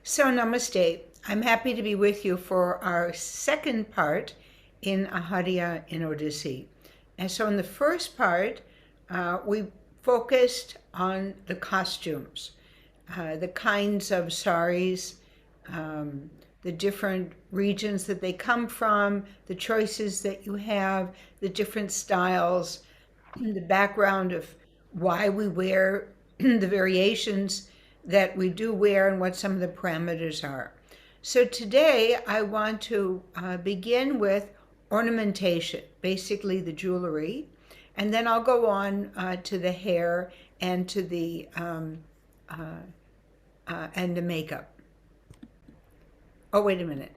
So, namaste. I'm happy to be with you for our second part in Aharya in Odissi. And so, in the first part, we focused on the costumes, the kinds of saris, the different regions that they come from, the choices that you have, the different styles, the background of why we wear the variations that we do wear and what some of the parameters are. So today I want to begin with ornamentation, basically the jewelry, and then I'll go on to the hair and to the makeup. Oh, wait a minute.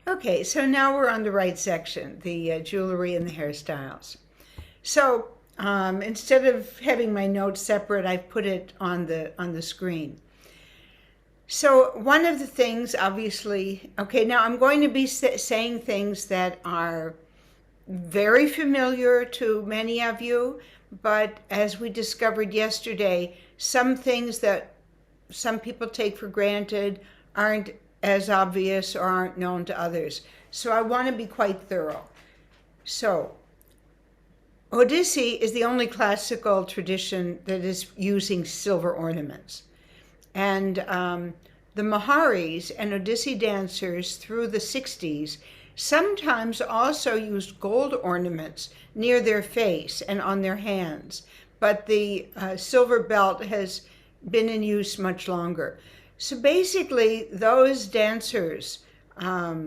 Okay, so now we're on the right section, the jewelry and the hairstyles. So instead of having my notes separate, I've put it on the screen. So one of the things, obviously, okay, now I'm going to be saying things that are very familiar to many of you, but as we discovered yesterday, some things that some people take for granted aren't as obvious or aren't known to others. So I want to be quite thorough. So Odissi is the only classical tradition that is using silver ornaments. And the Maharis and Odissi dancers through the 60s sometimes also used gold ornaments near their face and on their hands. But the silver belt has been in use much longer. So basically, those dancers, all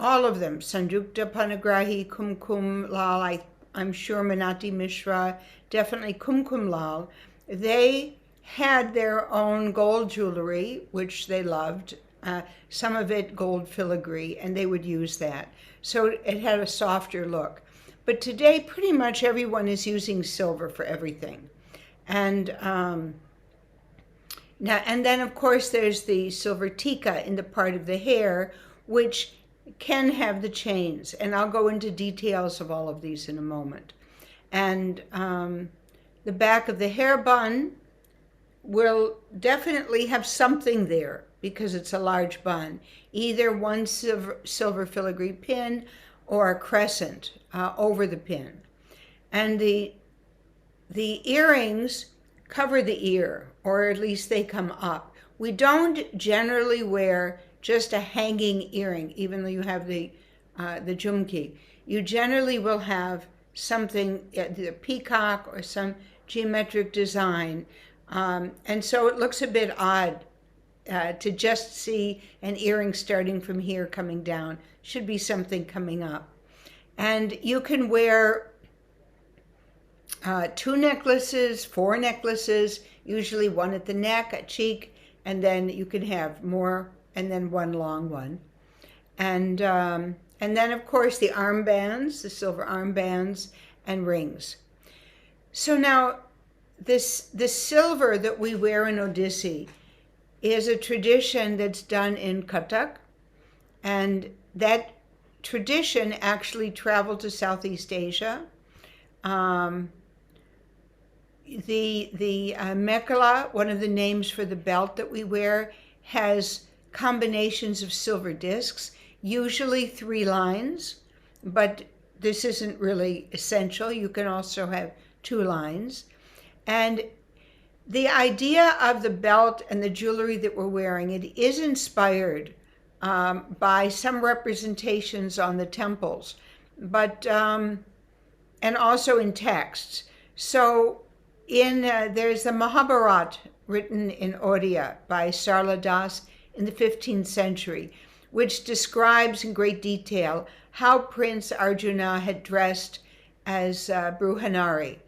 of them, Sanjukta Panagrahi, Kumkum Lal, I'm sure Manati Mishra, definitely Kumkum Lal, they had their own gold jewelry, which they loved, some of it gold filigree, and they would use that. So it had a softer look. But today, pretty much everyone is using silver for everything. And now, and then of course there's the silver tika in the part of the hair, which can have the chains, and I'll go into details of all of these in a moment. And the back of the hair bun will definitely have something there because it's a large bun, either one silver filigree pin or a crescent over the pin. And the earrings cover the ear, or at least they come up. We don't generally wear just a hanging earring, even though you have the jhumki. You generally will have something, either peacock or some geometric design. And so it looks a bit odd to just see an earring starting from here coming down. Should be something coming up. And you can wear 2 necklaces, 4 necklaces, usually one at the neck, a cheek, and then you can have more, and then one long one. And then of course the armbands, the silver armbands and rings. So now the silver that we wear in Odissi is a tradition that's done in Cuttack, and that tradition actually traveled to Southeast Asia. The mekhala, one of the names for the belt that we wear, has combinations of silver discs, usually 3 lines, but this isn't really essential. You can also have 2 lines. And the idea of the belt and the jewelry that we're wearing, it is inspired by some representations on the temples, but and also in texts. So there's the Mahabharat written in Oriya by Sarla Das in the 15th century, which describes in great detail how Prince Arjuna had dressed as Bruhanari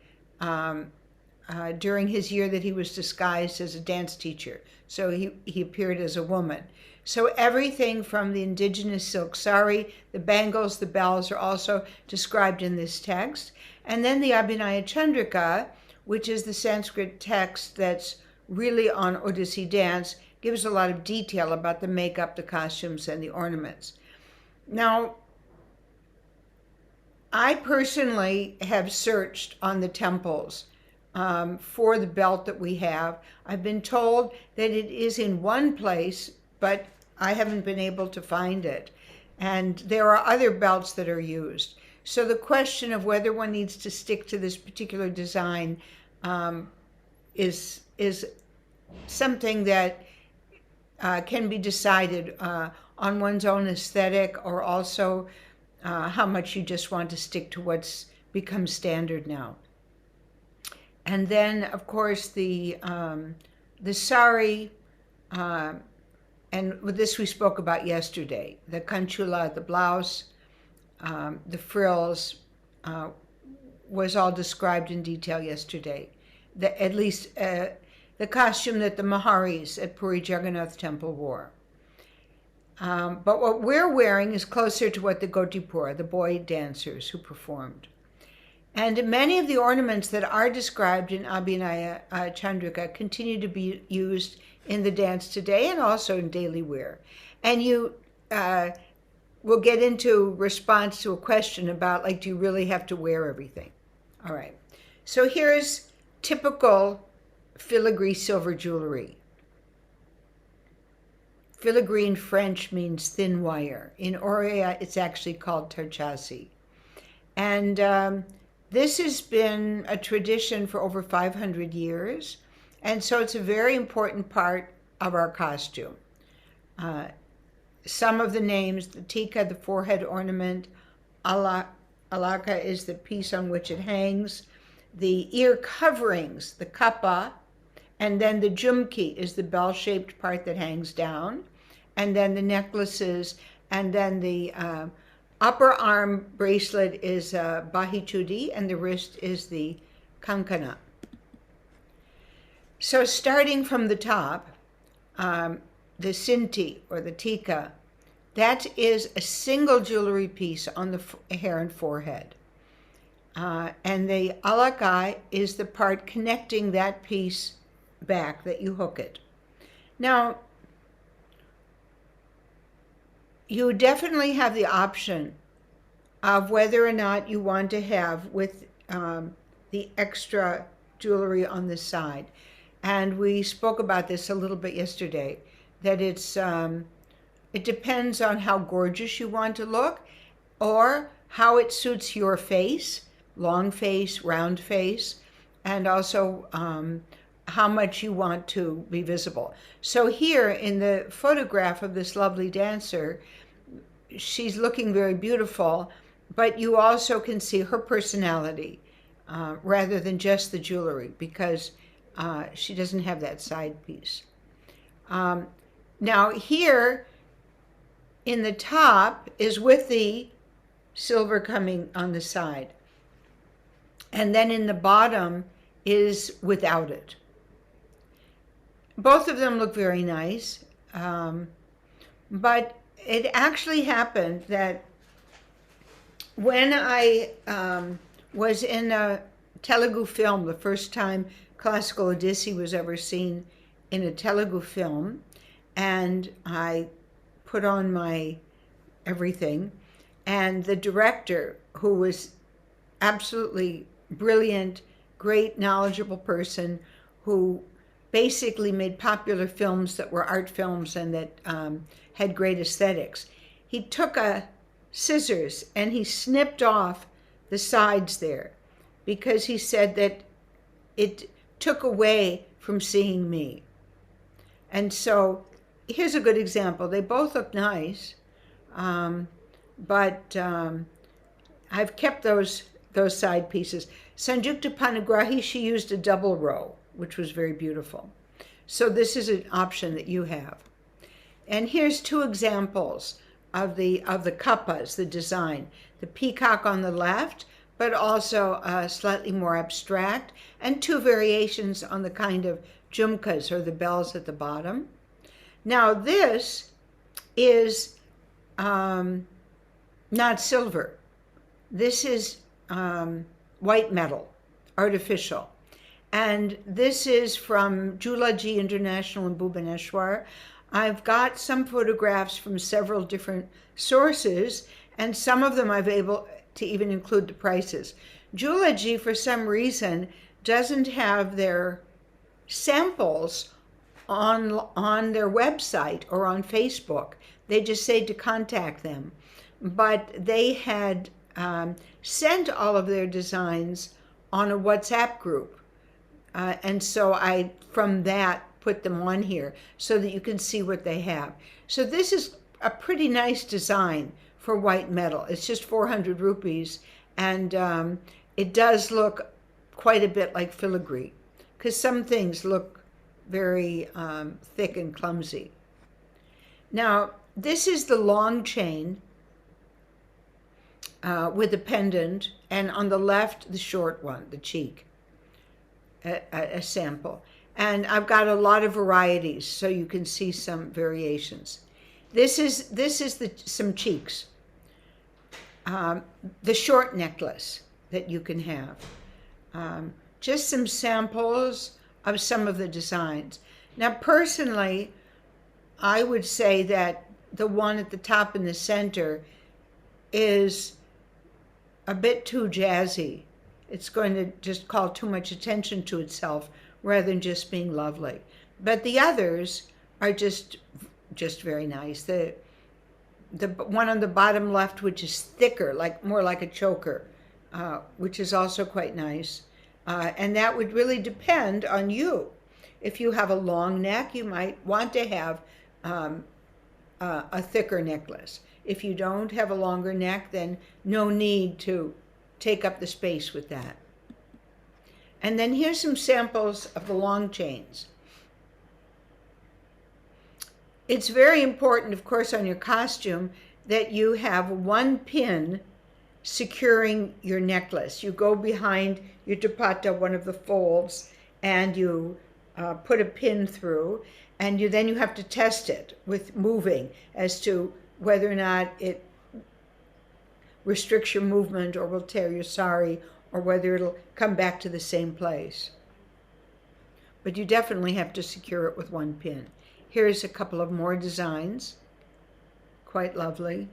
during his year that he was disguised as a dance teacher. So he appeared as a woman. So everything from the indigenous silk sari, the bangles, the bells are also described in this text. And then the Abhinaya Chandrika, which is the Sanskrit text that's really on Odissi dance, gives a lot of detail about the makeup, the costumes, and the ornaments. Now, I personally have searched on the temples for the belt that we have. I've been told that it is in one place, but I haven't been able to find it. And there are other belts that are used. So the question of whether one needs to stick to this particular design is something that can be decided on one's own aesthetic, or also how much you just want to stick to what's become standard now. And then, of course, the sari, and with this we spoke about yesterday, the kanchula, the blouse, the frills, was all described in detail yesterday. At least the costume that the Maharis at Puri Jagannath Temple wore. But what we're wearing is closer to what the Gotipur, the boy dancers who performed. And many of the ornaments that are described in Abhinaya Chandrika continue to be used in the dance today and also in daily wear. And you will get into response to a question about, like, do you really have to wear everything? All right. So here's typical filigree silver jewelry. Filigree in French means thin wire. In Oriya, it's actually called tarchasi. And this has been a tradition for over 500 years. And so it's a very important part of our costume. Some of the names, the tika, the forehead ornament, alaka is the piece on which it hangs, the ear coverings, the kappa, and then the jumki is the bell-shaped part that hangs down, and then the necklaces, and then the upper arm bracelet is bahichudi, and the wrist is the kankana. So starting from the top, the sinti or the tika, that is a single jewelry piece on the hair and forehead. And the alakai is the part connecting that piece back that you hook it. Now, you definitely have the option of whether or not you want to have with the extra jewelry on the side. And we spoke about this a little bit yesterday, that it depends on how gorgeous you want to look, or how it suits your face, long face, round face, and also how much you want to be visible. So here in the photograph of this lovely dancer, she's looking very beautiful, but you also can see her personality rather than just the jewelry, because she doesn't have that side piece. Now here in the top is with the silver coming on the side. And then in the bottom is without it. Both of them look very nice. But it actually happened that when I was in a Telugu film, the first time classical Odissi was ever seen in a Telugu film, and I put on my everything, and the director, who was absolutely brilliant, great, knowledgeable person, who basically made popular films that were art films and that had great aesthetics, he took a scissors and he snipped off the sides there, because he said that it took away from seeing me. And so here's a good example. They both look nice, but I've kept those side pieces. Sanjukta Panigrahi, she used a double row, which was very beautiful. So this is an option that you have. And here's two examples of the kappas, the design. The peacock on the left, but also slightly more abstract, and two variations on the kind of jumkas, or the bells at the bottom. Now this is not silver. This is white metal, artificial. And this is from Julaji International in Bhubaneswar. I've got some photographs from several different sources, and some of them I've to even include the prices. Jewelry, for some reason, doesn't have their samples on their website or on Facebook. They just say to contact them. But they had sent all of their designs on a WhatsApp group. And so I, from that, put them on here so that you can see what they have. So this is a pretty nice design for white metal. It's just 400 rupees, and it does look quite a bit like filigree, because some things look very thick and clumsy. Now, this is the long chain with a pendant, and on the left, the short one, the cheek, a sample. And I've got a lot of varieties, so you can see some variations. This is some cheeks, the short necklace that you can have. Just some samples of some of the designs. Now, personally, I would say that the one at the top in the center is a bit too jazzy. It's going to just call too much attention to itself rather than just being lovely. But the others are just very nice. The one on the bottom left, which is thicker, more like a choker, which is also quite nice. And that would really depend on you. If you have a long neck, you might want to have a thicker necklace. If you don't have a longer neck, then no need to take up the space with that. And then here's some samples of the long chains. It's very important, of course, on your costume that you have one pin securing your necklace. You go behind your dupatta, one of the folds, and you put a pin through, and then you have to test it with moving as to whether or not it restricts your movement or will tear your sari, or whether it'll come back to the same place. But you definitely have to secure it with one pin. Here's a couple of more designs, quite lovely.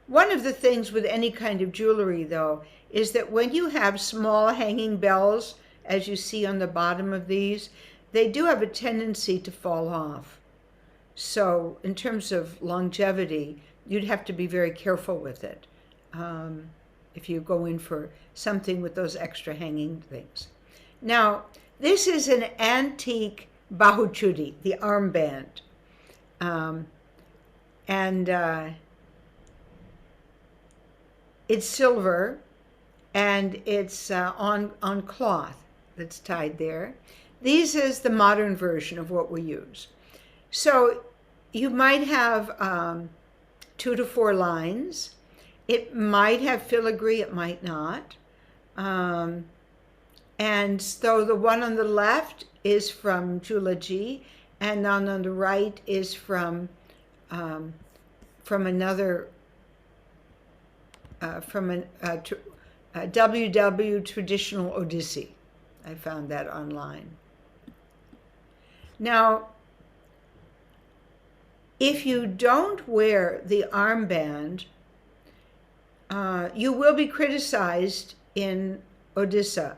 One of the things with any kind of jewelry, though, is that when you have small hanging bells, as you see on the bottom of these, they do have a tendency to fall off. So in terms of longevity, you'd have to be very careful with it if you go in for something with those extra hanging things. Now, this is an antique bahuchudi, the armband. It's silver, and it's on cloth that's tied there. This is the modern version of what we use. So you might have 2 to 4 lines. It might have filigree, it might not. And so the one on the left is from Julaji, and on the right is from another, WW Traditional Odissi. I found that online. Now, if you don't wear the armband, you will be criticized in Odisha,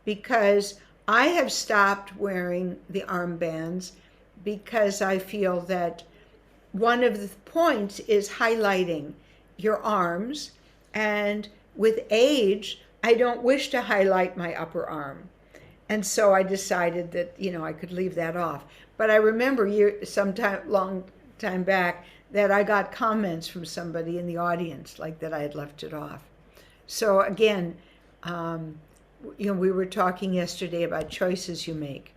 because I have stopped wearing the armbands because I feel that one of the points is highlighting your arms, and with age, I don't wish to highlight my upper arm. And so I decided that, I could leave that off. But I remember long time back that I got comments from somebody in the audience like that I had left it off. So again, we were talking yesterday about choices you make.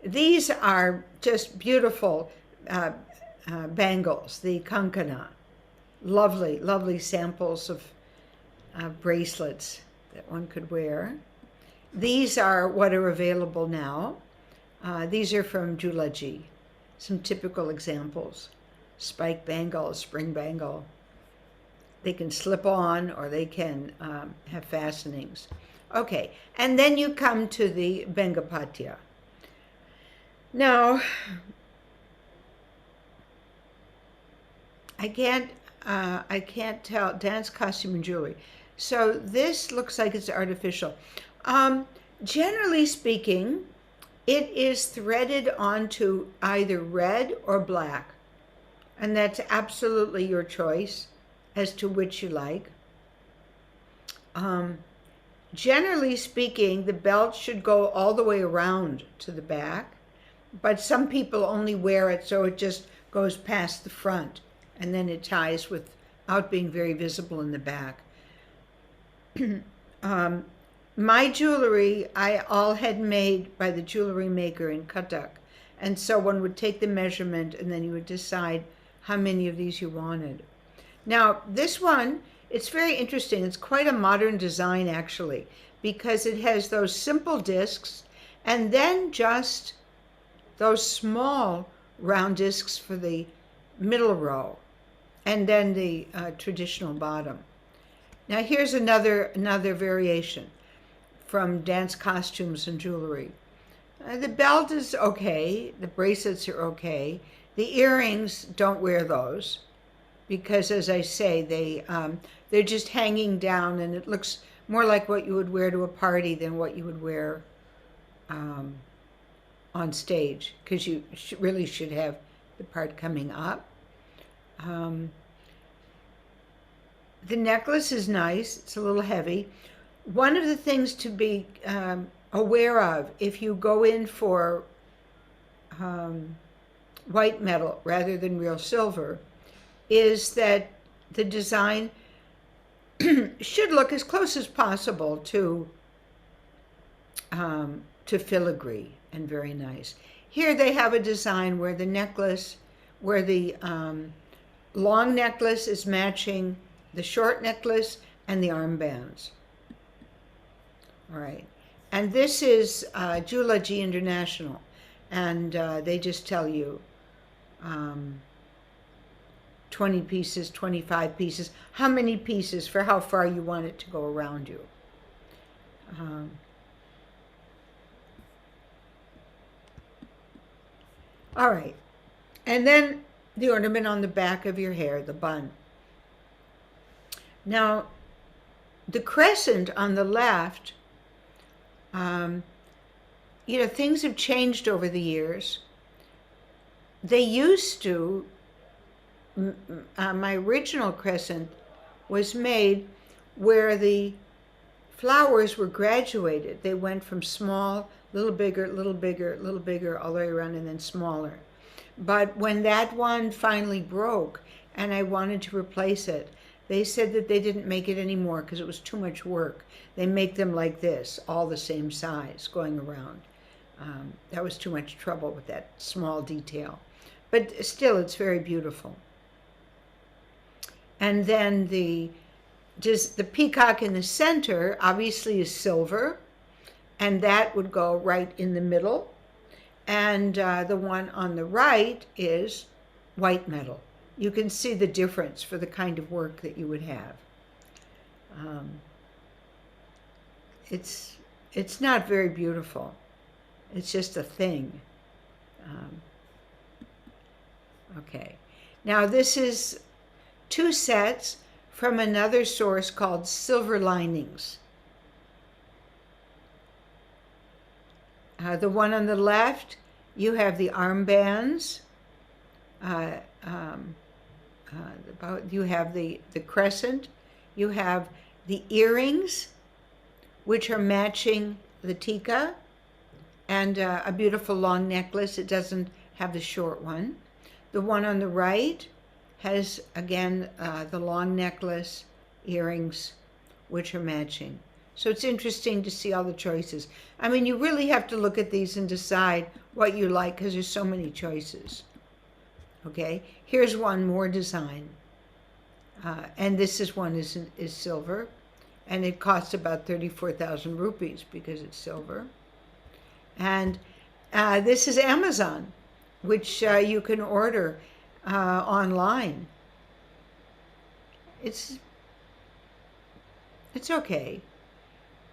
These are just beautiful bangles, the kankana. Lovely, lovely samples of bracelets that one could wear. These are what are available now. These are from Julaji, some typical examples. Spike bangle, spring bangle. They can slip on, or they can have fastenings. Okay, and then you come to the Bengapatya. Now, I I can't tell, dance costume and jewelry. So this looks like it's artificial. Um, Generally speaking, it is threaded onto either red or black, and that's absolutely your choice as to which you like. Um, Generally speaking, the belt should go all the way around to the back, but some people only wear it so it just goes past the front and then it ties without being very visible in the back. um, my jewelry, I all had made by the jewelry maker in Cuttack. And so one would take the measurement and then you would decide how many of these you wanted. Now, this one, it's very interesting. It's quite a modern design, actually, because it has those simple discs and then just those small round discs for the middle row, and then the traditional bottom. Now, here's another variation from dance costumes and jewelry. The belt is okay. The bracelets are okay. The earrings, don't wear those, because as I say, they're just hanging down and it looks more like what you would wear to a party than what you would wear on stage, because you really should have the part coming up. The necklace is nice. It's a little heavy. One of the things to be aware of if you go in for white metal rather than real silver is that the design should look as close as possible to filigree and very nice. Here they have a design where the necklace, where the long necklace is matching the short necklace and the armbands. All right, and this is Jewelry International, and they just tell you 20 pieces, 25 pieces, how many pieces for how far you want it to go around you. All right, and then the ornament on the back of your hair, the bun. Now, the crescent on the left, things have changed over the years. They used to, my original crescent was made where the flowers were graduated. They went from small, little bigger, little bigger, little bigger, all the way around, and then smaller. But when that one finally broke and I wanted to replace it, they said that they didn't make it anymore because it was too much work. They make them like this, all the same size, going around. That was too much trouble with that small detail. But still, it's very beautiful. And then the peacock in the center obviously is silver, and that would go right in the middle. And the one on the right is white metal. You can see the difference for the kind of work that you would have. It's not very beautiful. It's just a thing. Okay. Now this is 2 sets from another source called Silver Linings. The one on the left, you have the armbands. You have the crescent. You have the earrings, which are matching the tika, and a beautiful long necklace. It doesn't have the short one. The one on the right has, again, the long necklace, earrings, which are matching. So it's interesting to see all the choices. I mean, you really have to look at these and decide what you like because there's so many choices. Okay, here's one more design. And this is one is silver, and it costs about 34,000 rupees because it's silver. And this is Amazon, which you can order online. It's okay.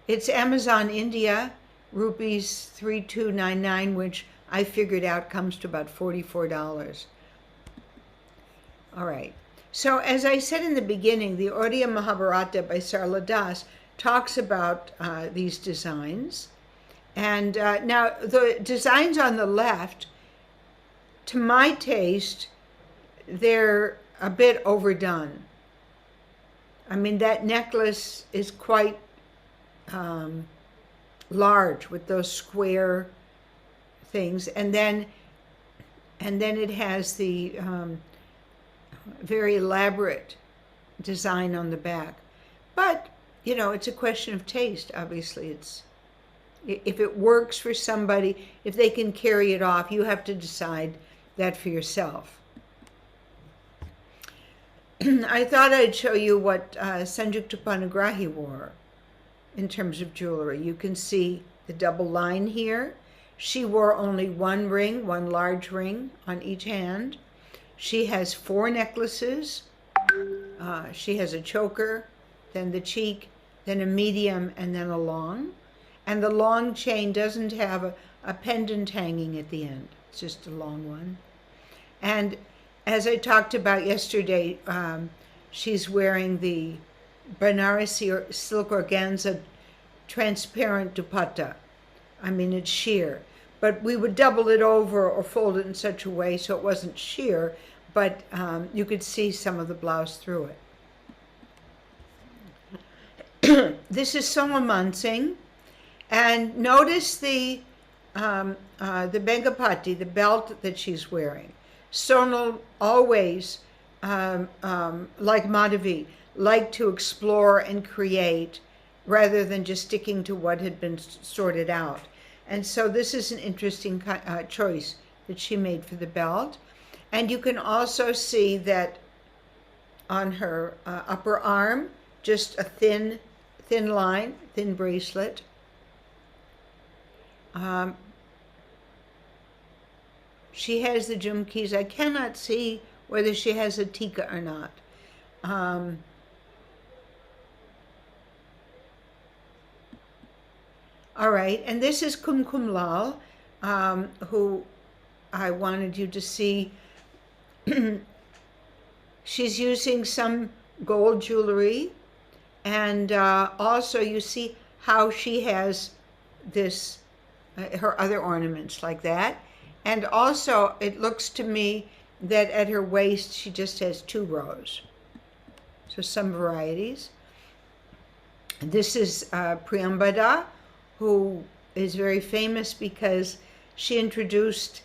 It's Amazon India, rupees 3299, which I figured out comes to about $44. All right. So as I said in the beginning, the Aharya Mahabharata by Sarla Das talks about these designs. And now the designs on the left, to my taste, they're a bit overdone. I mean, that necklace is quite large with those square things, and then it has the very elaborate design on the back. But you know, it's a question of taste. Obviously, it's if it works for somebody, if they can carry it off, you have to decide that for yourself. I thought I'd show you what Sanjukta Panigrahi wore in terms of jewelry. You can see the double line here. She wore only one ring, one large ring on each hand. She has 4 necklaces. She has a choker, then the cheek, then a medium, and then a long. And the long chain doesn't have a pendant hanging at the end. It's just a long one. And as I talked about yesterday, she's wearing the Banarasi silk organza transparent dupatta. I mean, it's sheer. But we would double it over or fold it in such a way so it wasn't sheer, but you could see some of the blouse through it. This is Solamansing. And notice the Bengapati, the belt that she's wearing. Sonal always, like Madhavi, liked to explore and create rather than just sticking to what had been sorted out. And so this is an interesting choice that she made for the belt. And you can also see that on her upper arm, just a thin line, thin bracelet. She has the jhumkis. I cannot see whether she has a tika or not. All right, and this is Kumkum Lal, who I wanted you to see. She's using some gold jewelry, and also you see how she has this, her other ornaments like that. And also it looks to me that at her waist she just has 2 rows. So some varieties. This is Priyambada, who is very famous because she introduced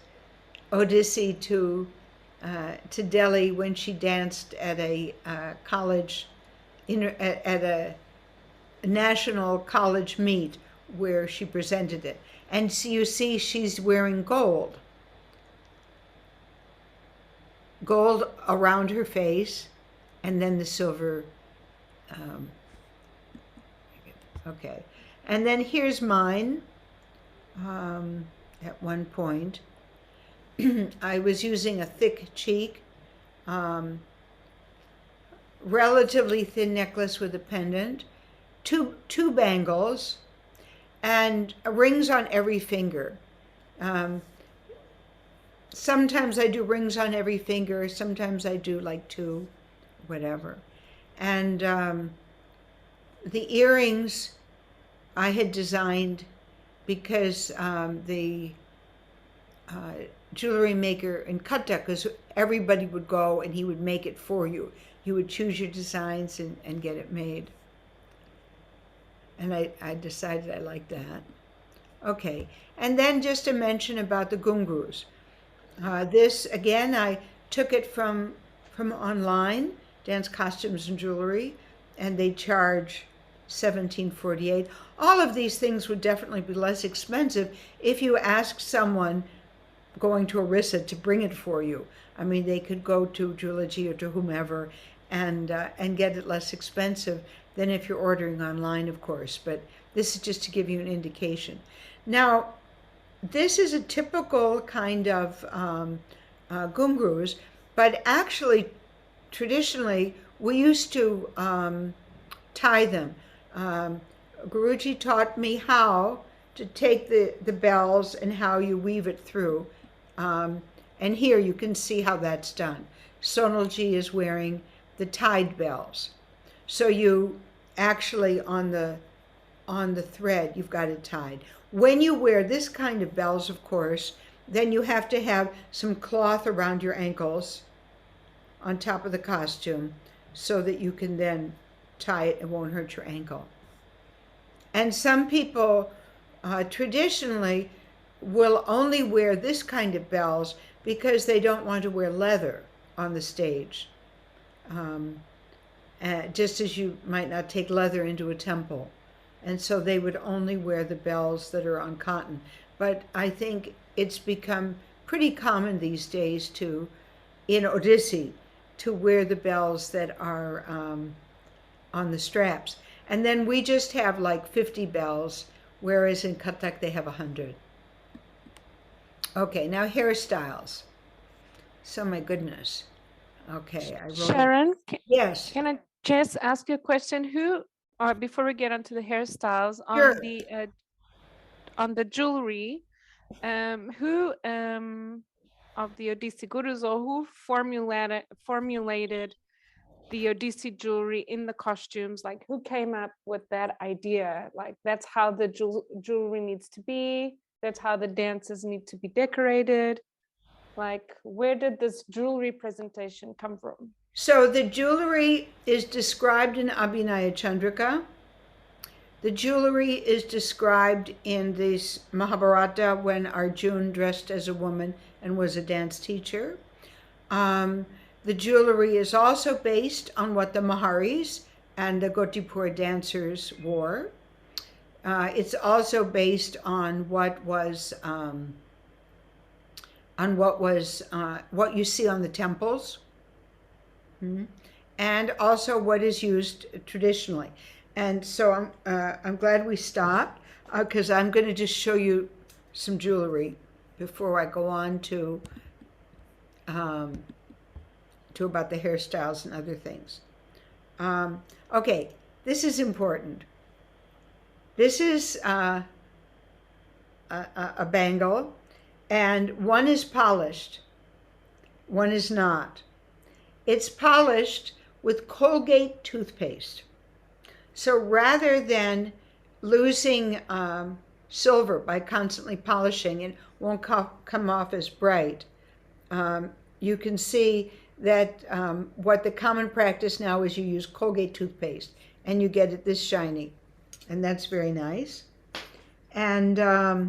Odissi to Delhi when she danced at a college, at a national college meet where she presented it. And so you see she's wearing gold around her face, and then the silver. Okay, and then here's mine. At one point, I was using a thick cheek, relatively thin necklace with a pendant, two bangles, and rings on every finger. Sometimes I do rings on every finger, sometimes I do like 2, whatever. And the earrings I had designed because the jewelry maker in Cuttack, because everybody would go and he would make it for you. You would choose your designs and get it made. And I decided I liked that. Okay, and then just a mention about the gungrus. This, again, I took it from online, Dance Costumes and Jewelry, and they charge $17.48. All of these things would definitely be less expensive if you asked someone going to Orissa to bring it for you. I mean, they could go to Jewelry or to whomever and get it less expensive than if you're ordering online, of course. But this is just to give you an indication. Now, this is a typical kind of gungrus, but actually, traditionally, we used to tie them. Guruji taught me how to take the bells and how you weave it through. And here you can see how that's done. Sonalji is wearing the tied bells. So you actually on the thread, you've got it tied. When you wear this kind of bells, of course, then you have to have some cloth around your ankles on top of the costume so that you can then tie it. It won't hurt your ankle. And some people traditionally will only wear this kind of bells because they don't want to wear leather on the stage. Just as you might not take leather into a temple. And so they would only wear the bells that are on cotton. But I think it's become pretty common these days in Odissi, to wear the bells that are on the straps. And then we just have like 50 bells, whereas in Kathak they have 100. Okay, now hairstyles. So my goodness. Okay, I wrote. Sharon, Yes. can I just ask you a question? Before we get onto the hairstyles, Sure. on the jewelry, who of the Odissi gurus, or who formulated the Odissi jewelry in the costumes? Like, who came up with that idea? Like, that's how the jewelry needs to be. That's how the dances need to be decorated. Like, where did this jewelry presentation come from? So the jewelry is described in Abhinaya Chandrika. The jewelry is described in this Mahabharata when Arjun dressed as a woman and was a dance teacher. The jewelry is also based on what the Maharis and the Gotipur dancers wore. It's also based on what you see on the temples, and also what is used traditionally. And so I'm glad we stopped, because I'm going to just show you some jewelry before I go on to about the hairstyles and other things. Okay, this is important. This is a bangle, and one is polished, one is not. It's polished with Colgate toothpaste. So rather than losing silver by constantly polishing, it won't come off as bright. You can see that what the common practice now is, you use Colgate toothpaste and you get it this shiny, and that's very nice. And I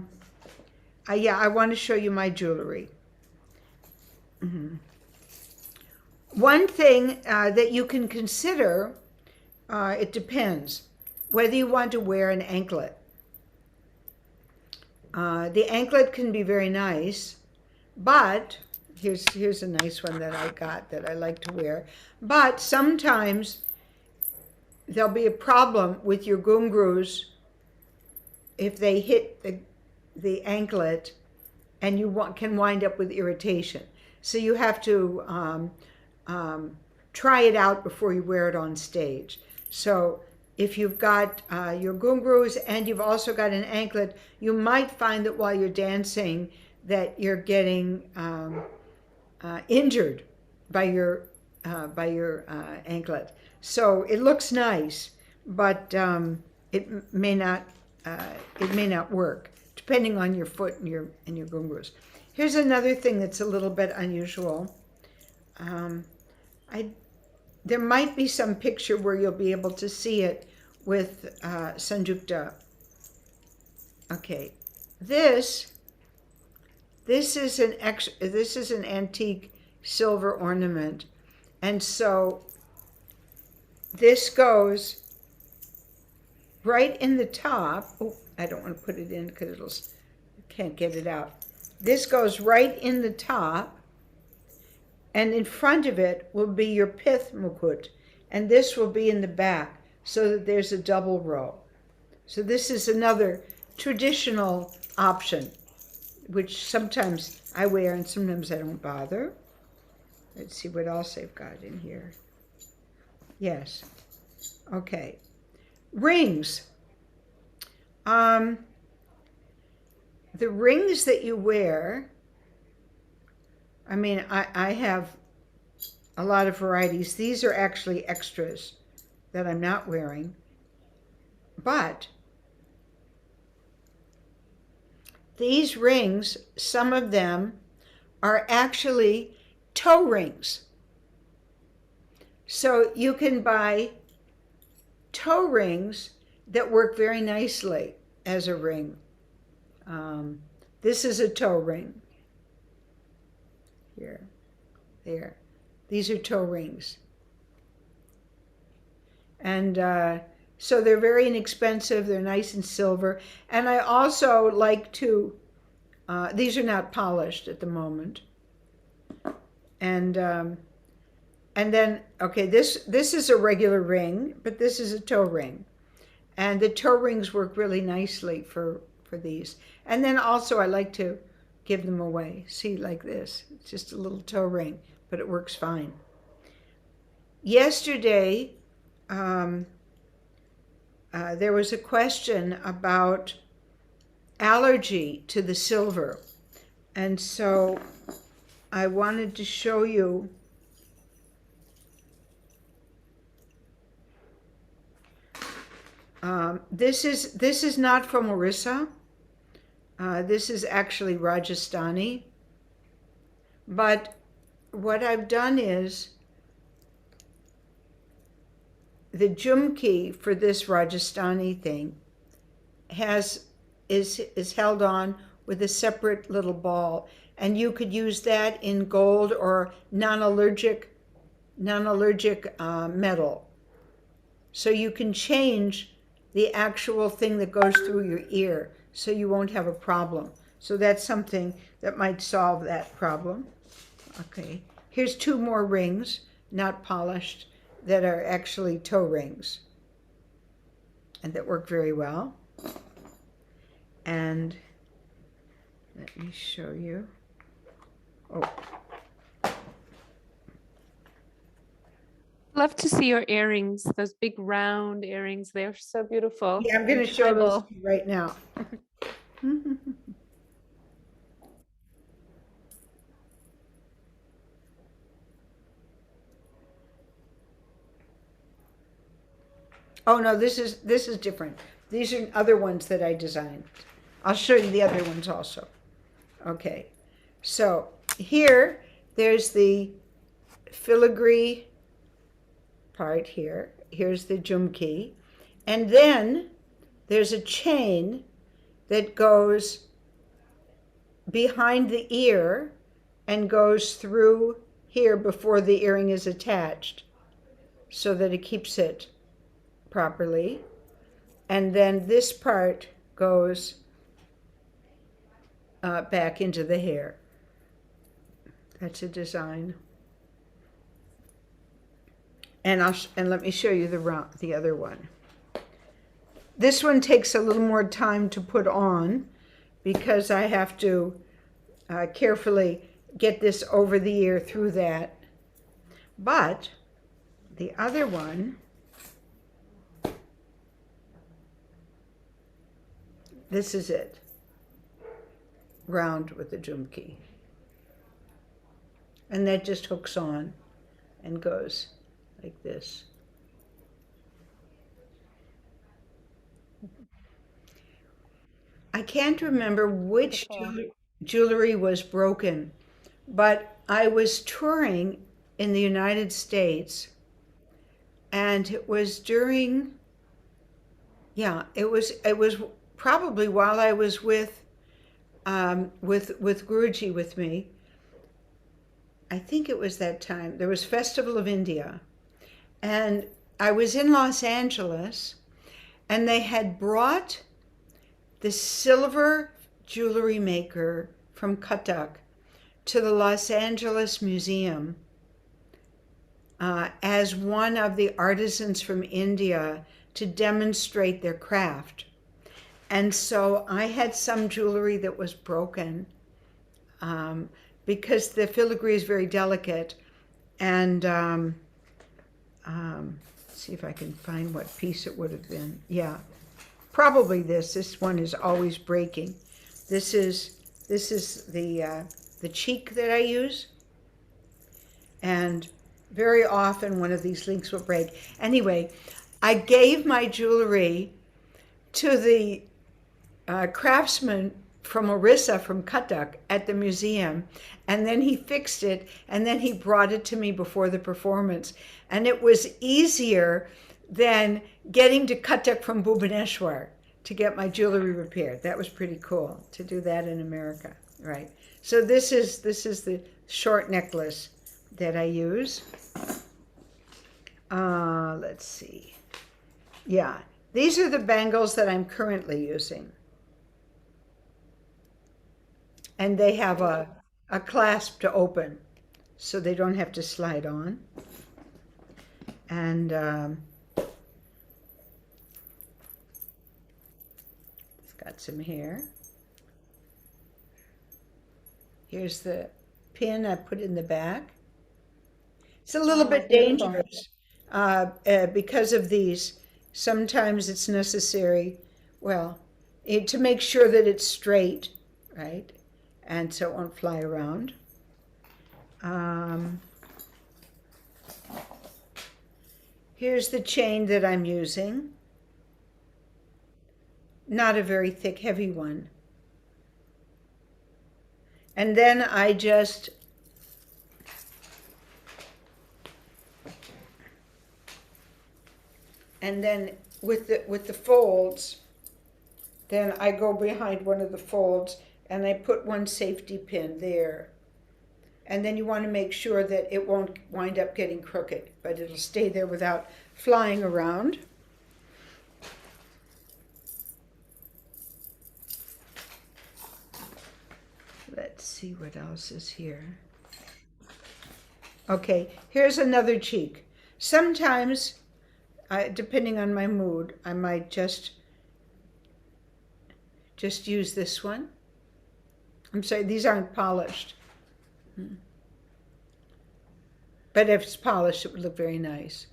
want to show you my jewelry. One thing that you can consider, it depends whether you want to wear an anklet. The anklet can be very nice, but here's a nice one that I got that I like to wear. But sometimes there'll be a problem with your gungrus if they hit the anklet, and you can wind up with irritation. So you have to try it out before you wear it on stage. So if you've got your gungrus and you've also got an anklet, you might find that while you're dancing that you're getting injured by your anklet. So it looks nice, but it may not work depending on your foot and your gungrus. Here's another thing that's a little bit unusual. There might be some picture where you'll be able to see it with Sanjukta. Okay, this is an antique silver ornament, and so this goes right in the top. Oh, I don't want to put it in because can't get it out. This goes right in the top, and in front of it will be your pith mukut, and this will be in the back, so that there's a double row. So this is another traditional option, which sometimes I wear and sometimes I don't bother. Let's see what else I've got in here. Yes. Okay. Rings. The rings that you wear, I mean, I have a lot of varieties. These are actually extras that I'm not wearing, but these rings, some of them are actually toe rings. So you can buy toe rings that work very nicely as a ring. This is a toe ring. Here, there. These are toe rings. And so they're very inexpensive. They're nice and silver. And I also like to, these are not polished at the moment. And then, okay, this is a regular ring, but this is a toe ring. And the toe rings work really nicely for these. And then also I like to give them away. See, like this. It's just a little toe ring, but it works fine. Yesterday, there was a question about allergy to the silver. And so I wanted to show you this is not from Orissa. This is actually Rajasthani. But what I've done is the jhumki for this Rajasthani thing is held on with a separate little ball, and you could use that in gold or non-allergic metal. So you can change the actual thing that goes through your ear, so you won't have a problem. So that's something that might solve that problem. Okay, here's two more rings, not polished, that are actually toe rings and that work very well. And let me show you. Oh, Love to see your earrings, those big round earrings. They're so beautiful. yeah, I'm going to show those Tribal. to you right now. Oh no, this is different. These are other ones that I designed. I'll show you the other ones also. Okay, so here there's the filigree part here. Here's the jhumki. And then there's a chain that goes behind the ear and goes through here before the earring is attached, so that it keeps it properly. And then this part goes back into the hair. That's a design. And let me show you the other one. This one takes a little more time to put on because I have to carefully get this over the ear through that. But the other one, this is it, round with the jhumki. And that just hooks on and goes like this. I can't remember which jewelry was broken, but I was touring in the United States, and it was during, yeah, it was probably while I was with Guruji with me. I think it was that time. There was Festival of India, and I was in Los Angeles, and they had brought the silver jewelry maker from Cuttack to the Los Angeles Museum as one of the artisans from India to demonstrate their craft. And so I had some jewelry that was broken because the filigree is very delicate. And see if I can find what piece it would have been. Yeah, probably this. This one is always breaking. This is the cheek that I use, and very often one of these links will break. Anyway, I gave my jewelry to the craftsman from Orissa, from Cuttack, at the museum, and then he fixed it, and then he brought it to me before the performance. And it was easier than getting to Cuttack from Bhubaneswar to get my jewelry repaired. That was pretty cool to do that in America, right? So this is the short necklace that I use. Let's see. Yeah, these are the bangles that I'm currently using. And they have a clasp to open, so they don't have to slide on. And it's got some hair. Here's the pin I put in the back. It's a little bit Beautiful. dangerous because of these. Sometimes it's necessary, well, to make sure that it's straight, right? And so it won't fly around. Here's the chain that I'm using. Not a very thick, heavy one. And then I just with the folds, then I go behind one of the folds and I put one safety pin there. And then you want to make sure that it won't wind up getting crooked, but it'll stay there without flying around. Let's see what else is here. Okay, here's another cheek. Sometimes, depending on my mood, I might just use this one. I'm sorry, these aren't polished. But if it's polished, it would look very nice.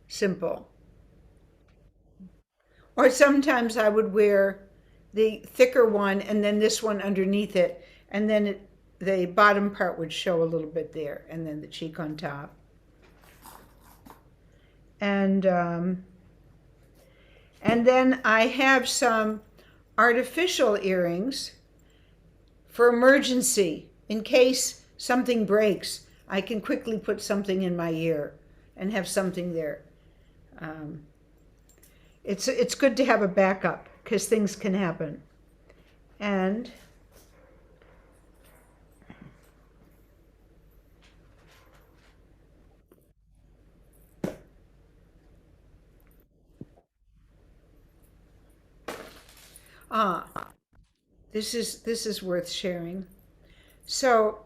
Simple. Or sometimes I would wear the thicker one and then this one underneath it, and then the bottom part would show a little bit there, and then the cheek on top. And then I have some artificial earrings for emergency. In case something breaks, I can quickly put something in my ear and have something there. It's good to have a backup because things can happen. And this is worth sharing. So,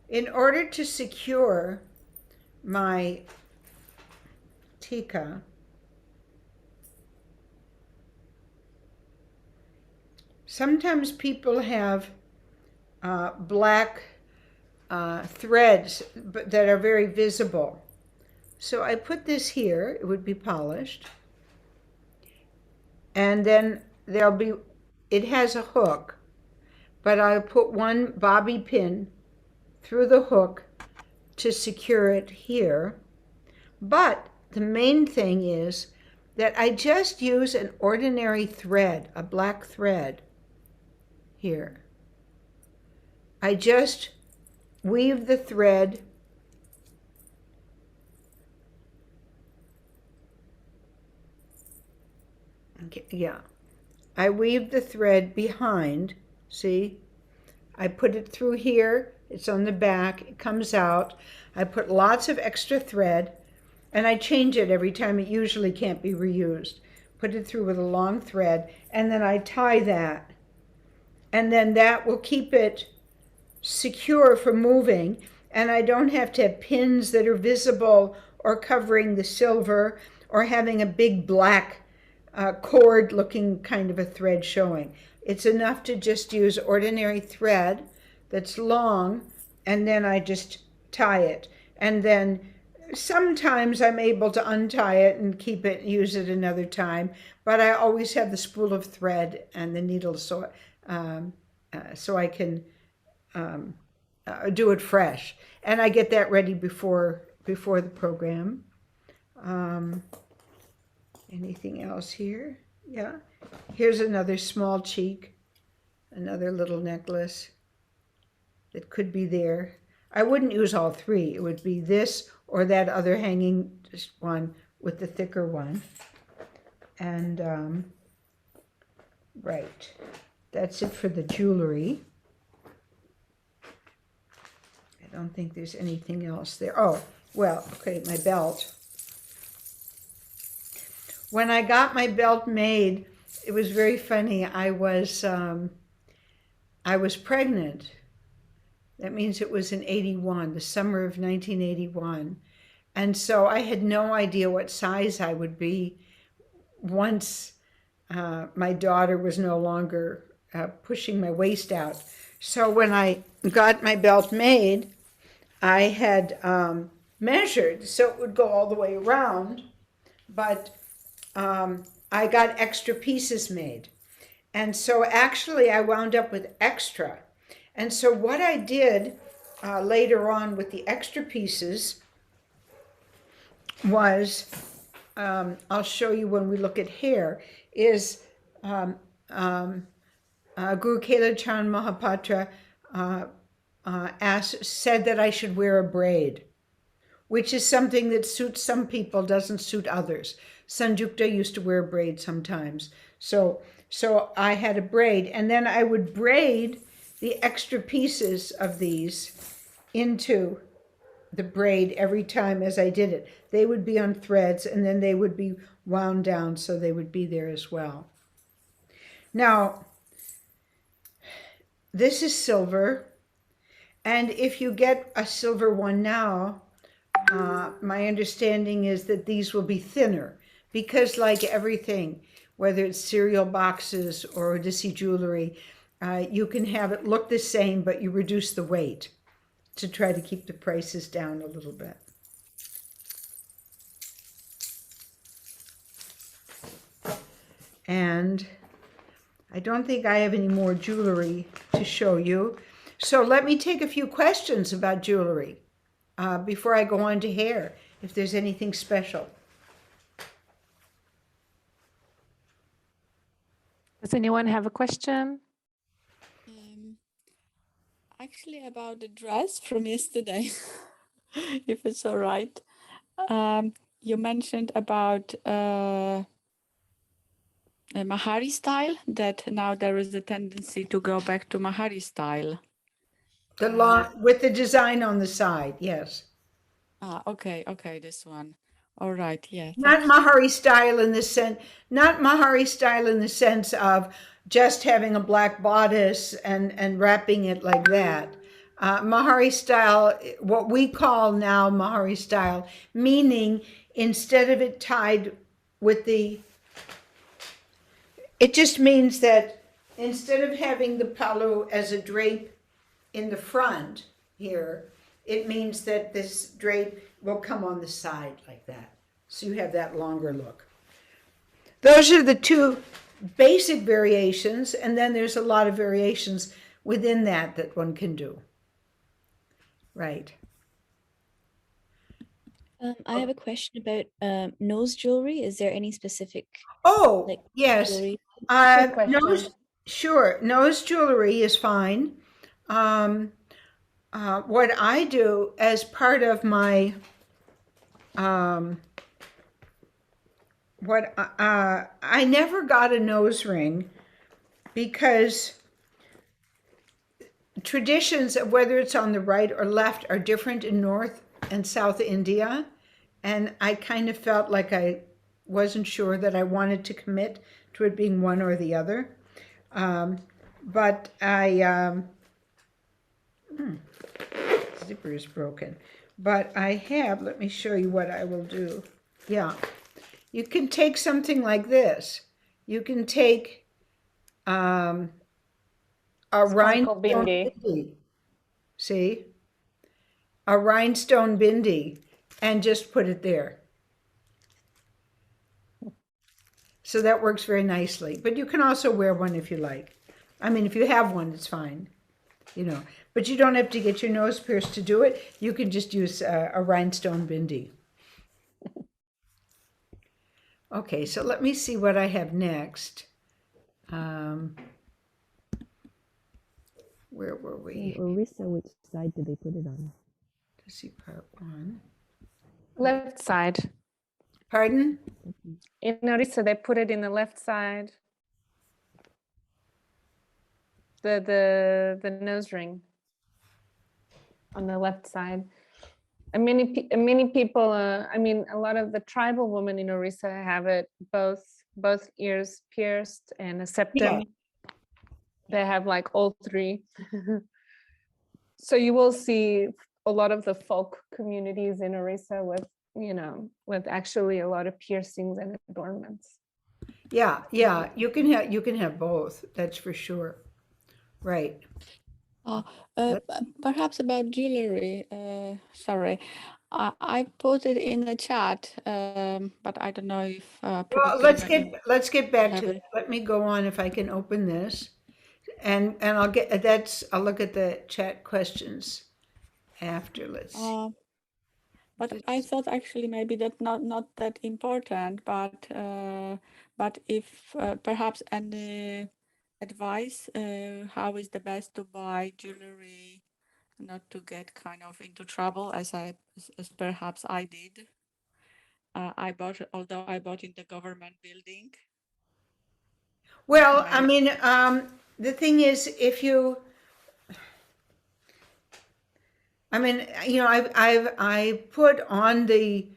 in order to secure my tika, sometimes people have black threads that are very visible. So I put this here, it would be polished. And then it has a hook, but I'll put one bobby pin through the hook to secure it here. But the main thing is that I just use an ordinary thread, a black thread here. I just weave the thread yeah, I weave the thread behind, see? I put it through here, it's on the back, it comes out. I put lots of extra thread, and I change it every time. It usually can't be reused. Put it through with a long thread, and then I tie that. And then that will keep it secure from moving, and I don't have to have pins that are visible or covering the silver or having a big black cord looking kind of a thread showing. It's enough to just use ordinary thread that's long, and then I just tie it. And then sometimes I'm able to untie it and keep it, use it another time, but I always have the spool of thread and the needle, so so I can do it fresh. And I get that ready before the program. Um, Anything else here? Yeah. Here's another small cheek, another little necklace that could be there. I wouldn't use all three. It would be this or that other hanging one with the thicker one. And right, that's it for the jewelry. I don't think there's anything else there. Oh, well, okay, my belt. When I got my belt made, it was very funny. I was pregnant. That means it was in 81, the summer of 1981. And so I had no idea what size I would be once my daughter was no longer pushing my waist out. So when I got my belt made, I had measured so it would go all the way around, but I got extra pieces made. And so actually I wound up with extra. And so what I did later on with the extra pieces was, I'll show you when we look at hair, is Guru Kela Chan Mahapatra said that I should wear a braid, which is something that suits some people, doesn't suit others. Sanjukta used to wear a braid sometimes. So I had a braid, and then I would braid the extra pieces of these into the braid every time as I did it. They would be on threads, and then they would be wound down so they would be there as well. Now, this is silver, and if you get a silver one now, my understanding is that these will be thinner, because like everything, whether it's cereal boxes or Odissi jewelry, you can have it look the same, but you reduce the weight to try to keep the prices down a little bit. And I don't think I have any more jewelry to show you. So let me take a few questions about jewelry before I go on to hair, if there's anything special. Does anyone have a question? Actually, about the dress from yesterday, if it's all right. You mentioned about Mahari style, that now there is a tendency to go back to Mahari style. The long, with the design on the side, yes. Okay, this one. All right, yeah. Not Mahari style in the sense, not Mahari style in the sense of just having a black bodice and wrapping it like that. Mahari style, what we call now Mahari style, meaning instead of it tied with the, it just means that instead of having the palu as a drape in the front here, it means that this drape will come on the side like that. So you have that longer look. Those are the two basic variations, and then there's a lot of variations within that that one can do. Right. I have a question about nose jewelry. Is there any specific Oh, like yes. jewelry? Good question. Nose jewelry is fine. What I do as part of my I never got a nose ring because traditions of whether it's on the right or left are different in North and South India, and I kind of felt like I wasn't sure that I wanted to commit to it being one or the other. But I zipper is broken. But I have, let me show you what I will do. Yeah. You can take something like this. You can take a rhinestone bindi. See? A rhinestone bindi and just put it there. So that works very nicely. But you can also wear one if you like. I mean, if you have one, it's fine, but you don't have to get your nose pierced to do it. You can just use a rhinestone bindi. Okay, so let me see what I have next. Where were we? Orissa, which side do they put it on? Let's see, part one. Left side. Pardon? In Orissa, they put it in the left side. The nose ring on the left side. And many people, I mean, a lot of the tribal women in Orissa have it both ears pierced and a septum. Yeah. They have like all three. So you will see a lot of the folk communities in Orissa with actually a lot of piercings and adornments. Yeah, you can have both. That's for sure. Right. Perhaps about jewelry. Sorry, I put it in the chat, but I don't know if Well, probably when let's get back have to it. that. Let me go on if I can open this, and I'll look at the chat questions after. Let's see. But I thought actually maybe that not that important, but if perhaps any advice, how is the best to buy jewelry, not to get kind of into trouble as perhaps I did. Although I bought in the government building. Well, I mean, the thing is, I put on the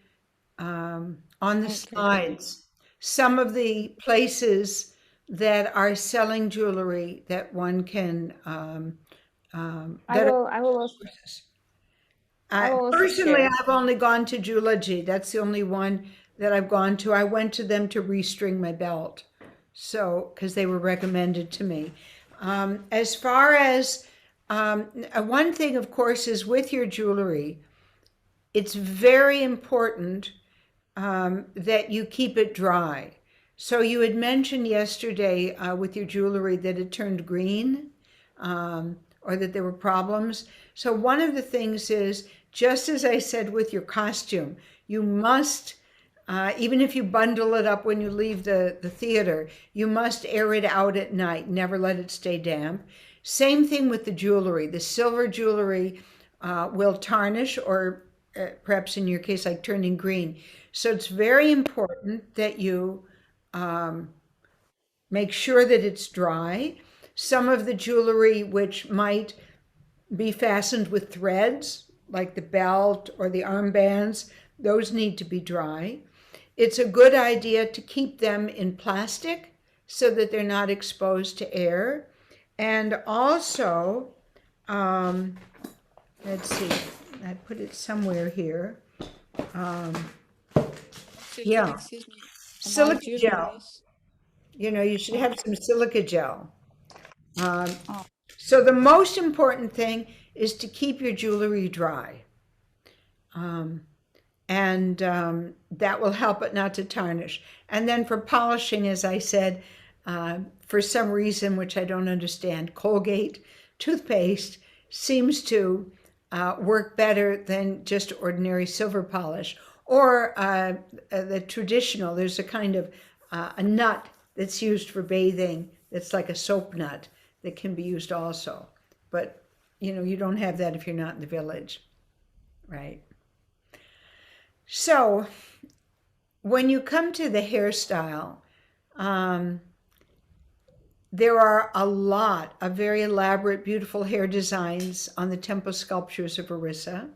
Okay. slides some of the places that are selling jewelry that one can I will also personally, share. I've only gone to Jewelry. That's the only one that I've gone to. I went to them to restring my belt, so because they were recommended to me. As far as one thing, of course, is with your jewelry, it's very important that you keep it dry. So you had mentioned yesterday with your jewelry that it turned green, or that there were problems. So one of the things is, just as I said with your costume, you must, even if you bundle it up when you leave the theater, you must air it out at night. Never let it stay damp. Same thing with the jewelry. The silver jewelry will tarnish, or perhaps in your case, like turning green. So it's very important that you make sure that it's dry. Some of the jewelry which might be fastened with threads, like the belt or the armbands, those need to be dry. It's a good idea to keep them in plastic so that they're not exposed to air. And also, let's see, I put it somewhere here. Yeah, Excuse me. silica About gel. jewelries. You should have some silica gel. Oh, So the most important thing is to keep your jewelry dry. And that will help it not to tarnish. And then for polishing, as I said, for some reason, which I don't understand, Colgate toothpaste seems to work better than just ordinary silver polish. Or the traditional, there's a kind of a nut that's used for bathing that's like a soap nut that can be used also. But, you don't have that if you're not in the village, right? So when you come to the hairstyle, there are a lot of very elaborate, beautiful hair designs on the temple sculptures of Orissa.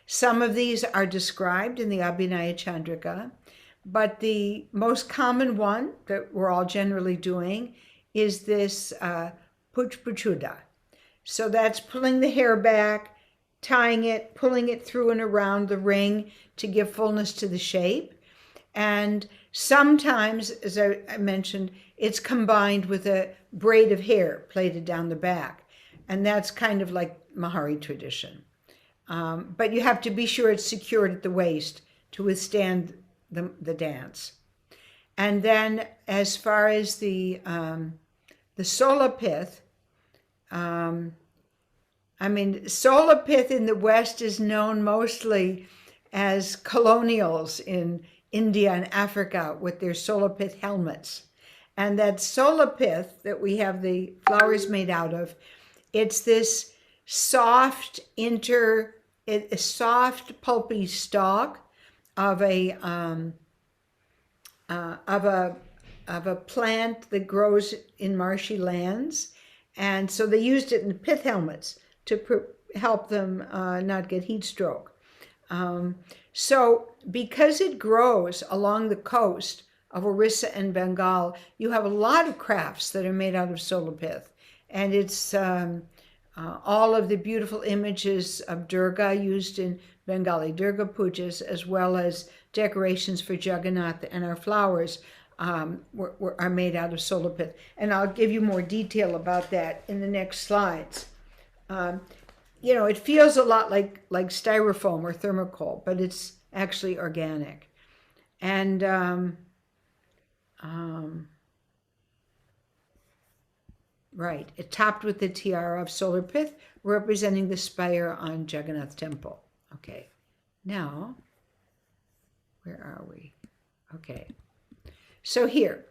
Some of these are described in the Abhinaya Chandrika, but the most common one that we're all generally doing is this puchpuchuda. So that's pulling the hair back, tying it, pulling it through and around the ring to give fullness to the shape. And sometimes, as I mentioned, it's combined with a braid of hair plaited down the back. And that's kind of like Mahari tradition. But you have to be sure it's secured at the waist to withstand the dance. And then as far as the sola pith, I mean, solar pith in the West is known mostly as colonials in India and Africa with their solar pith helmets. And that solar pith that we have the flowers made out of, it's this soft a soft pulpy stalk of a of a plant that grows in marshy lands, and so they used it in the pith helmets to help them not get heat stroke. So because it grows along the coast of Orissa and Bengal, you have a lot of crafts that are made out of solar pith, and it's all of the beautiful images of Durga used in Bengali Durga pujas, as well as decorations for Jagannath, and our flowers are made out of solar pith. And I'll give you more detail about that in the next slides. You know, it feels a lot like styrofoam or thermocol, but it's actually organic. And right, it topped with the tiara of solar pith, representing the spire on Jagannath temple. Okay, now, where are we? Okay, so here,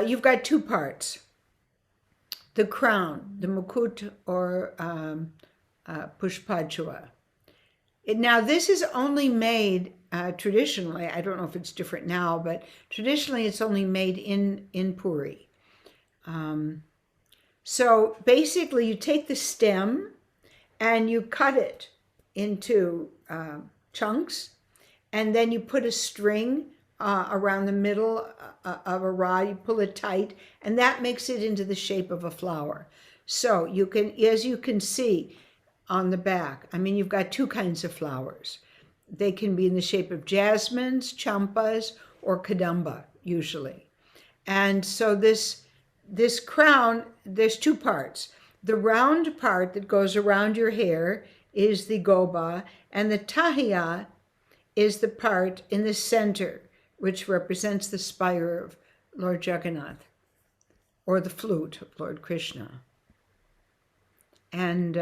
you've got two parts. The crown, the mukut or pushpajwa. Now, this is only made traditionally, I don't know if it's different now, but traditionally it's only made in Puri. So basically you take the stem and you cut it into chunks, and then you put a string around the middle of a rod, you pull it tight, and that makes it into the shape of a flower. So you can, as you can see on the back, I mean, you've got two kinds of flowers. They can be in the shape of jasmines, champas, or kadamba, usually. And so this crown, there's two parts. The round part that goes around your hair is the goba, and the tahiya is the part in the center, which represents the spire of Lord Jagannath, or the flute of Lord Krishna. And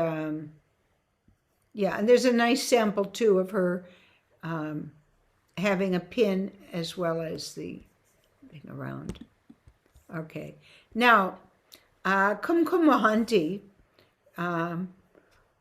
yeah, and there's a nice sample too of her having a pin as well as the thing around. Okay, now Kumkum Mohanty,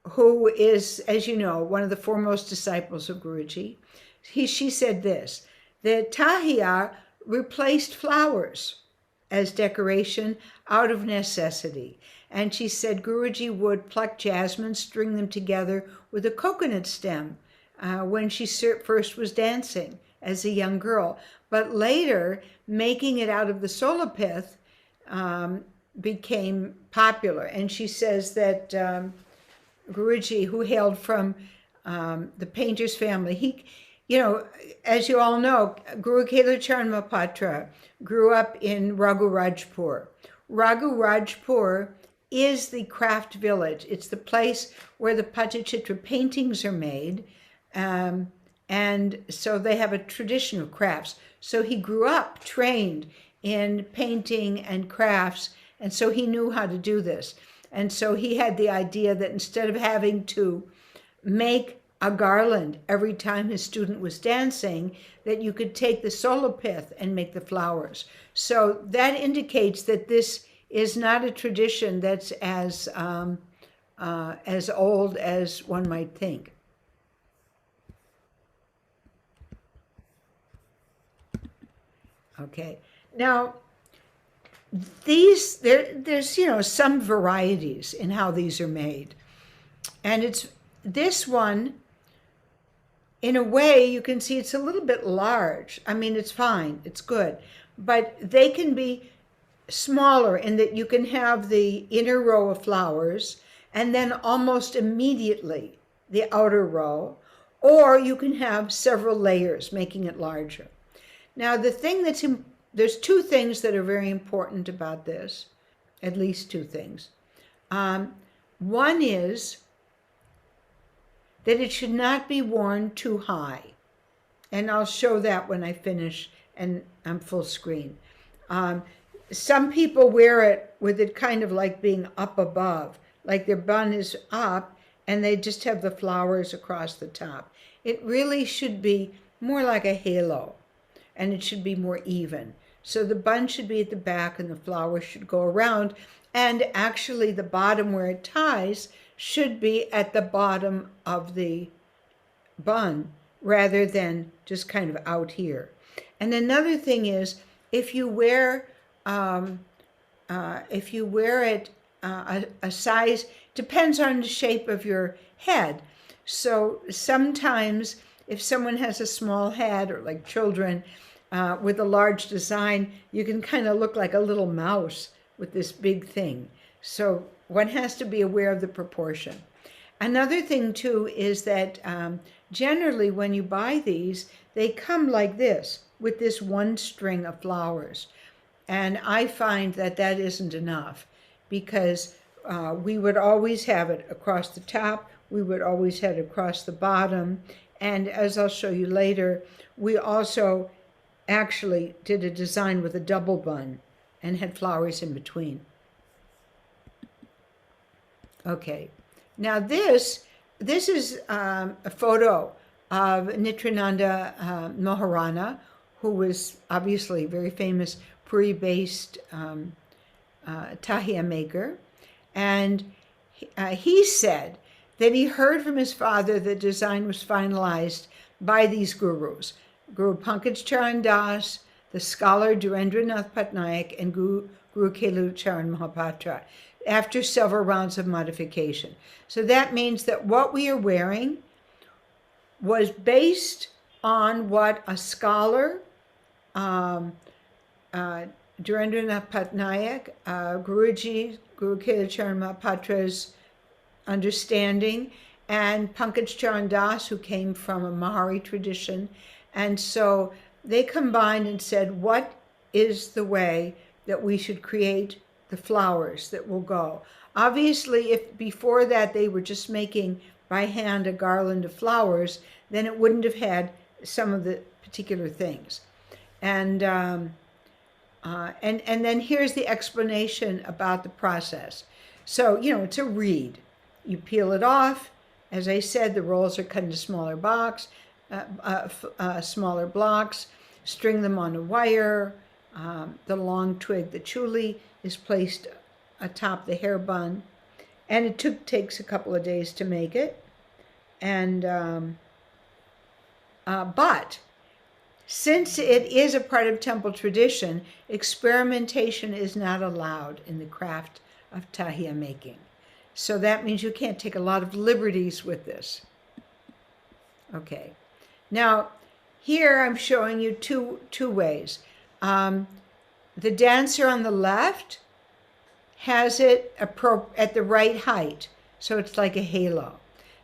who is, as you know, one of the foremost disciples of Guruji, she said this: the tahiya replaced flowers as decoration out of necessity. And she said Guruji would pluck jasmine, string them together with a coconut stem when she first was dancing as a young girl. But later, making it out of the solar pith became popular. And she says that Guruji, who hailed from the painter's family, he, you know, as you all know, Guru Kailacharan Mahapatra grew up in Raghurajpur. Raghurajpur is the craft village. It's the place where the Patachitra paintings are made. And so they have a tradition of crafts. So he grew up trained in painting and crafts, and so he knew how to do this. And so he had the idea that instead of having to make a garland every time his student was dancing, that you could take the solar pith and make the flowers. So that indicates that this is not a tradition that's as old as one might think. Okay, now there's some varieties in how these are made, and it's this one. In a way, you can see it's a little bit large. I mean, it's fine, it's good, but they can be smaller in that you can have the inner row of flowers and then almost immediately the outer row, or you can have several layers, making it larger. Now, there's two things that are very important about this, at least two things. One is that it should not be worn too high. And I'll show that when I finish and I'm full screen. some people wear it with it kind of like being up above, like their bun is up and they just have the flowers across the top. It really should be more like a halo, and it should be more even. So the bun should be at the back and the flowers should go around, and actually the bottom where it ties should be at the bottom of the bun rather than just kind of out here. And another thing is, if you wear it a size, depends on the shape of your head. So sometimes if someone has a small head, or like children with a large design, you can kind of look like a little mouse with this big thing. So one has to be aware of the proportion. Another thing too is that generally when you buy these, they come like this with this one string of flowers. And I find that that isn't enough, because we would always have it across the top, we would always have it across the bottom, and as I'll show you later, we also actually did a design with a double bun and had flowers in between. Okay, now this is a photo of Nityananda Maharana, who was obviously a very famous Puri-based tahia maker. And he said that he heard from his father that design was finalized by these gurus, Guru Pankaj Charan Das, the scholar Dhirendranath Patnaik, and Guru Kelu Charan Mahapatra, after several rounds of modification. So that means that what we are wearing was based on what a scholar, Dhirendranath Patnaik, Guruji, Guru Kelu Charan Mahapatra's understanding, and Pankaj Charan Das, who came from a Mahari tradition. And so they combined and said, what is the way that we should create the flowers that will go? Obviously, if before that they were just making by hand a garland of flowers, then it wouldn't have had some of the particular things. And then here's the explanation about the process. So, it's a reed. You peel it off. As I said, the rolls are cut into smaller blocks, string them on a wire. The long twig, the chuli, is placed atop the hair bun. And it takes a couple of days to make it. And, but since it is a part of temple tradition, experimentation is not allowed in the craft of tahia making. So that means you can't take a lot of liberties with this. Okay. Now, here I'm showing you two ways. The dancer on the left has it at the right height, so it's like a halo.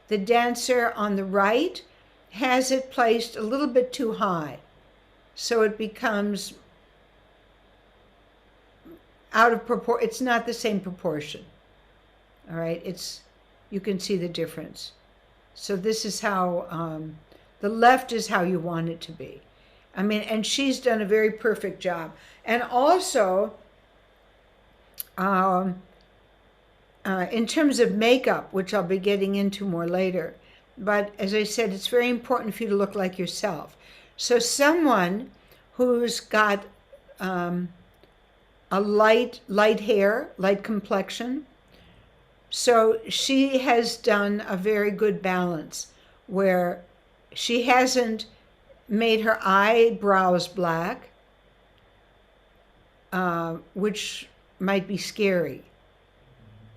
The dancer on the right has it placed a little bit too high, so it becomes out of proportion. It's not the same proportion. All right, you can see the difference. So this is how, the left is how you want it to be. I mean, and she's done a very perfect job. And also, in terms of makeup, which I'll be getting into more later, but as I said, it's very important for you to look like yourself. So someone who's got a light hair, light complexion, so she has done a very good balance where she hasn't made her eyebrows black, which might be scary.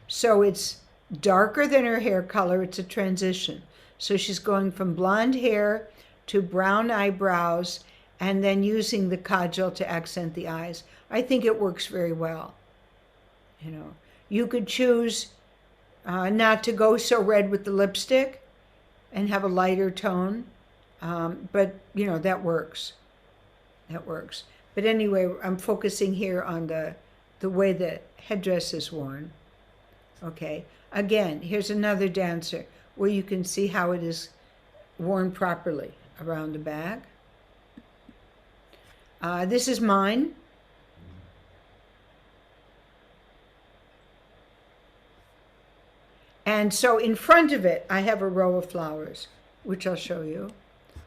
So it's darker than her hair color. It's a transition. So she's going from blonde hair to brown eyebrows and then using the kajal to accent the eyes. I think it works very well. You could choose not to go so red with the lipstick and have a lighter tone. But, that works. That works. But anyway, I'm focusing here on the way the headdress is worn. Okay. Again, here's another dancer where you can see how it is worn properly around the back. This is mine. And so in front of it, I have a row of flowers, which I'll show you.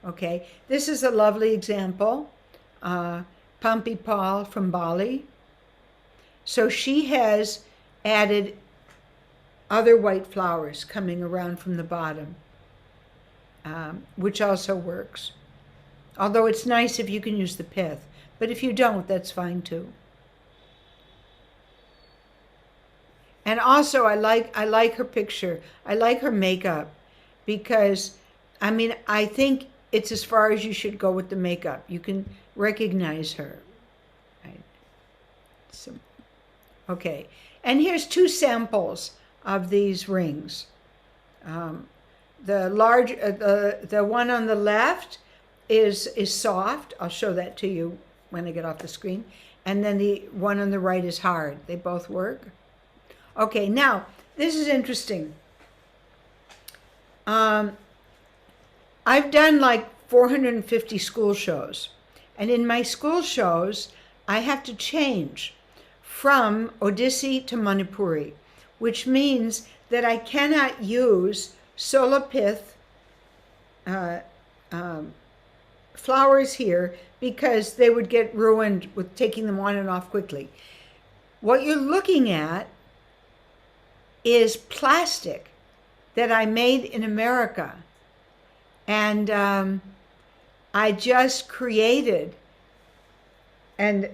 Okay, this is a lovely example. Pampi Paul from Bali. So she has added other white flowers coming around from the bottom, which also works. Although it's nice if you can use the pith, but if you don't, that's fine too. And also, I like her picture. I like her makeup because, I mean, I think it's as far as you should go with the makeup. You can recognize her. Right. So, okay, and here's 2 samples of these rings. The large, the one on the left is soft. I'll show that to you when I get off the screen. And then the one on the right is hard. They both work. Okay, now this is interesting. I've done like 450 school shows, and in my school shows, I have to change from Odissi to Manipuri, which means that I cannot use solapith flowers here because they would get ruined with taking them on and off quickly. What you're looking at is plastic that I made in America. And I just created and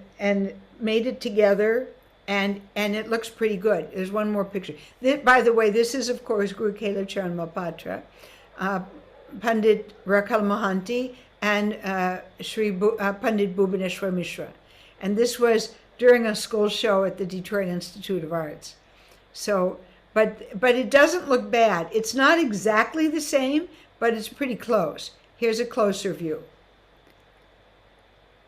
made it together, and it looks pretty good. There's one more picture. By the way, this is, of course, Guru Kela Charan Malpatra, Pandit Rakal Mohanty, and Pandit Bhubaneswar Mishra. And this was during a school show at the Detroit Institute of Arts. So, but it doesn't look bad. It's not exactly the same, but it's pretty close. Here's a closer view.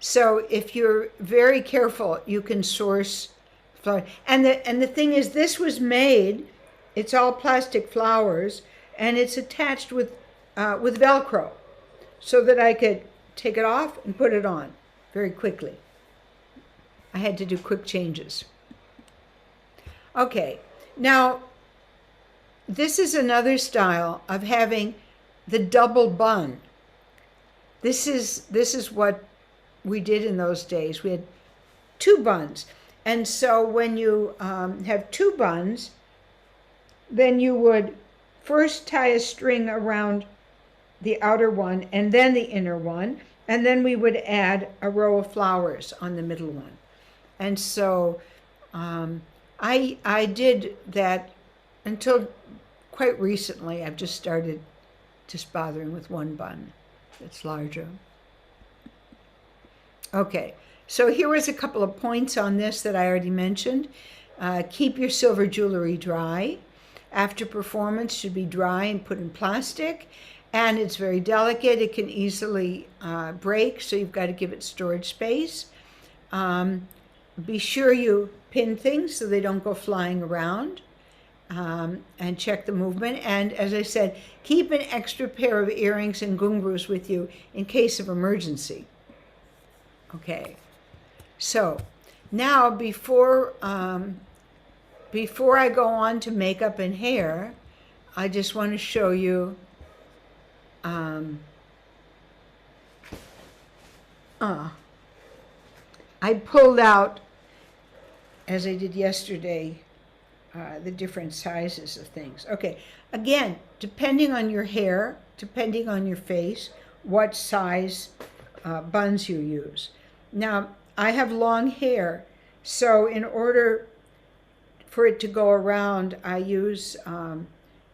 So if you're very careful, you can source flower. And the thing is, this was made, it's all plastic flowers, and it's attached with Velcro, so that I could take it off and put it on very quickly. I had to do quick changes. Okay, now this is another style of having the double bun. This is what we did in those days. We had 2 buns. And so when you have 2 buns, then you would first tie a string around the outer one and then the inner one, and then we would add a row of flowers on the middle one. And so I did that until quite recently. I've just started just bothering with 1 bun that's larger. Okay, so here was a couple of points on this that I already mentioned. Keep your silver jewelry dry. After performance, should be dry and put in plastic. And it's very delicate. It can easily break, so you've got to give it storage space. Be sure you pin things so they don't go flying around, and check the movement. And as I said, keep an extra pair of earrings and gungrus with you in case of emergency. Okay, so now before I go on to makeup and hair, I just want to show you I pulled out, as I did yesterday, the different sizes of things. Okay, again, depending on your hair, depending on your face, what size buns you use. Now, I have long hair, so in order for it to go around, I use,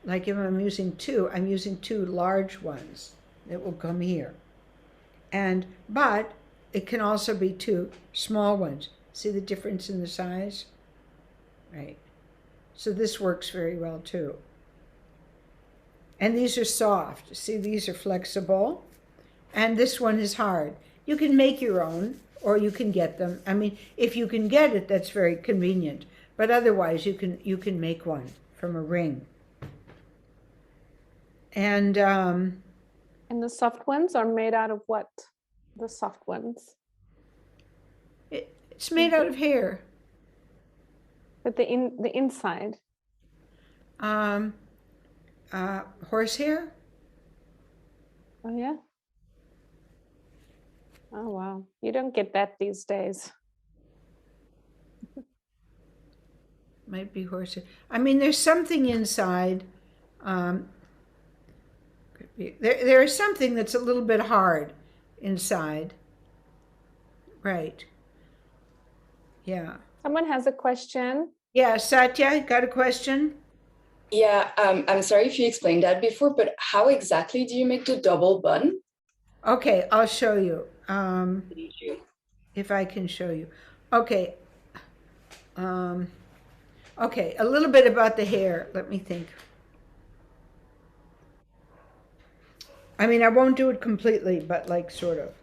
like if I'm using 2, I'm using 2 large ones that will come here. But it can also be 2 small ones. See the difference in the size? Right. So this works very well too. And these are soft. See, these are flexible. And this one is hard. You can make your own, or you can get them. I mean, if you can get it, that's very convenient. But otherwise, you can make one from a ring. And the soft ones are made out of what? The soft ones. It's made out of hair. But the inside. Horsehair? Oh yeah. Oh wow. You don't get that these days. Might be horsehair. I mean, there's something inside. Could be, there is something that's a little bit hard inside. Right. Yeah. Someone has a question. Yeah, Satya, got a question? Yeah, I'm sorry if you explained that before, but how exactly do you make the double bun? Okay, I'll show you. Thank you. If I can show you. Okay. Okay, a little bit about the hair. Let me think. I mean, I won't do it completely, but like sort of.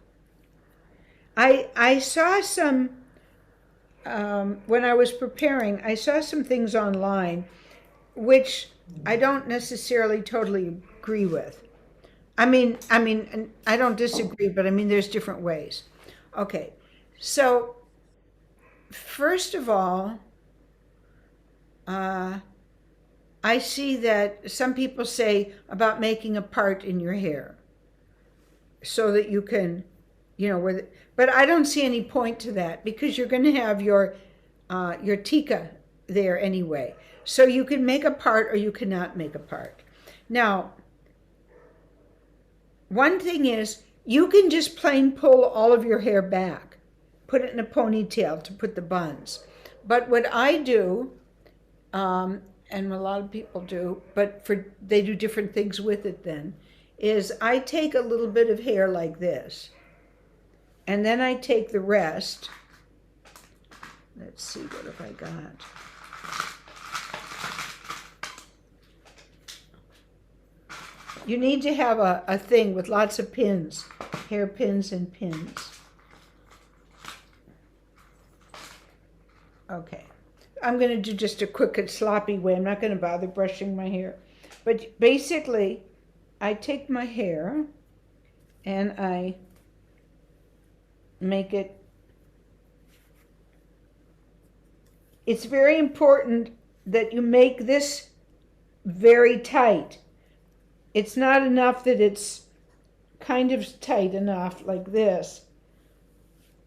I saw some when I was preparing. I saw some things online, which I don't necessarily totally agree with. And I don't disagree, but I mean, there's different ways. Okay, so first of all, I see that some people say about making a part in your hair so that you can, but I don't see any point to that because you're going to have your tika there anyway. So you can make a part or you cannot make a part. Now, one thing is you can just plain pull all of your hair back, put it in a ponytail to put the buns. But what I do, and a lot of people do, but they do different things with it then, is I take a little bit of hair like this, and then I take the rest. Let's see, what have I got? You need to have a thing with lots of pins, hair pins and pins. Okay. I'm going to do just a quick and sloppy way. I'm not going to bother brushing my hair. But basically, I take my hair and I make it. It's very important that you make this very tight. It's not enough that it's kind of tight enough like this.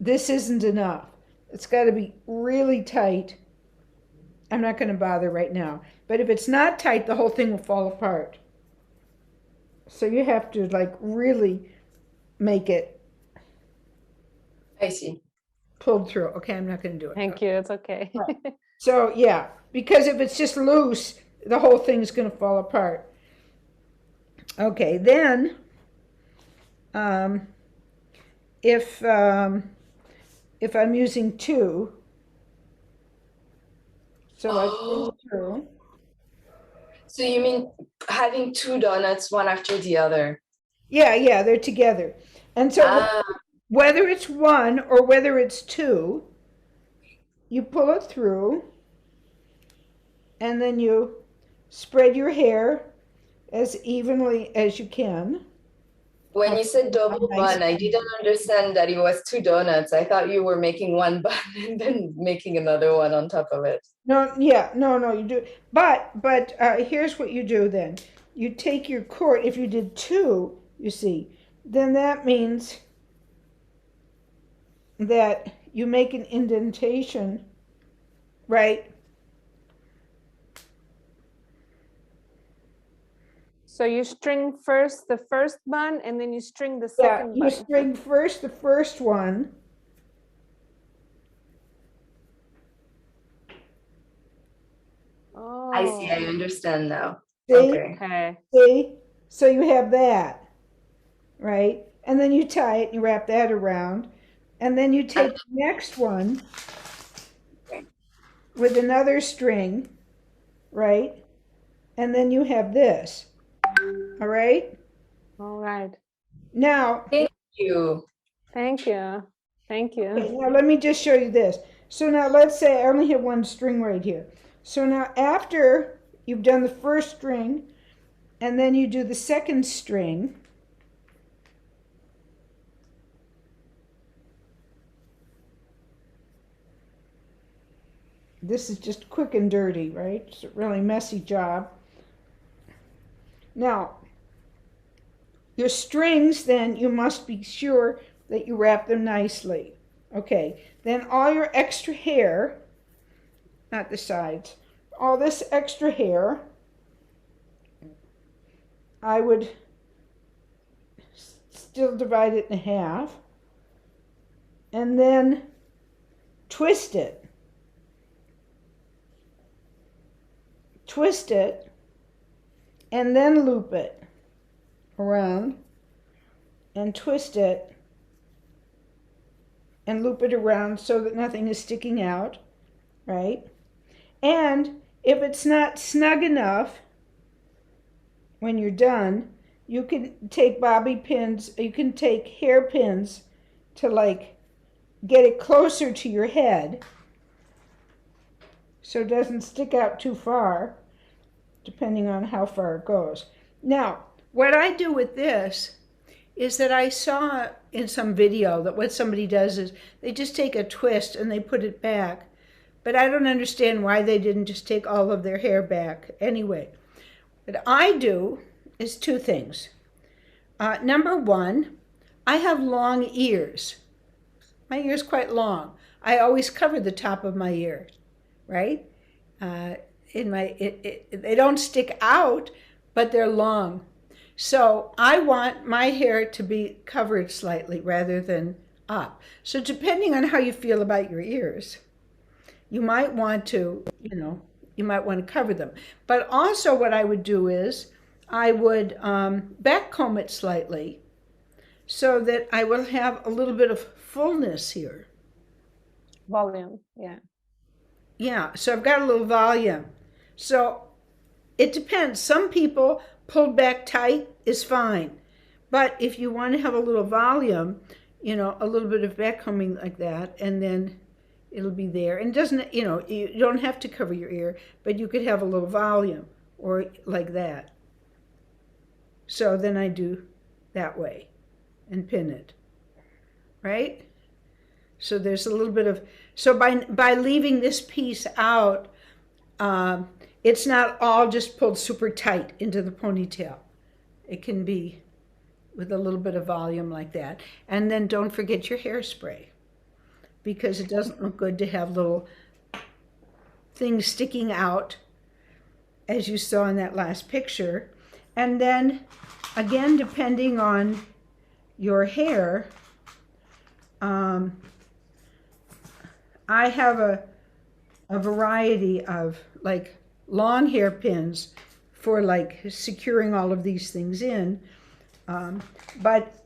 This isn't enough. It's got to be really tight. I'm not going to bother right now. But if it's not tight, the whole thing will fall apart. So you have to like really make it I see. pulled through. Okay, I'm not going to do it. Thank you. It's okay. So yeah, because if it's just loose, the whole thing's going to fall apart. Okay, then if I'm using two, so I pull through. So you mean having two donuts, one after the other? Yeah, they're together. And so Ah, whether it's one or whether it's two, you pull it through and then you spread your hair as evenly as you can. when you said double Nice. bun, I didn't understand that it was two donuts. I thought you were making one bun and then making another one on top of it. No, you do. But here's what you do then. You take your cord. If you did two, you see, then that means that you make an indentation, right? So you string first the first bun and then you string the Yeah, second you bun. string first the first one. Oh, I see, I understand now. See? Okay. okay. See? So you have that, right? And then you tie it and you wrap that around. And then you take the next one with another string, right? And then you have this. All right? All right. Now, Thank you. Thank you. Thank okay, you. now let me just show you this. So now let's say I only have one string right here. So now after you've done the first string and then you do the second string, this is just quick and dirty, right? It's a really messy job. Now, your strings, then you must be sure that you wrap them nicely. Okay, then all your extra hair, not the sides, all this extra hair, I would still divide it in half and then twist it. Twist it and then loop it around and twist it and loop it around so that nothing is sticking out, right? And if it's not snug enough when you're done, you can take bobby pins, you can take hairpins to like get it closer to your head so it doesn't stick out too far, depending on how far it goes. Now, what I do with this is that I saw in some video that what somebody does is they just take a twist and they put it back. But I don't understand why they didn't just take all of their hair back anyway. What I do is two things. Number one, I have long ears. My ear's quite long. I always cover the top of my ear, right? They don't stick out, but they're long. So I want my hair to be covered slightly rather than up. So depending on how you feel about your ears, you might want to, you might want to cover them. But also what I would do is I would back comb it slightly so that I will have a little bit of fullness here. Volume, yeah. Yeah, so I've got a little volume. So it depends. Some people pulled back tight is fine. But if you want to have a little volume, a little bit of back combing like that, and then it'll be there. And doesn't, you don't have to cover your ear, but you could have a little volume or like that. So then I do that way and pin it, right? So there's a little bit of, so by leaving this piece out, it's not all just pulled super tight into the ponytail. It can be with a little bit of volume like that. And then don't forget your hairspray, because it doesn't look good to have little things sticking out, as you saw in that last picture. And then, again, depending on your hair, I have a variety of like long hair pins for like securing all of these things in. But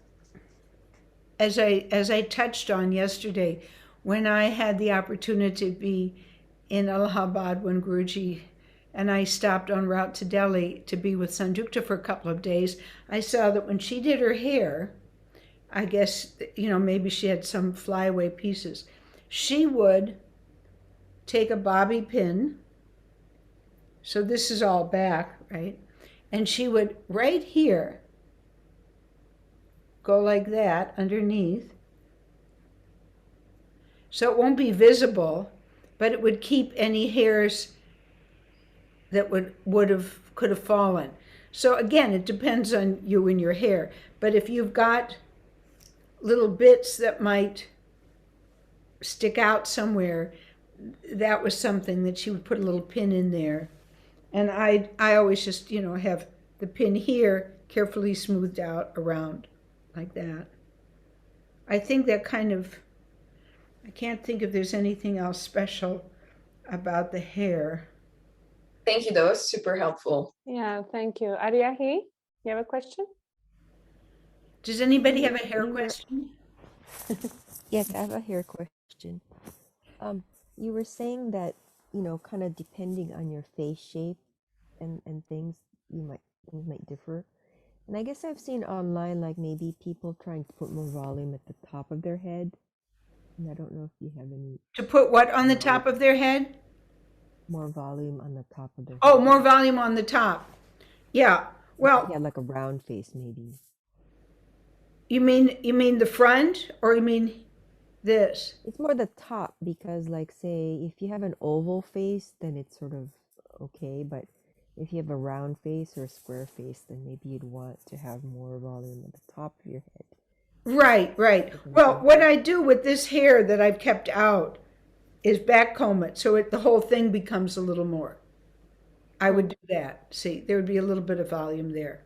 as I touched on yesterday, when I had the opportunity to be in Allahabad when Guruji and I stopped en route to Delhi to be with Sanjukta for a couple of days, I saw that when she did her hair, I guess, maybe she had some flyaway pieces, she would take a bobby pin, so this is all back, right? And she would, right here, go like that underneath. So it won't be visible, but it would keep any hairs that could have fallen. So again, it depends on you and your hair. But if you've got little bits that might stick out somewhere, that was something that she would put a little pin in there. And I always just, have the pin here carefully smoothed out around like that. I think that I can't think if there's anything else special about the hair. Thank you, that was super helpful. Yeah, thank you. Aryahi, you have a question? Does anybody have a hair question? Yes, I have a hair question. You were saying that, kind of depending on your face shape and things, things might differ. And I guess I've seen online, like maybe people trying to put more volume at the top of their head. And I don't know if you have any To put what on the top of their head? more volume on the top of their Oh, head. more volume on the top. Yeah. Well, Yeah, like a round face maybe. you mean the front, or you mean this? It's more the top because, like, say if you have an oval face, then it's sort of okay. But if you have a round face or a square face, then maybe you'd want to have more volume at the top of your head. Right, right. Well, what I do with this hair that I've kept out is backcomb it so the whole thing becomes a little more. I would do that. See, there would be a little bit of volume there.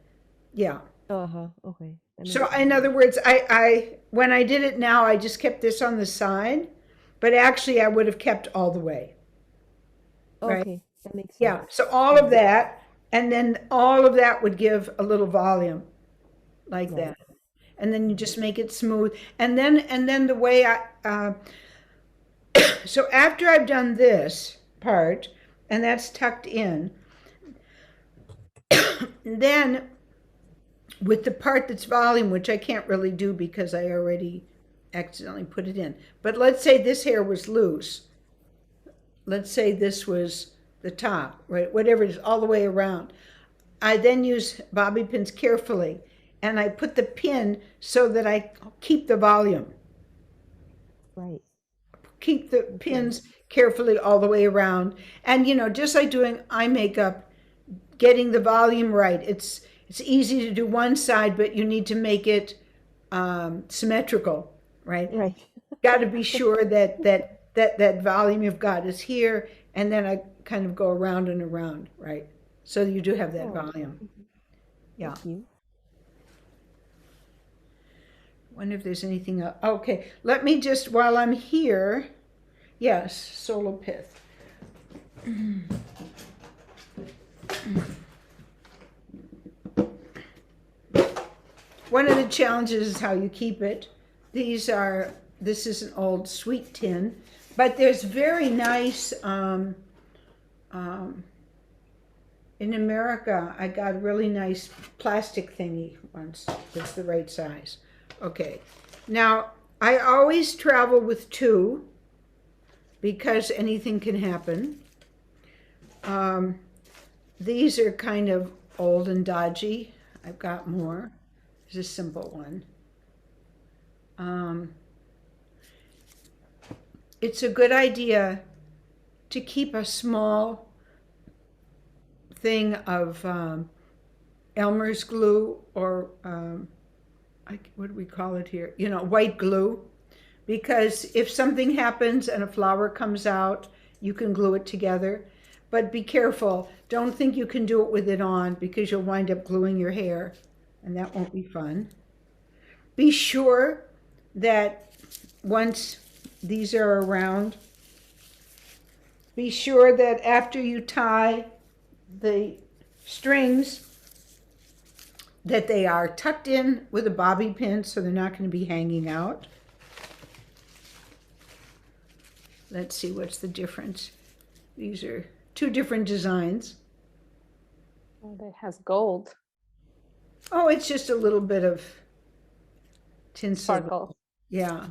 Yeah. Uh-huh. Okay. That So makes sense. in other words, I when I did it now, I just kept this on the side, but actually I would have kept all the way. Right? Okay, that makes sense. Yeah. So all of that, and then all of that would give a little volume like Right. that. And then you just make it smooth. And then the way so after I've done this part, and that's tucked in, then with the part that's volume, which I can't really do because I already accidentally put it in. But let's say this hair was loose. Let's say this was the top, right? Whatever it is, all the way around. I then use bobby pins carefully, and I put the pin so that I keep the volume. Right. Keep the pins carefully all the way around. And just like doing eye makeup, getting the volume right. It's easy to do one side, but you need to make it symmetrical, right? Right. Got to be sure that volume you've got is here, and then I kind of go around and around, right? So you do have that volume. Yeah. Thank you. Wonder if there's anything else. Okay, let me just, while I'm here, yes, solo pith. One of the challenges is how you keep it. This is an old sweet tin, but there's very nice, in America, I got a really nice plastic thingy once. That's the right size. Okay, now I always travel with two because anything can happen. These are kind of old and dodgy. I've got more. There's a simple one. It's a good idea to keep a small thing of Elmer's glue or what do we call it here? White glue. Because if something happens and a flower comes out, you can glue it together. But be careful. Don't think you can do it with it on because you'll wind up gluing your hair, and that won't be fun. Be sure that once these are around, be sure that after you tie the strings, that they are tucked in with a bobby pin so they're not going to be hanging out. Let's see, what's the difference? These are two different designs. Oh, that has gold. Oh, it's just a little bit of tinsel. Sparkle. Yeah.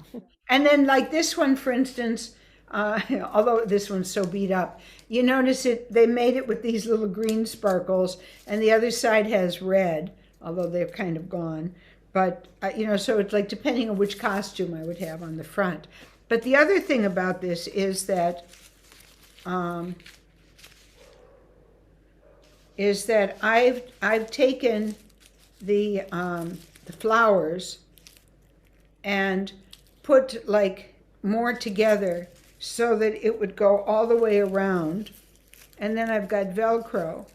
And then like this one, for instance, although this one's so beat up, you notice they made it with these little green sparkles, and the other side has red, although they're kind of gone. But, so it's like depending on which costume I would have on the front. But the other thing about this is that I've taken the flowers and put like more together so that it would go all the way around. And then I've got Velcro,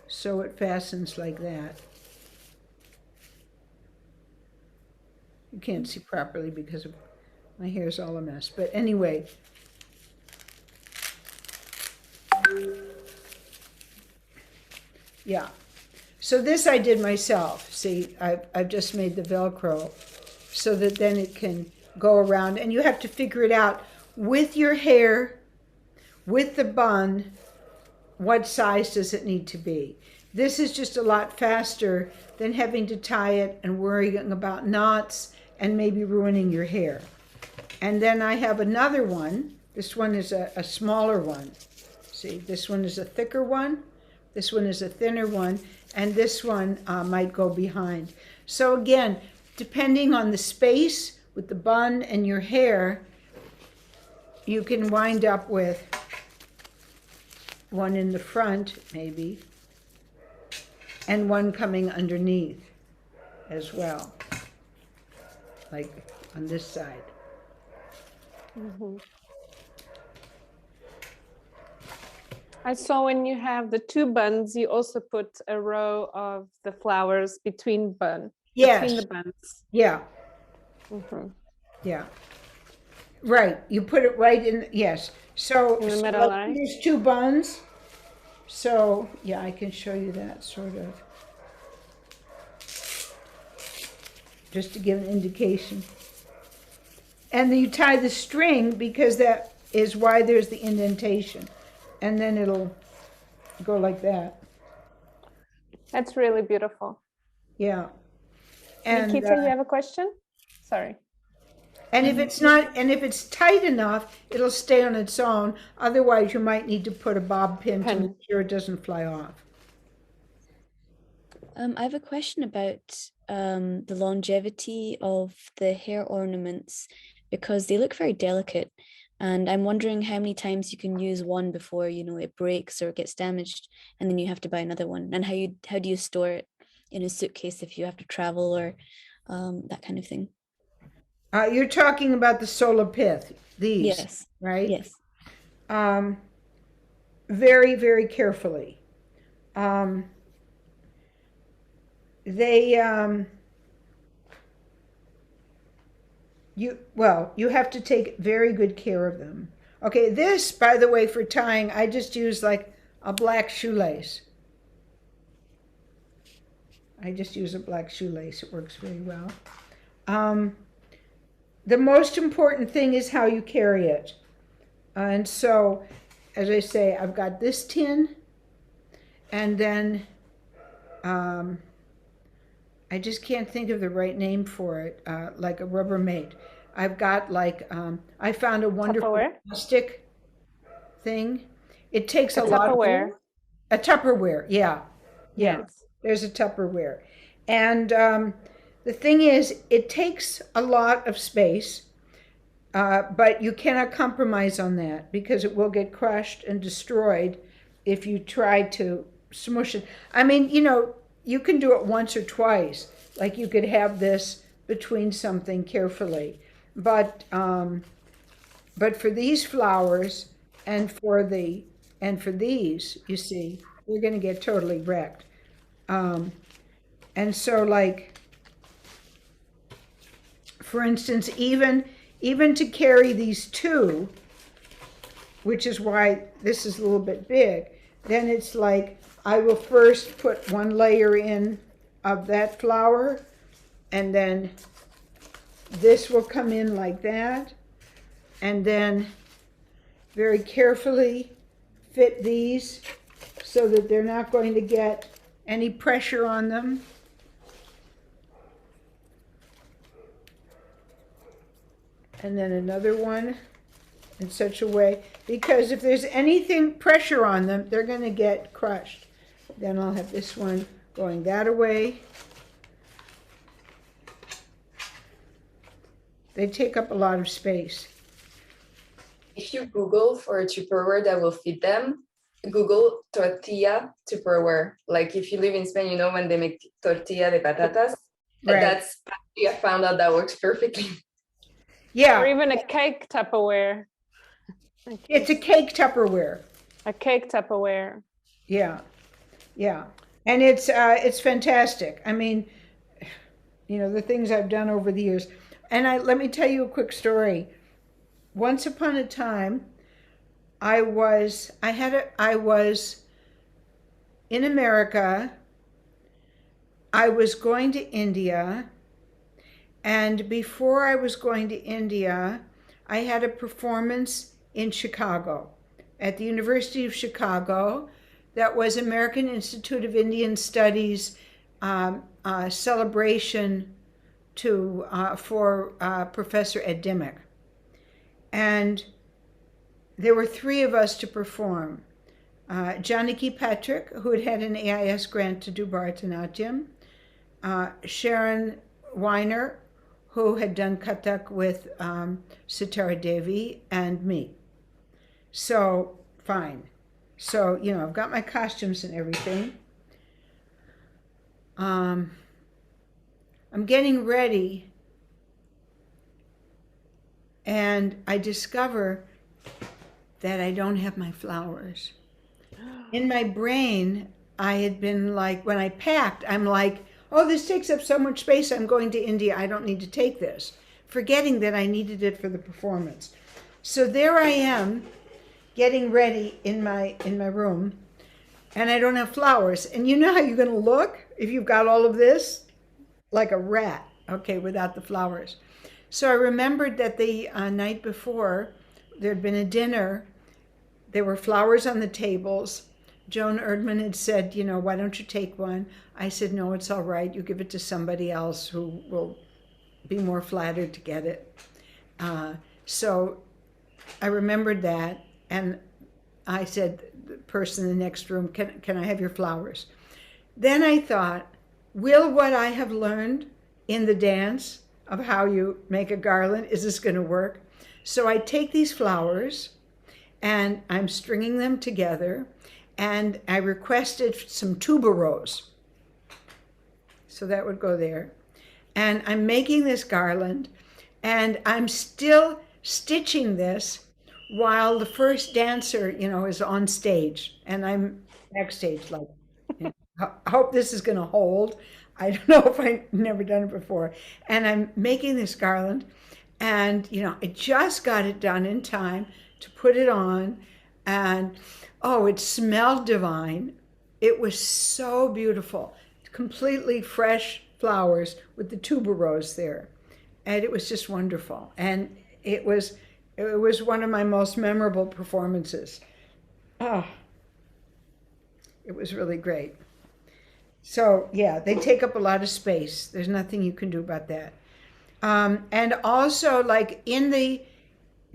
so it fastens like that. You can't see properly because my hair's all a mess. But anyway, yeah. So this I did myself. See, I've just made the Velcro so that then it can go around. And you have to figure it out with your hair, with the bun, what size does it need to be. This is just a lot faster than having to tie it and worrying about knots and maybe ruining your hair. And then I have another one. This one is a smaller one. See, this one is a thicker one. This one is a thinner one. And this one might go behind. So again, depending on the space with the bun and your hair, you can wind up with one in the front, maybe, and one coming underneath as well, like on this side. Mhm. I saw when you have the two buns, you also put a row of the flowers between between Yes, the buns. yeah, Mhm. yeah. Right, you put it right in, yes. So, In the so middle, like right? here's two buns. So, yeah, I can show you that sort of, just to give an indication. And then you tie the string because that is why there's the indentation. And then it'll go like that. That's really beautiful. Yeah. And Nikita, you have a question? Sorry. and if it's not, and if it's tight enough, it'll stay on its own. Otherwise, you might need to put a bob pin to make Pin. sure it doesn't fly off. I have a question about the longevity of the hair ornaments because they look very delicate. And I'm wondering how many times you can use one before, it breaks or gets damaged, and then you have to buy another one. And how do you store it in a suitcase if you have to travel or that kind of thing? You're talking about the solar pith, these, Yes. right? Yes. Um, very, very carefully. Um, they, you have to take very good care of them. Okay, this, by the way, for tying, I just use like a black shoelace. I just use a black shoelace. It works very well. The most important thing is how you carry it. And so, as I say, I've got this tin, and then I just can't think of the right name for it, like a Rubbermaid. I've got like, I found a wonderful Tupperware? plastic thing. It takes A a lot of, Tupperware. a Tupperware, yeah, yeah. Yes. There's a Tupperware. And the thing is, it takes a lot of space, but you cannot compromise on that because it will get crushed and destroyed if you try to smush it. I mean, you can do it once or twice. Like you could have this between something carefully. But for these flowers and for these, you see, you're going to get totally wrecked. And so, like, for instance, even to carry these two, which is why this is a little bit big, then it's like I will first put one layer in of that flower, and then this will come in like that, and then very carefully fit these so that they're not going to get any pressure on them. And then another one in such a way, because if there's anything pressure on them, they're going to get crushed. Then I'll have this one going that way. They take up a lot of space. If you Google for a Tupperware that will fit them, Google tortilla Tupperware. Like if you live in Spain, when they make tortilla de patatas, Right. that's I found out that works perfectly. Yeah. Or even a cake Tupperware. It's a cake Tupperware. A cake Tupperware. Yeah. Yeah. And it's fantastic. I mean, the things I've done over the years. And let me tell you a quick story. Once upon a time, I was in America. I was going to India, and before I was going to India, I had a performance in Chicago, at the University of Chicago. That was American Institute of Indian Studies celebration for Professor Ed Dimmock. And there were three of us to perform. Janaki Patrick, who had an AIS grant to do Bharatanatyam, Sharon Weiner, who had done Kathak with Sitara Devi, and me. So, fine. So, I've got my costumes and everything. I'm getting ready, and I discover that I don't have my flowers. In my brain, I had been like, when I packed, I'm like, oh, this takes up so much space. I'm going to India. I don't need to take this, forgetting that I needed it for the performance. So there I am, getting ready in my room, and I don't have flowers. And you know how you're going to look if you've got all of this? Like a rat, okay, without the flowers. So I remembered that the night before, there'd been a dinner. There were flowers on the tables. Joan Erdman had said, you know, why don't you take one? I said, no, it's all right. You give it to somebody else who will be more flattered to get it. So I remembered that, and I said, the person in the next room, can I have your flowers? Then I thought, will what I have learned in the dance of how you make a garland, is this going to work? So I take these flowers, and I'm stringing them together, and I requested some tuberose. So that would go there. And I'm making this garland, and I'm still stitching this while the first dancer, you know, is on stage, and I'm backstage, like, you know, I hope this is going to hold. I don't know if I've never done it before. And I'm making this garland, and, you know, I just got it done in time to put it on, and oh, it smelled divine. It was so beautiful, completely fresh flowers with the tuberose there, and it was just wonderful. And it was one of my most memorable performances. Oh, it was really great. So yeah, they take up a lot of space. There's nothing you can do about that. And also, like,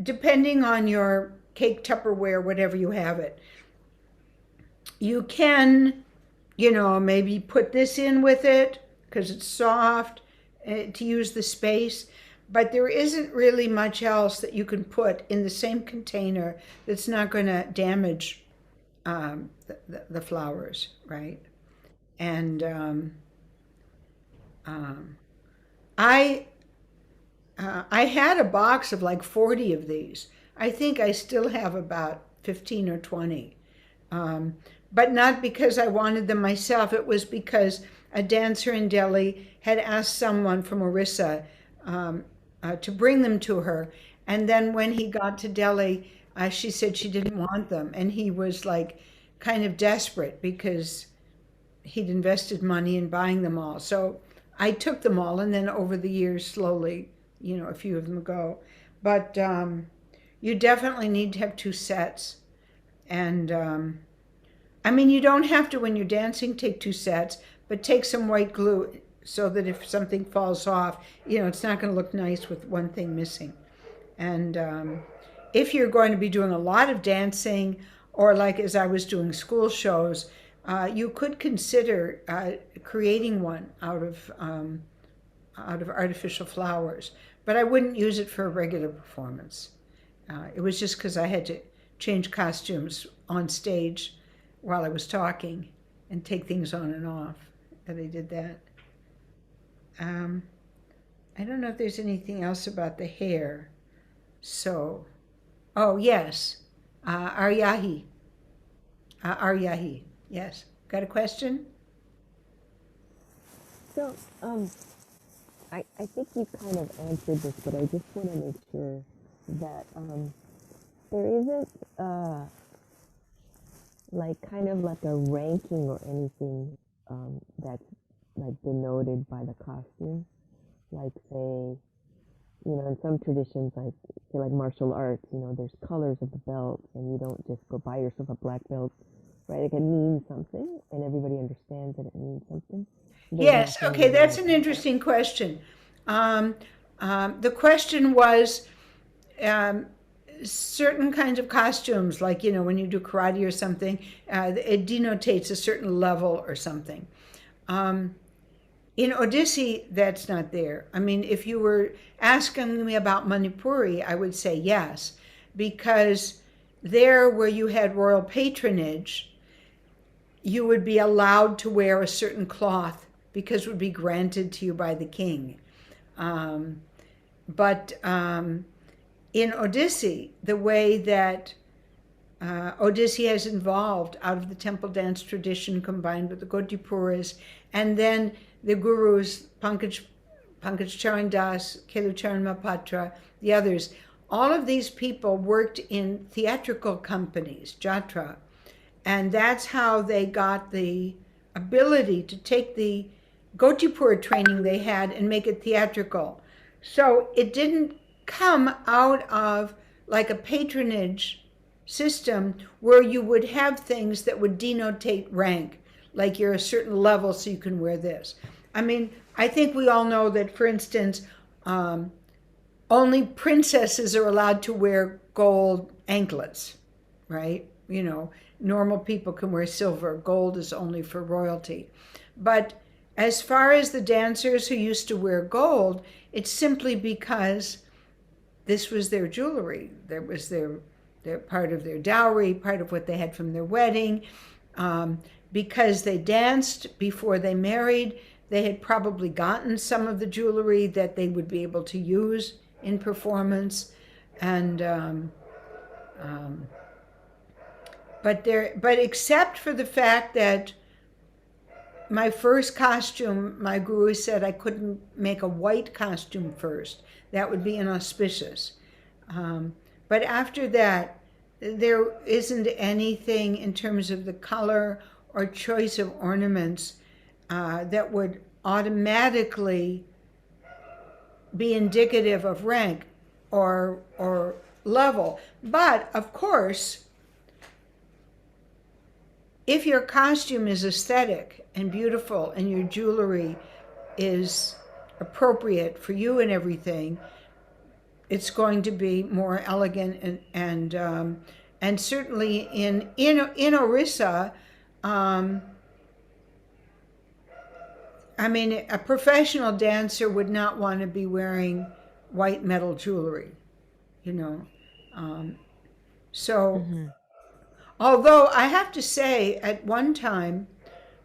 depending on your cake Tupperware, whatever you have it, you can, you know, maybe put this in with it because it's soft, to use the space. But there isn't really much else that you can put in the same container that's not going to damage the flowers, right? And I had a box of like 40 of these. I think I still have about 15 or 20. But not because I wanted them myself. It was because a dancer in Delhi had asked someone from Orissa to bring them to her. And then when he got to Delhi, she said she didn't want them. And he was like kind of desperate because he'd invested money in buying them all. So I took them all, and then over the years, slowly, you know, a few of them go. But you definitely need to have 2 sets. And I mean, you don't have to, when you're dancing, take 2 sets, but take some white glue so that if something falls off, you know, it's not going to look nice with one thing missing. And if you're going to be doing a lot of dancing, or like as I was doing school shows, you could consider creating one out of artificial flowers. But I wouldn't use it for a regular performance. It was just because I had to change costumes on stage while I was talking and take things on and off that I did that. I don't know if there's anything else about the hair. So, oh yes, Aryahi. Aryahi, yes. Got a question? So, I think you kind of answered this, but I just want to make sure that there isn't like kind of like a ranking or anything that's like denoted by the costume. Like, say, you know, in some traditions, like say like martial arts, you know, there's colors of the belt, and you don't just go buy yourself a black belt, right? It can mean something, and everybody understands that it means something. There's Yes, nothing okay, really that's like an interesting question. The question was certain kinds of costumes, like, you know, when you do karate or something, it denotates a certain level or something. In Odissi, that's not there. I mean, if you were asking me about Manipuri, I would say yes, because there where you had royal patronage, you would be allowed to wear a certain cloth because it would be granted to you by the king. But in Odissi, the way that Odissi has evolved out of the temple dance tradition combined with the Gotipuras, and then the gurus, Pankaj Charan Das, Kelucharan Mahapatra, the others, all of these people worked in theatrical companies, jatra, and that's how they got the ability to take the Gotipura training they had and make it theatrical. So it didn't come out of like a patronage system where you would have things that would denotate rank, like you're a certain level so you can wear this. I mean, I think we all know that, for instance, only princesses are allowed to wear gold anklets, right? You know, normal people can wear silver. Gold is only for royalty. But as far as the dancers who used to wear gold, it's simply because this was their jewelry. That was their part of their dowry, part of what they had from their wedding. Because they danced before they married, they had probably gotten some of the jewelry that they would be able to use in performance. And but except for the fact that my first costume, my guru said I couldn't make a white costume first. That would be inauspicious. But after that, there isn't anything in terms of the color or choice of ornaments that would automatically be indicative of rank or level. But of course, if your costume is aesthetic and beautiful and your jewelry is appropriate for you and everything, it's going to be more elegant and certainly in Orissa, I mean, a professional dancer would not want to be wearing white metal jewelry, you know. So, although I have to say, at one time,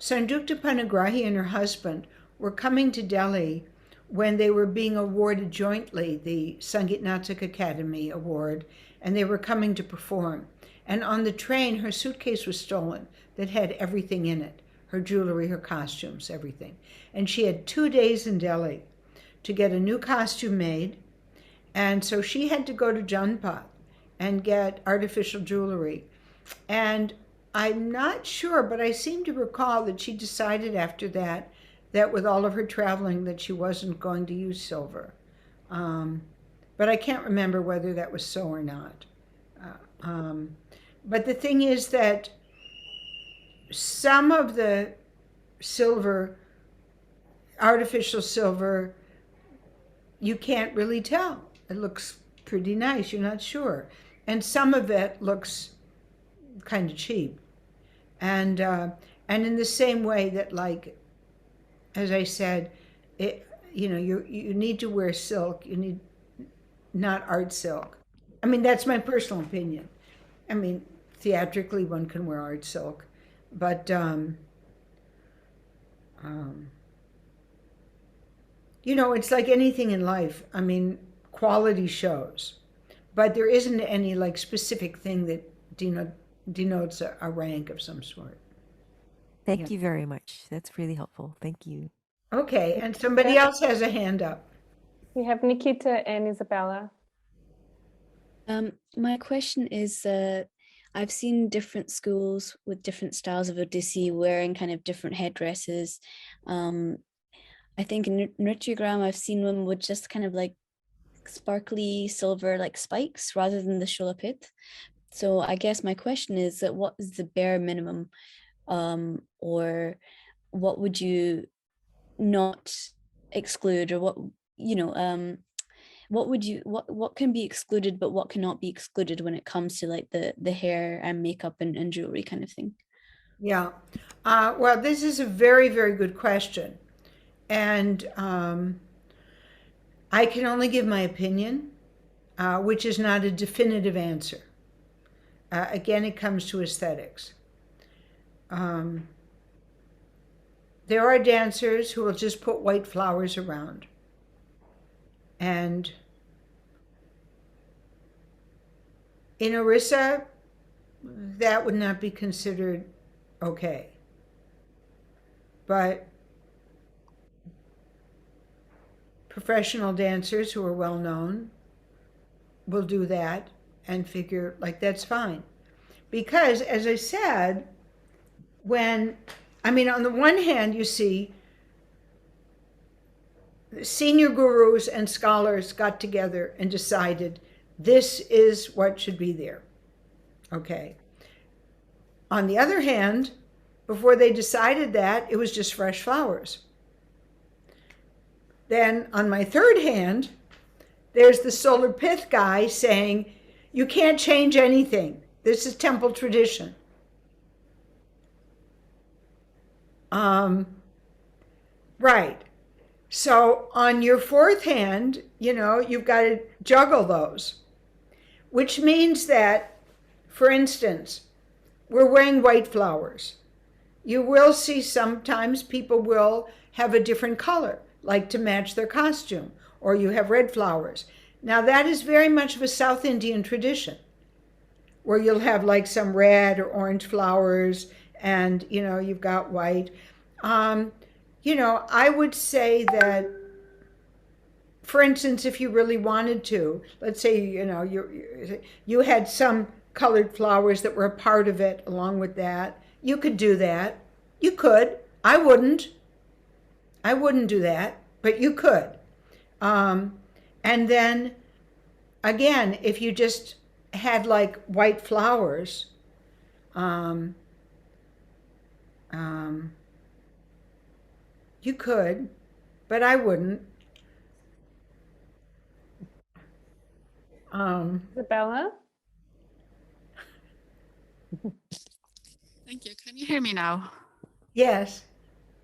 Sandukta Panigrahi and her husband were coming to Delhi when they were being awarded jointly the Sangeet Natak Academy Award, and they were coming to perform. And on the train, her suitcase was stolen that had everything in it, her jewelry, her costumes, everything. And she had 2 days in Delhi to get a new costume made. And so she had to go to Janpat and get artificial jewelry. And I'm not sure, but I seem to recall that she decided after that with all of her traveling that she wasn't going to use silver. But I can't remember whether that was so or not. But the thing is that some of the silver, artificial silver, you can't really tell. It looks pretty nice, you're not sure. And some of it looks kind of cheap. And in the same way that, like, as I said, you know, you need to wear silk. You need not art silk. I mean, that's my personal opinion. I mean, theatrically, one can wear art silk, but you know, it's like anything in life. I mean, quality shows, but there isn't any like specific thing that denotes a rank of some sort. Thank you very much. That's really helpful. Thank you. Okay, and somebody else has a hand up. We have Nikita and Isabella. My question is, I've seen different schools with different styles of Odissi wearing kind of different headdresses. I think in Nrityagram, I've seen them with just kind of like sparkly silver like spikes rather than the sholapith. So I guess my question is that what is the bare minimum, or what would you not exclude, or what, you know, what would you, what can be excluded but what cannot be excluded when it comes to like the hair and makeup and jewelry kind of thing? Yeah. Well, this is a very, very good question. And I can only give my opinion, which is not a definitive answer. Again, it comes to aesthetics. there are dancers who will just put white flowers around. And in Orissa, that would not be considered okay. But professional dancers who are well known will do that and figure like that's fine. Because as I said, on the one hand, you see senior gurus and scholars got together and decided this is what should be there. Okay. On the other hand, before they decided that, it was just fresh flowers. Then on my third hand, there's the solar pith guy saying, you can't change anything. This is temple tradition. Right. So on your fourth hand, you've got to juggle those, which means that, for instance, we're wearing white flowers. You will see sometimes people will have a different color, like to match their costume, or you have red flowers. Now that is very much of a South Indian tradition, where you'll have like some red or orange flowers and, you've got white. I would say that, for instance, if you really wanted to, let's say, you had some colored flowers that were a part of it along with that, you could do that. You could. I wouldn't do that, but you could. And then, again, if you just had like white flowers, you could, but I wouldn't. Isabella? Thank you. Can you hear me now? Yes.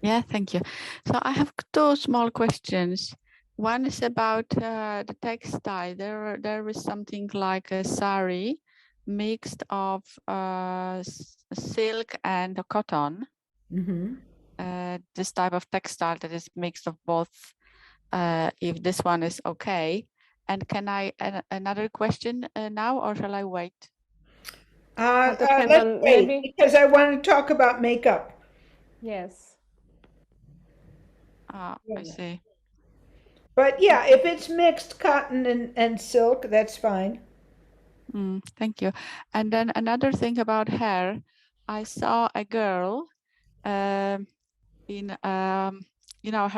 Yeah, thank you. So I have two small questions. One is about the textile. There is something like a sari mixed of silk and cotton. Mm-hmm. This type of textile that is mixed of both. If this one is okay. And can I another question now, or shall I wait? Depends Let's on wait, maybe. because I want to talk about makeup. Yes. I see. But yeah, if it's mixed cotton and silk, that's fine. Thank you. And then another thing about hair, I saw a girl her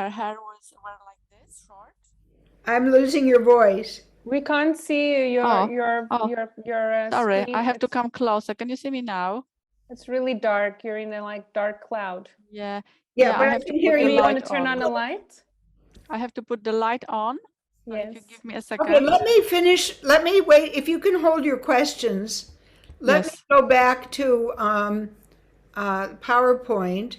hair was like this, short. I'm losing your voice. We can't see your Sorry, screen. I have to come closer. Can you see me now? It's really dark. You're in a like dark cloud. Yeah. Yeah, but I have to can hear put you. the You want to light turn on the light? I have to put the light on. So Yes. if you give me a second. Okay, let me finish. Let me wait. If you can hold your questions, let me Yes. go back to PowerPoint,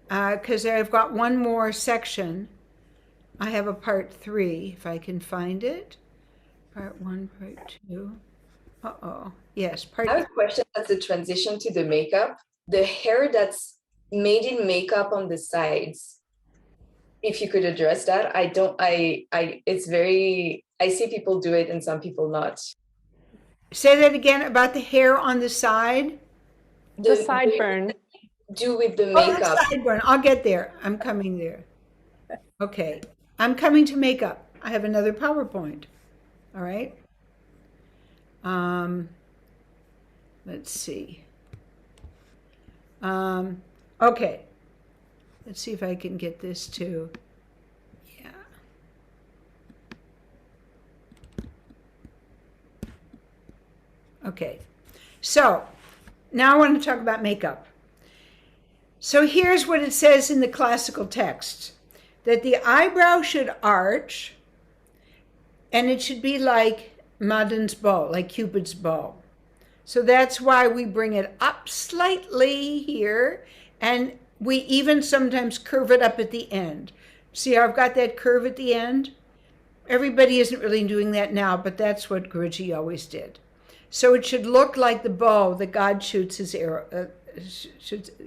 because I've got one more section. I have a part 3, if I can find it. Part 1, part 2. Uh-oh. Yes, part I have a question that's a transition to the makeup. The hair that's made in makeup on the sides. If you could address that, I see people do it and some people not. Say that again about the hair on the side. The sideburn. Do with the Oh, makeup. the sideburn. I'll get there. I'm coming there. Okay. I'm coming to makeup. I have another PowerPoint. All right. Let's see. Okay. Let's see if I can get this to, yeah. Okay. So now I want to talk about makeup. So here's what it says in the classical texts, that the eyebrow should arch, and it should be like Madan's bow, like Cupid's bow. So that's why we bring it up slightly here, and we even sometimes curve it up at the end. See how I've got that curve at the end? Everybody isn't really doing that now, but that's what Guruji always did. So it should look like the bow that God shoots his arrow,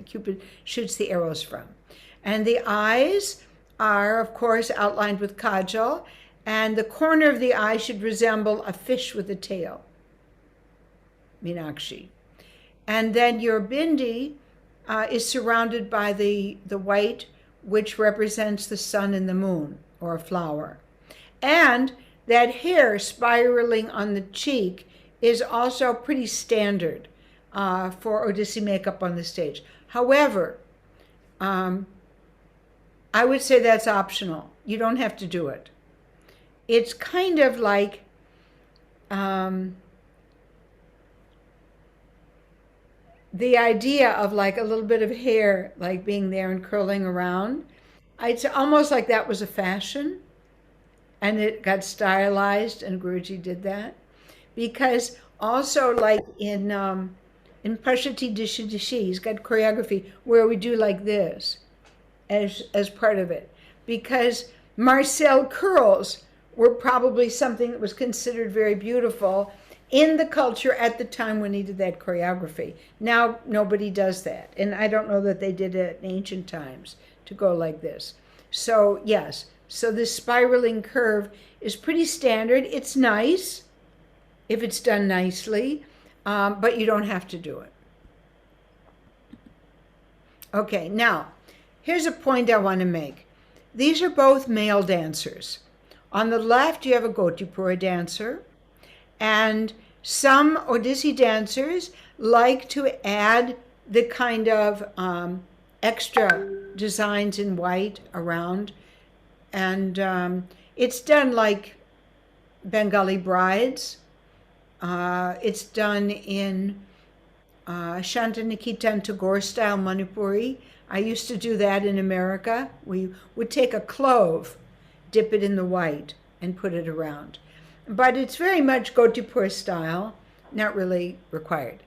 Cupid shoots the arrows from. And the eyes are, of course, outlined with kajal, and the corner of the eye should resemble a fish with a tail, Meenakshi. And then your bindi is surrounded by the white, which represents the sun and the moon, or a flower. And that hair spiraling on the cheek is also pretty standard for Odissi makeup on the stage. However, I would say that's optional. You don't have to do it. It's kind of like the idea of like a little bit of hair like being there and curling around. It's almost like that was a fashion and it got stylized, and Guruji did that. Because also like in Prashati Dishi Dishi, he's got choreography where we do like this as part of it. Because Marcel curls were probably something that was considered very beautiful in the culture at the time when he did that choreography. Now nobody does that. And I don't know that they did it in ancient times to go like this. So yes, so this spiraling curve is pretty standard. It's nice if it's done nicely, but you don't have to do it. Okay, now, here's a point I want to make. These are both male dancers. On the left, you have a Gotipura dancer, and some Odissi dancers like to add the kind of extra designs in white around, and it's done like Bengali brides. It's done in Shantaniketan Tagore style Manipuri. I used to do that in America. We would take a clove, dip it in the white, and put it around. But it's very much Gotipur style, not really required.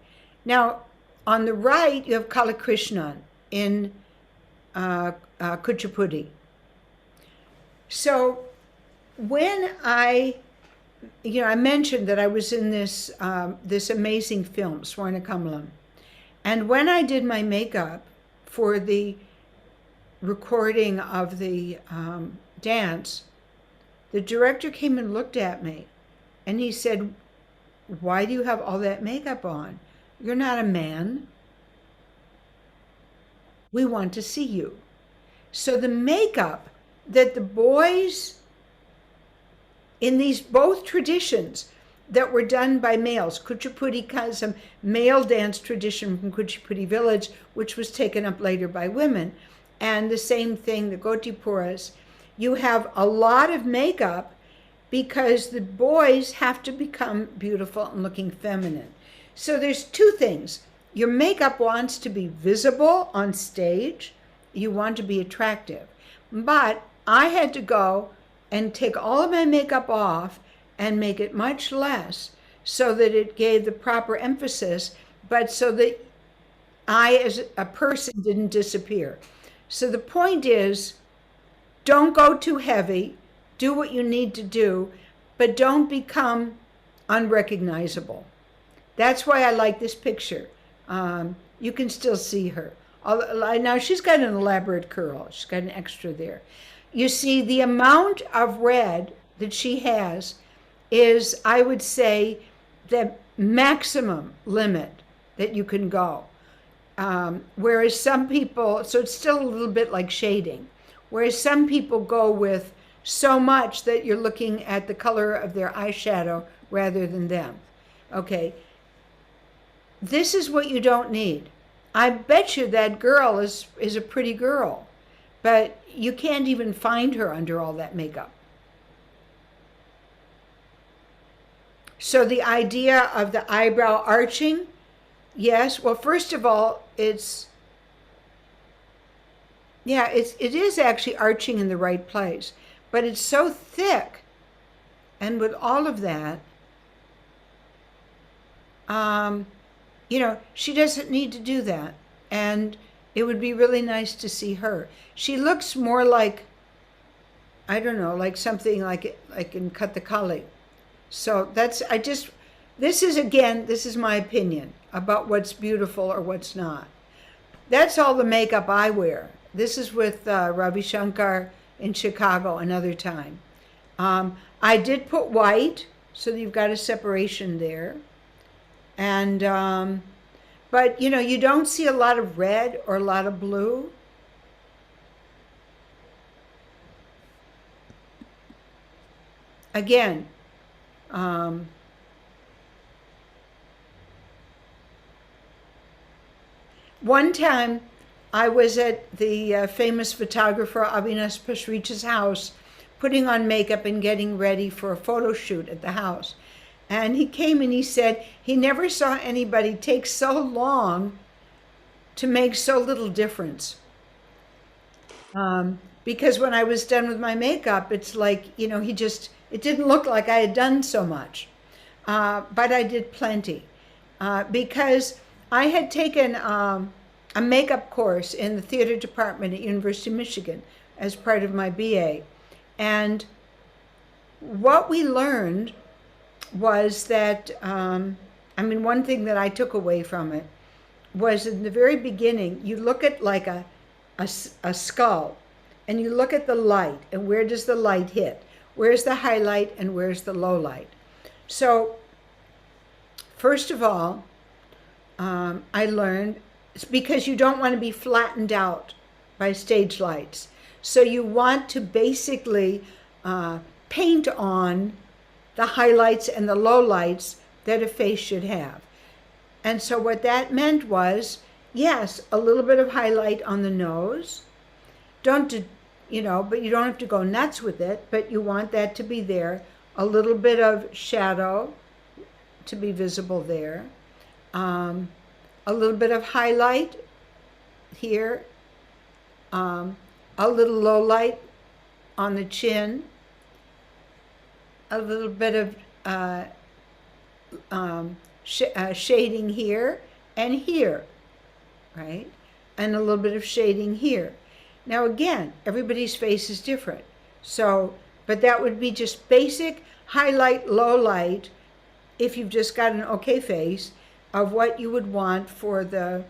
Now, on the right, you have Kala Krishnan in Kuchipudi. So when I mentioned that I was in this this amazing film, Swarna Kamalam. And when I did my makeup for the recording of the dance, the director came and looked at me and he said, "Why do you have all that makeup on? You're not a man. We want to see you." So the makeup that the boys in these both traditions that were done by males, Kuchipudi has some male dance tradition from Kuchipudi village, which was taken up later by women, and the same thing, the Gotipuras, you have a lot of makeup because the boys have to become beautiful and looking feminine. So there's two things. Your makeup wants to be visible on stage. You want to be attractive. But I had to go and take all of my makeup off and make it much less so that it gave the proper emphasis, but so that I as a person didn't disappear. So the point is, don't go too heavy, do what you need to do, but don't become unrecognizable. That's why I like this picture. You can still see her. Now she's got an elaborate curl. She's got an extra there. You see, the amount of red that she has is, I would say, the maximum limit that you can go. Whereas some people, so it's still a little bit like shading, whereas some people go with so much that you're looking at the color of their eyeshadow rather than them. Okay, this is what you don't need. I bet you that girl is a pretty girl, but you can't even find her under all that makeup. So the idea of the eyebrow arching, yes, well, first of all, it is actually arching in the right place, but it's so thick, and with all of that, she doesn't need to do that, and it would be really nice to see her. She looks more like, I don't know, like something like in Kathakali. So this is my opinion about what's beautiful or what's not. That's all the makeup I wear. This is with Ravi Shankar in Chicago another time. I did put white, so you've got a separation there. And, but you know, you don't see a lot of red or a lot of blue. Again, one time I was at the famous photographer Avinash Pasrich's house putting on makeup and getting ready for a photo shoot at the house. And he came and he said he never saw anybody take so long to make so little difference. Because when I was done with my makeup, it's like, you know, it didn't look like I had done so much. But I did plenty. Because I had taken a makeup course in the theater department at University of Michigan as part of my BA. And what we learned was that, one thing that I took away from it was in the very beginning, you look at like a skull, and you look at the light, and where does the light hit? Where's the highlight and where's the low light? So, first of all, I learned it's because you don't want to be flattened out by stage lights. So you want to basically paint on the highlights and the lowlights that a face should have. And so what that meant was, yes, a little bit of highlight on the nose. But you don't have to go nuts with it, but you want that to be there. A little bit of shadow to be visible there. A little bit of highlight here. A little low light on the chin. A little bit of shading here and here, right? And a little bit of shading here. Now again, everybody's face is different. So, but that would be just basic highlight, low light, if you've just got an okay face, of what you would want for the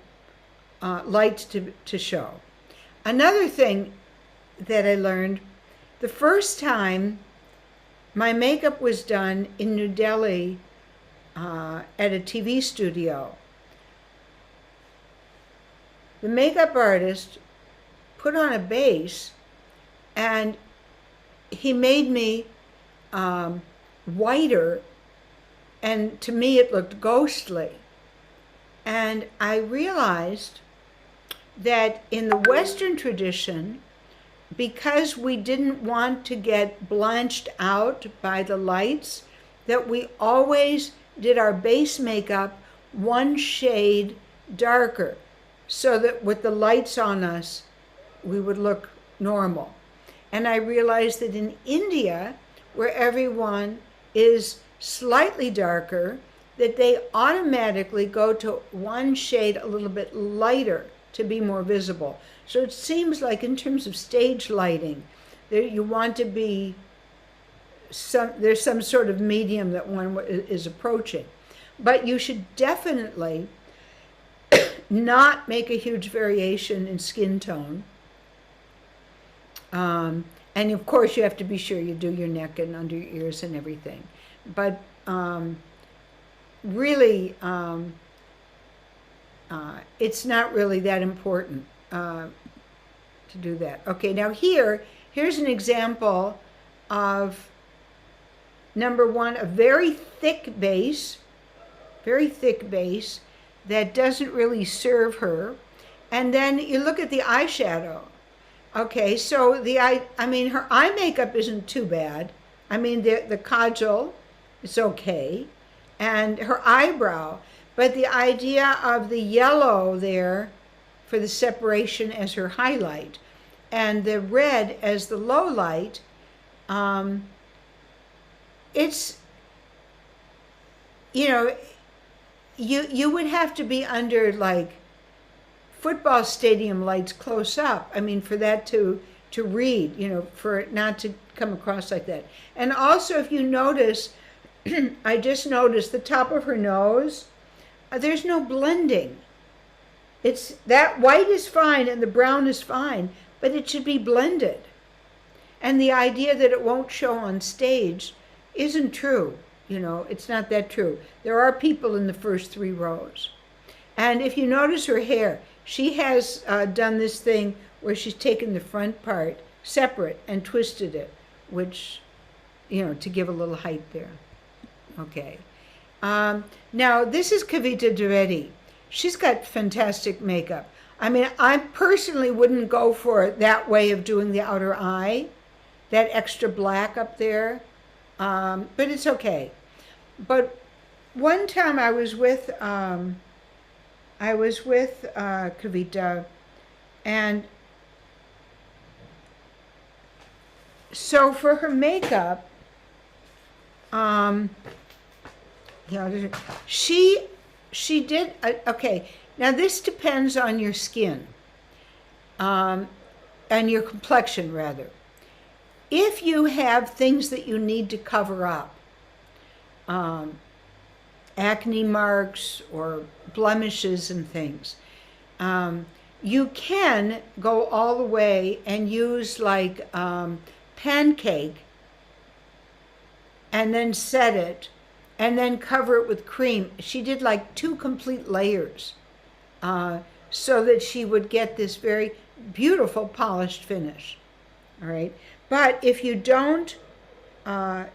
lights to show. Another thing that I learned, the first time my makeup was done in New Delhi at a TV studio, the makeup artist put on a base and he made me whiter, and to me it looked ghostly. And I realized that in the Western tradition, because we didn't want to get blanched out by the lights, that we always did our base makeup one shade darker, so that with the lights on us, we would look normal. And I realized that in India, where everyone is slightly darker, that they automatically go to one shade a little bit lighter to be more visible. So it seems like in terms of stage lighting, you want to be there's some sort of medium that one is approaching. But you should definitely not make a huge variation in skin tone. And of course you have to be sure you do your neck and under your ears and everything. But really, it's not really that important to do that. Okay, now here's an example of, number one, a very thick base that doesn't really serve her. And then you look at the eyeshadow. Okay, so her eye makeup isn't too bad. The kajal is okay, and her eyebrow, but the idea of the yellow there for the separation as her highlight, and the red as the low light, it's, you would have to be under like football stadium lights close up, for that to read, for it not to come across like that. And also, if you notice, I just noticed the top of her nose, there's no blending. It's that white is fine and the brown is fine, but it should be blended. And the idea that it won't show on stage isn't true. You know, it's not that true. There are people in the first 3 rows. And if you notice her hair, she has done this thing where she's taken the front part separate and twisted it, which, you know, to give a little height there. Okay. Now, this is Kavita Dwivedi. She's got fantastic makeup. I mean, I personally wouldn't go for that way of doing the outer eye, that extra black up there, but it's okay. But one time I was with Kavita, and so for her makeup, yeah, she did okay. Now this depends on your skin, and your complexion rather. If you have things that you need to cover up, acne marks or blemishes and things, you can go all the way and use like pancake and then set it and then cover it with cream. She did like 2 complete layers so that she would get this very beautiful polished finish. All right. But if you don't have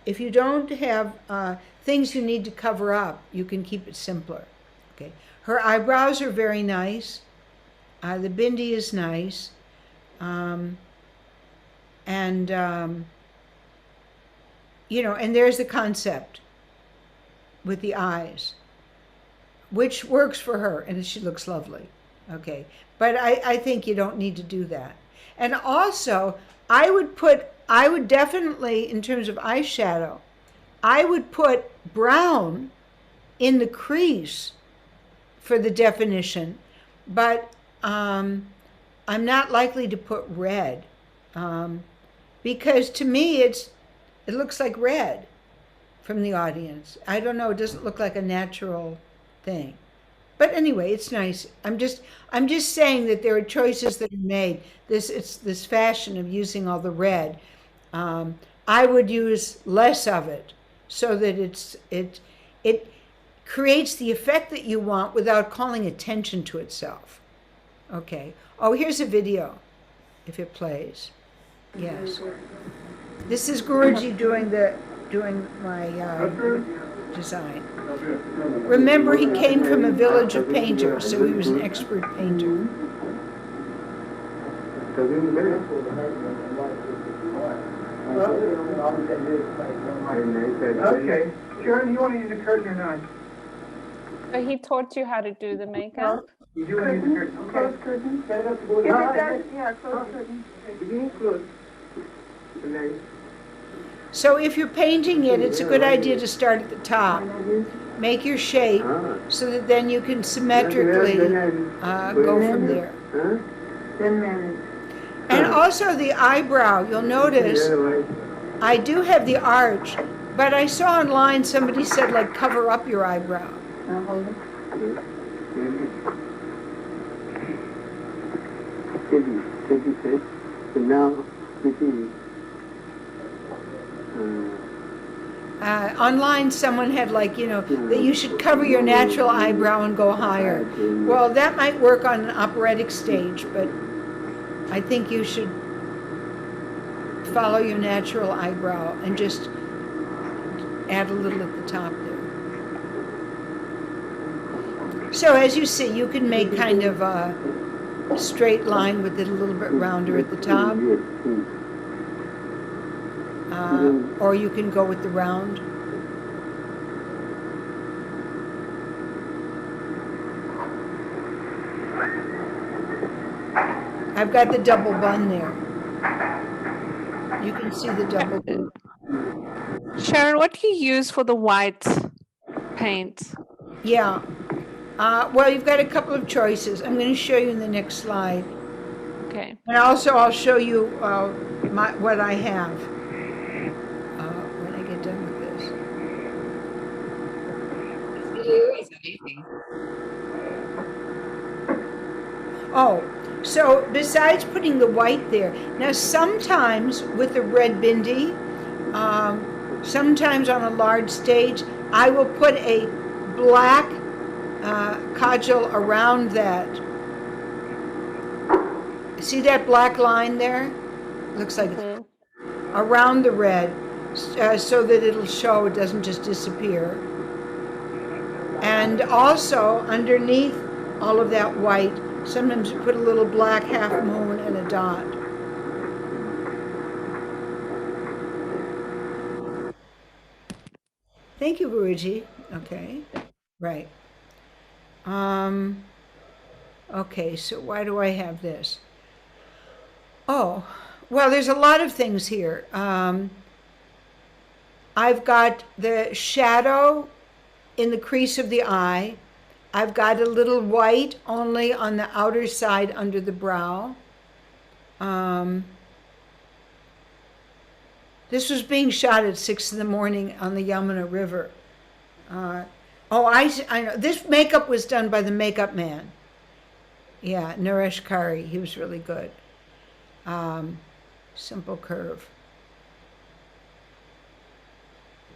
things you need to cover up, you can keep it simpler. Okay. Her eyebrows are very nice. The bindi is nice. You know, and there's the concept with the eyes, which works for her, and she looks lovely. Okay. But I think you don't need to do that. And also, I would definitely, in terms of eyeshadow, I would put brown in the crease for the definition, but I'm not likely to put red, because to me it looks like red from the audience. I don't know, it doesn't look like a natural thing. But anyway, it's nice. I'm just saying that there are choices that are made. It's this fashion of using all the red. I would use less of it so that it creates the effect that you want without calling attention to itself. Okay. Oh, here's a video, if it plays. Yes. This is Guruji doing my design. Remember, he came from a village of painters, so he was an expert painter. Okay. Sharon, you want to use a curtain or not? But he taught you how to do the makeup? You do want to use a curtain? Okay. Close curtain. Yeah, close curtain. Beginning close. So if you're painting it, it's a good idea to start at the top. Make your shape so that then you can symmetrically go from there. And also the eyebrow, you'll notice I do have the arch, but I saw online somebody said like cover up your eyebrow. Online someone had like, you know, that you should cover your natural eyebrow and go higher. Well, that might work on an operatic stage, but I think you should follow your natural eyebrow and just add a little at the top there. So as you see, you can make kind of a straight line with it a little bit rounder at the top. Or you can go with the round. I've got the double bun there. You can see the double bun. Sharon, what do you use for the white paint? Yeah. Well, you've got a couple of choices. I'm going to show you in the next slide. Okay. And also I'll show you what I have when I get done with this. This video is amazing. Oh, so besides putting the white there, now sometimes with the red bindi, sometimes on a large stage, I will put a black kajal around that. See that black line there? Looks like it's around the red, so that it'll show, it doesn't just disappear. And also underneath all of that white, sometimes you put a little black half moon and a dot. Thank you, Guruji. Okay, right. Okay, so why do I have this? Oh, well, there's a lot of things here. I've got the shadow in the crease of the eye. I've got a little white only on the outer side under the brow. This was being shot at 6 in the morning on the Yamuna River. I know. This makeup was done by the makeup man. Yeah, Naresh Kari. He was really good. Simple curve.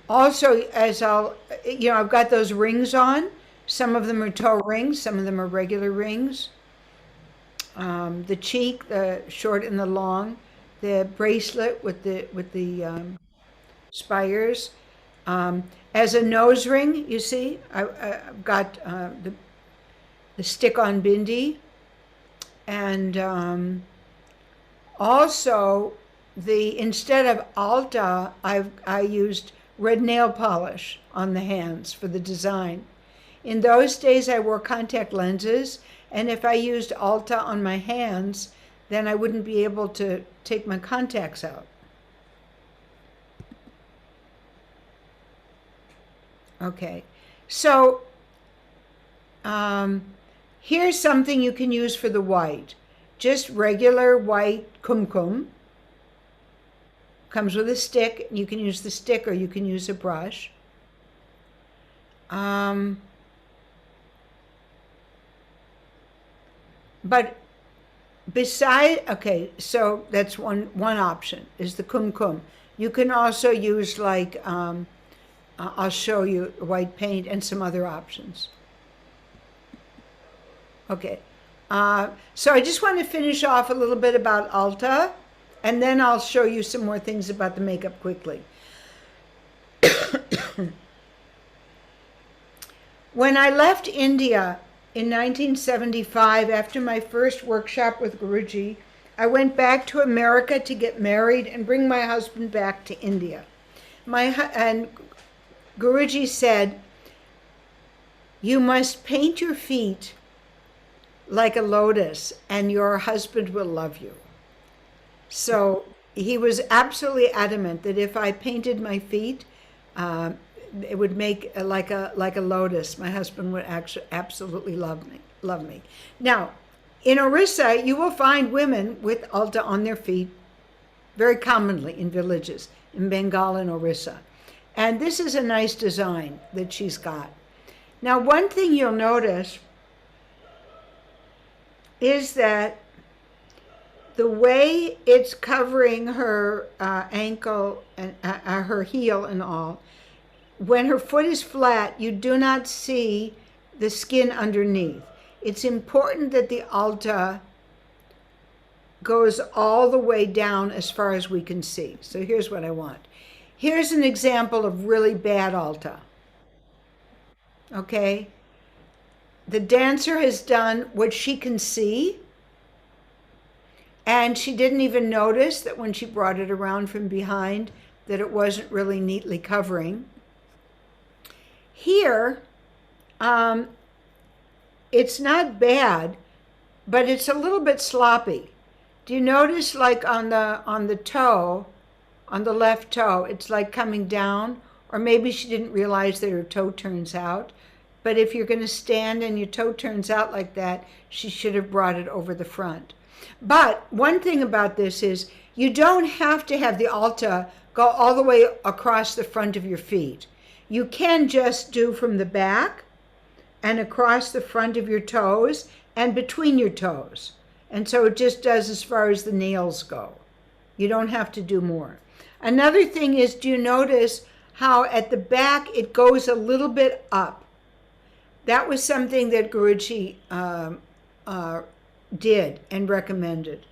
Also, I've got those rings on. Some of them are toe rings, some of them are regular rings. The cheek, the short and the long, the bracelet with the spires. As a nose ring, you see, I've got the stick-on bindi, and also instead of alta, I used red nail polish on the hands for the design. In those days, I wore contact lenses, and if I used alta on my hands, then I wouldn't be able to take my contacts out. Okay, so here's something you can use for the white. Just regular white kumkum. Comes with a stick. You can use the stick or you can use a brush. But okay, so that's one option is the kumkum. You can also use like, I'll show you white paint and some other options. Okay, so I just want to finish off a little bit about alta, and then I'll show you some more things about the makeup quickly. When I left India in 1975, after my first workshop with Guruji, I went back to America to get married and bring my husband back to India. And Guruji said, "You must paint your feet like a lotus and your husband will love you." So he was absolutely adamant that if I painted my feet, it would make like a lotus. My husband would actually absolutely love me. Now, in Orissa, you will find women with alta on their feet very commonly in villages, in Bengal and Orissa. And this is a nice design that she's got. Now, one thing you'll notice is that the way it's covering her ankle and her heel and all, when her foot is flat, you do not see the skin underneath. It's important that the alta goes all the way down as far as we can see. So here's what I want. Here's an example of really bad alta. Okay? The dancer has done what she can see, and she didn't even notice that when she brought it around from behind that it wasn't really neatly covering. Here, it's not bad, but it's a little bit sloppy. Do you notice, like on the toe, on the left toe, it's like coming down, or maybe she didn't realize that her toe turns out. But if you're going to stand and your toe turns out like that, she should have brought it over the front. But one thing about this is you don't have to have the alta go all the way across the front of your feet. You can just do from the back and across the front of your toes and between your toes. And so it just does as far as the nails go. You don't have to do more. Another thing is, do you notice how at the back it goes a little bit up? That was something that Guruji did and recommended.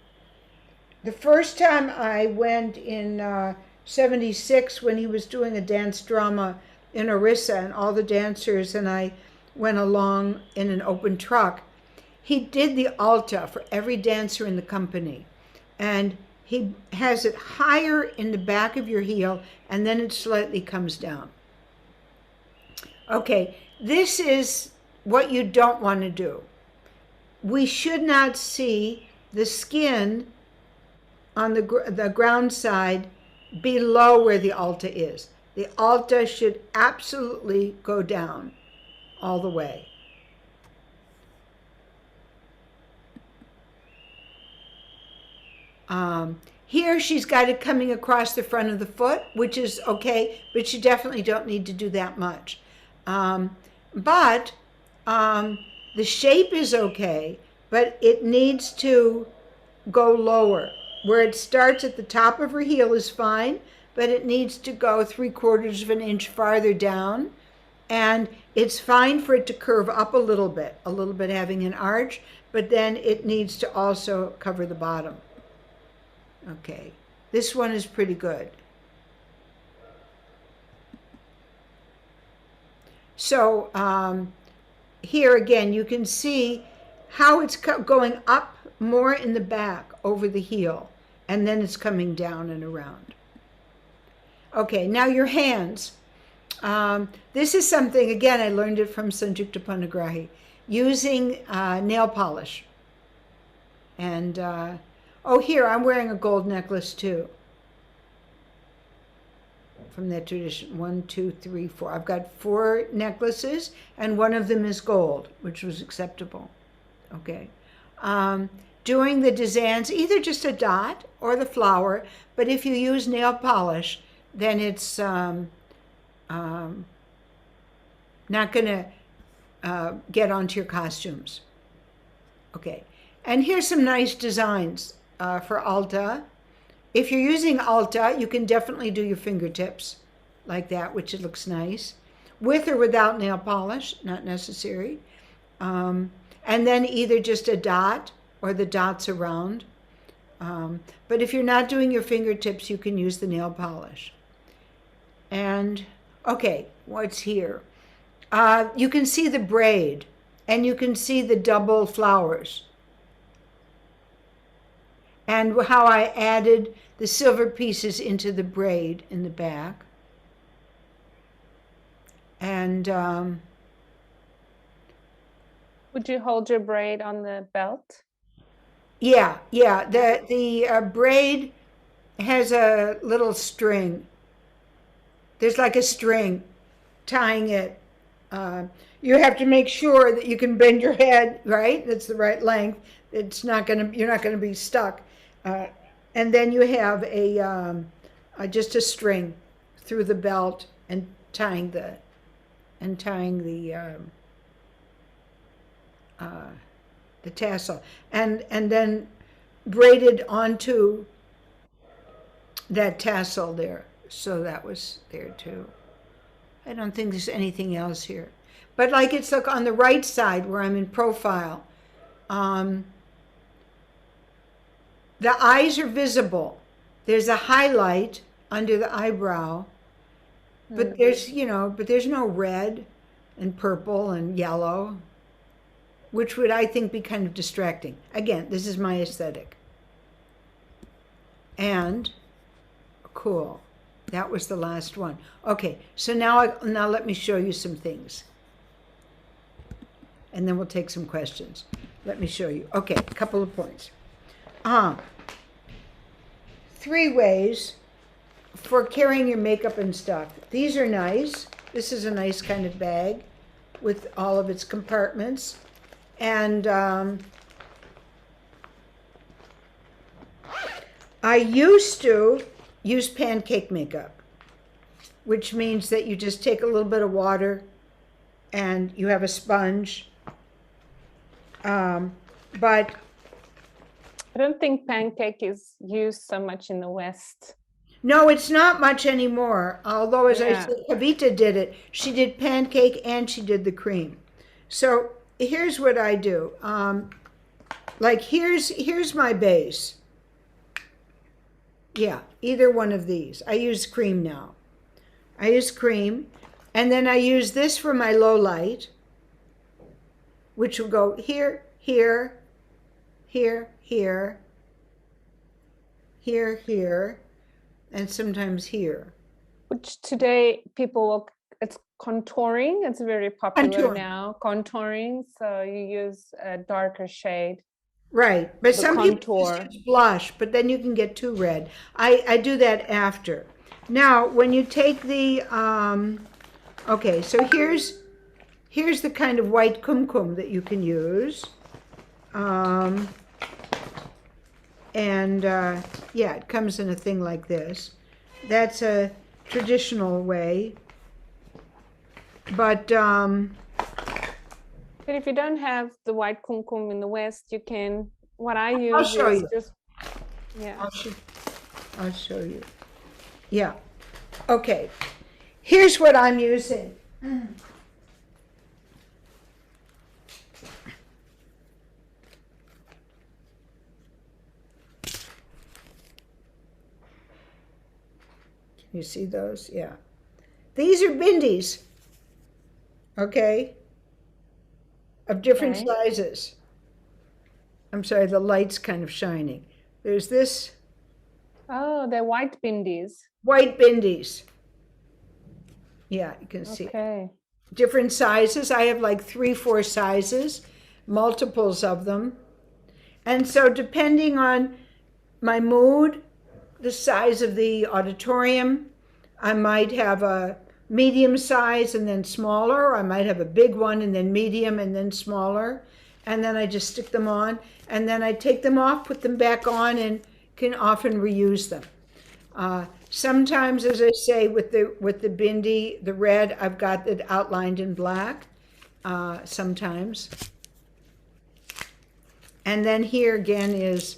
The first time I went in 76 when he was doing a dance drama in Orissa, and all the dancers and I went along in an open truck, he did the alta for every dancer in the company. And he has it higher in the back of your heel, and then it slightly comes down. Okay, this is what you don't want to do. We should not see the skin on the ground side below where the alta is. The alta should absolutely go down all the way. Here she's got it coming across the front of the foot, which is okay, but you definitely don't need to do that much. But the shape is okay, but it needs to go lower. Where it starts at the top of her heel is fine, but it needs to go 3/4 of an inch farther down. And it's fine for it to curve up a little bit having an arch, but then it needs to also cover the bottom. Okay, this one is pretty good. So here again, you can see how it's going up more in the back over the heel, and then it's coming down and around. Okay, now your hands. This is something, again, I learned it from Sanjukta Panagrahi, using nail polish. And, oh, here, I'm wearing a gold necklace too. From that tradition, 1, 2, 3, 4. I've got 4 necklaces, and one of them is gold, which was acceptable. Okay. Doing the designs, either just a dot or the flower, but if you use nail polish, then it's not going to get onto your costumes. Okay, and here's some nice designs for alta. If you're using alta, you can definitely do your fingertips like that, which it looks nice. With or without nail polish, not necessary. And then either just a dot or the dots around. But if you're not doing your fingertips, you can use the nail polish. And, okay, what's here? You can see the braid, and you can see the double flowers. And how I added the silver pieces into the braid in the back. And would you hold your braid on the belt? Yeah. The braid has a little string. There's like a string tying it. You have to make sure that you can bend your head, right? That's the right length. You're not gonna be stuck. And then you have just a string through the belt and tying the tassel, and then braided onto that tassel there. So that was there too. I don't think there's anything else here, but like it's like on the right side where I'm in profile. The eyes are visible. There's a highlight under the eyebrow, but there's no red and purple and yellow, which would, I think, be kind of distracting. Again, this is my aesthetic. And cool. That was the last one. Okay, so now let me show you some things. And then we'll take some questions. Let me show you. Okay, a couple of points. 3 ways for carrying your makeup and stuff. These are nice. This is a nice kind of bag with all of its compartments. And I used to use pancake makeup, which means that you just take a little bit of water and you have a sponge But I don't think pancake is used so much in the West. no, it's not much anymore. Although, as I Yeah. said, Kavita did it. She did pancake and she did the cream. So here's what I do. Like here's my base. Yeah, either one of these. I use cream now. I use cream, and then I use this for my low light, which will go here, here, here, here, here, here, and sometimes here. Which today people will, it's contouring. It's very popular Contouring. now, contouring. So you use a darker shade. Right, but The some people contour. just use blush, but then you can get too red. I do that after. Now, when you take the, okay, so here's the kind of white kumkum that you can use. Yeah, it comes in a thing like this. That's a traditional way. But, But if you don't have the white kumkum in the West, you can, what I use I'll show is you. just, yeah. I'll show you. Yeah. Okay. Here's what I'm using. Can you see those? Yeah. These are bindis. Okay. Of different Okay. sizes. I'm sorry, the light's kind of shining. There's this Oh, they're white bindis. white bindis. Yeah, you can see. Okay. Different sizes. I have like 3-4 sizes, multiples of them. And so depending on my mood, the size of the auditorium, I might have a medium size and then smaller, or I might have a big one and then medium and then smaller. And then I just stick them on, and then I take them off, put them back on, and can often reuse them. Sometimes, as I say, with the bindi, the red, I've got it outlined in black. Sometimes, and then here again is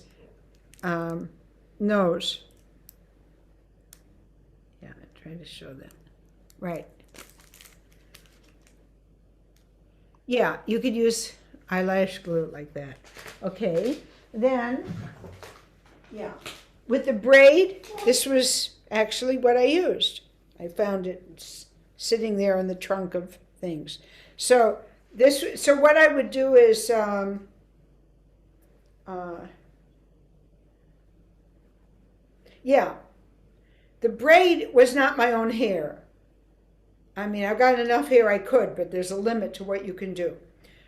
nose. Yeah, I try to show that. Right. Yeah, you could use eyelash glue like that. Okay, then, yeah. With the braid, this was actually what I used. I found it sitting there in the trunk of things. So what I would do is, yeah, the braid was not my own hair. I mean, I've got enough hair I could, but there's a limit to what you can do.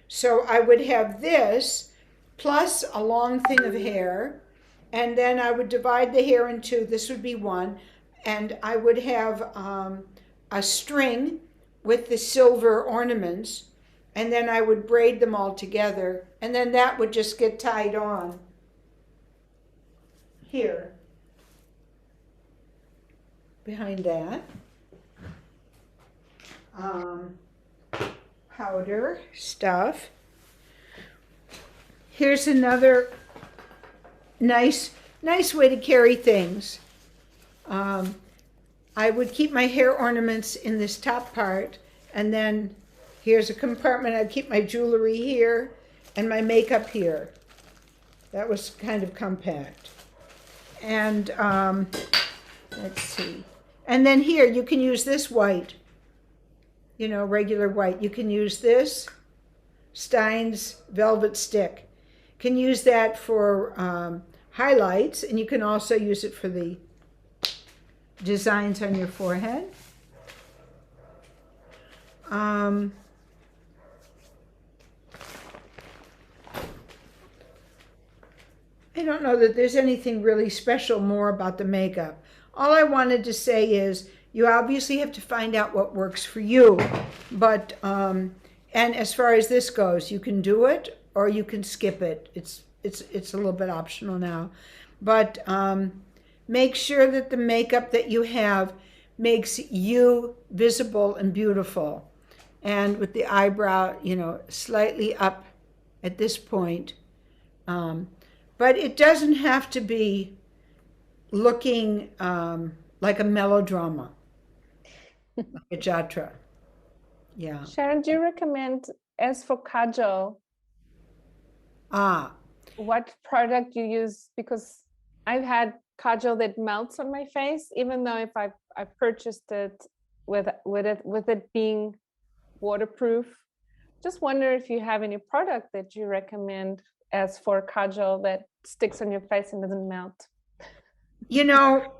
So I would have this plus a long thing of hair, and then I would divide the hair in two. This would be one, and I would have a string with the silver ornaments, and then I would braid them all together, and then that would just get tied on here, behind that. Powder stuff. Here's another nice way to carry things. I would keep my hair ornaments in this top part, and then here's a compartment. I'd keep my jewelry here and my makeup here. That was kind of compact. And let's see. And then here you can use this white, regular white. You can use this Stein's Velvet Stick. Can use that for highlights, and you can also use it for the designs on your forehead. I don't know that there's anything really special more about the makeup. All I wanted to say is you obviously have to find out what works for you, but and as far as this goes, you can do it or you can skip it. It's a little bit optional now, but make sure that the makeup that you have makes you visible and beautiful, and with the eyebrow, slightly up at this point. But it doesn't have to be looking like a melodrama, like a jatra. Yeah. Sharon, do you recommend, as for kajal, Ah, what product you use? Because I've had kajal that melts on my face, even though if I purchased it with it being waterproof. Just wonder if you have any product that you recommend as for kajal that sticks on your face and doesn't melt. you know,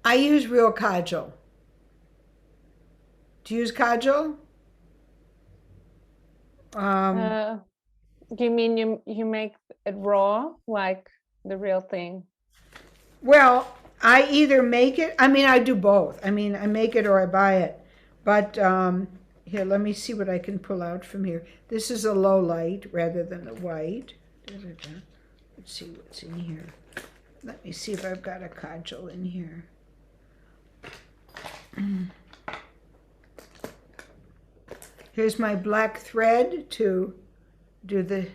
I use real kajal. Do you use kajal? Do you mean you make it raw, like the real thing? Well, I either make it, I mean, I do both. I mean, I make it or I buy it. But here, let me see what I can pull out from here. This is a low light rather than a white. Da-da-da. Let's see what's in here. Let me see if I've got a kajal in here. Here's my black thread to do the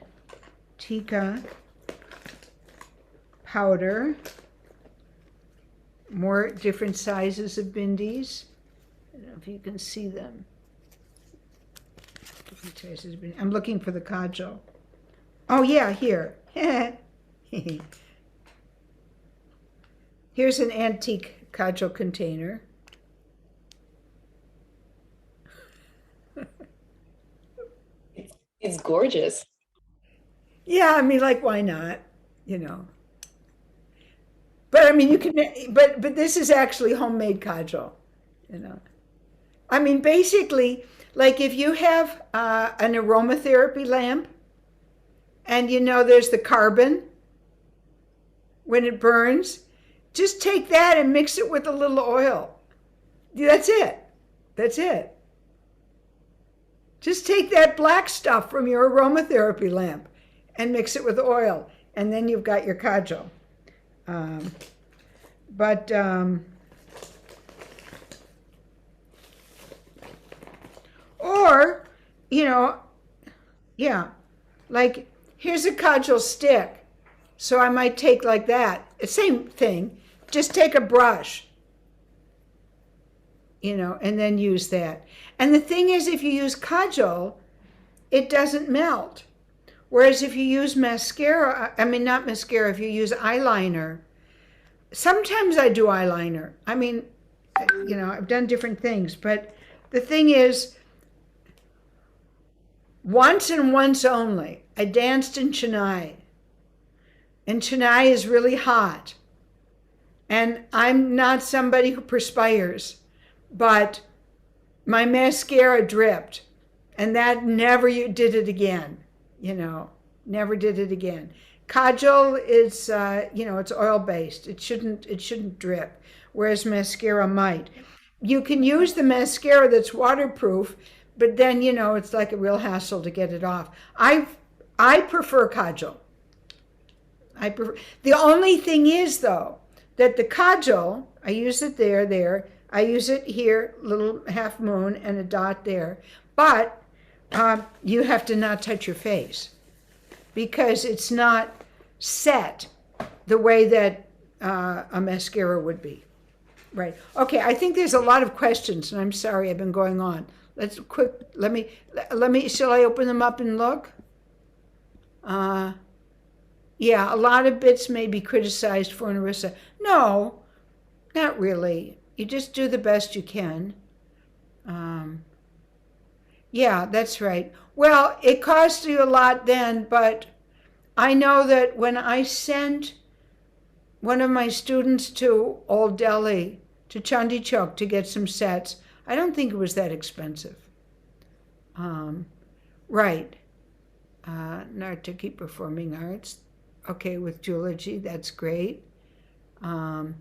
tika powder. More different sizes of bindis. I don't know if you can see them. Different sizes of bindis. I'm looking for the kajal. Oh yeah, here. Here's an antique kajal container. It's gorgeous. Yeah, I mean, like, why not? You know. But I mean, you can. But this is actually homemade kajal. You know. I mean, basically, like if you have an aromatherapy lamp, and you know there's the carbon when it burns, just take that and mix it with a little oil. That's it. That's it. Just take that black stuff from your aromatherapy lamp and mix it with oil, and then you've got your kajal. Or, you know, yeah, like here's a kajal stick. So I might take like that. Same thing. Just take a brush, you know, and then use that. And the thing is, if you use kajal, it doesn't melt. Whereas if you use mascara, I mean, not mascara, if you use eyeliner, sometimes I do eyeliner. I mean, you know, I've done different things, but the thing is, once and once only, I danced in Chennai. And Chennai is really hot. And I'm not somebody who perspires, but my mascara dripped. And that never did it again, you know, never did it again. Kajal is, you know, it's oil-based. It shouldn't drip, whereas mascara might. You can use the mascara that's waterproof, but then, you know, it's like a real hassle to get it off. I prefer kajal. The only thing is, though, that the kajal, I use it there. I use it here, little half moon and a dot there. But you have to not touch your face because it's not set the way that a mascara would be. Right. Okay, I think there's a lot of questions, and I'm sorry I've been going on. Let me, shall I open them up and look? Yeah, a lot of bits may be criticized for Narissa. No, not really. You just do the best you can. Yeah, that's right. Well, it cost you a lot then, but I know that when I sent one of my students to Old Delhi, to Chandi Chowk to get some sets, I don't think it was that expensive. Right. Narthaki Performing Arts. Okay, with Jewelry, that's great. And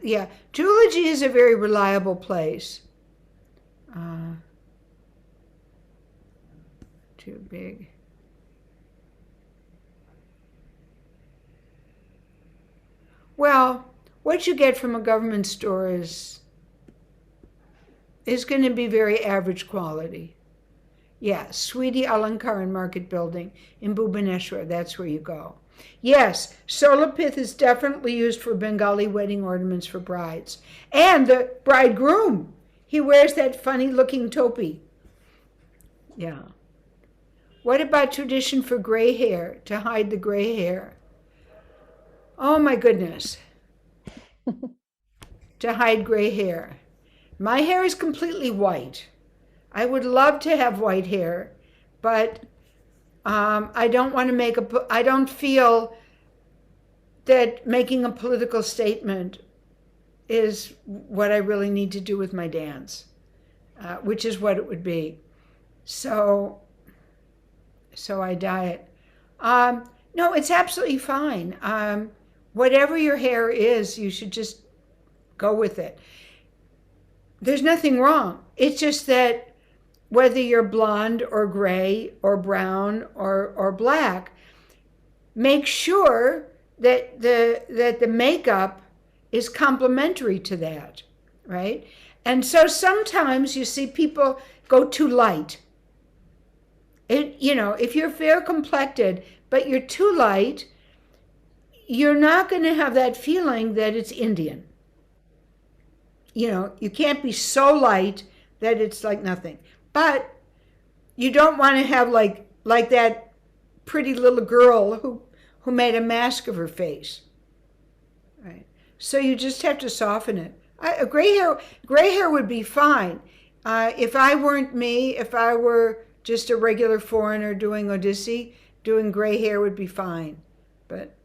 yeah, Jewelry is a very reliable place. Too big. Well, what you get from a government store is is going to be very average quality. Yeah, Sweetie Alankar in Market Building in Bhubaneswar, that's where you go. Yes, solapith is definitely used for Bengali wedding ornaments for brides. And the bridegroom, he wears that funny looking topi. Yeah. What about tradition for gray hair, to hide the gray hair? Oh my goodness. To hide gray hair. My hair is completely white. I would love to have white hair, but I don't want to I don't feel that making a political statement is what I really need to do with my dance, which is what it would be. So I dye it. No, it's absolutely fine. Whatever your hair is, you should just go with it. There's nothing wrong. It's just that whether you're blonde or gray or brown or black, make sure that the makeup is complementary to that, right? And so sometimes you see people go too light. If you're fair complected, but you're too light, you're not going to have that feeling that it's Indian. You can't be so light that it's like nothing. But you don't want to have like that pretty little girl who made a mask of her face. Right? So you just have to soften it. Gray hair would be fine. If I weren't me, if I were just a regular foreigner doing Odissi, doing gray hair would be fine. But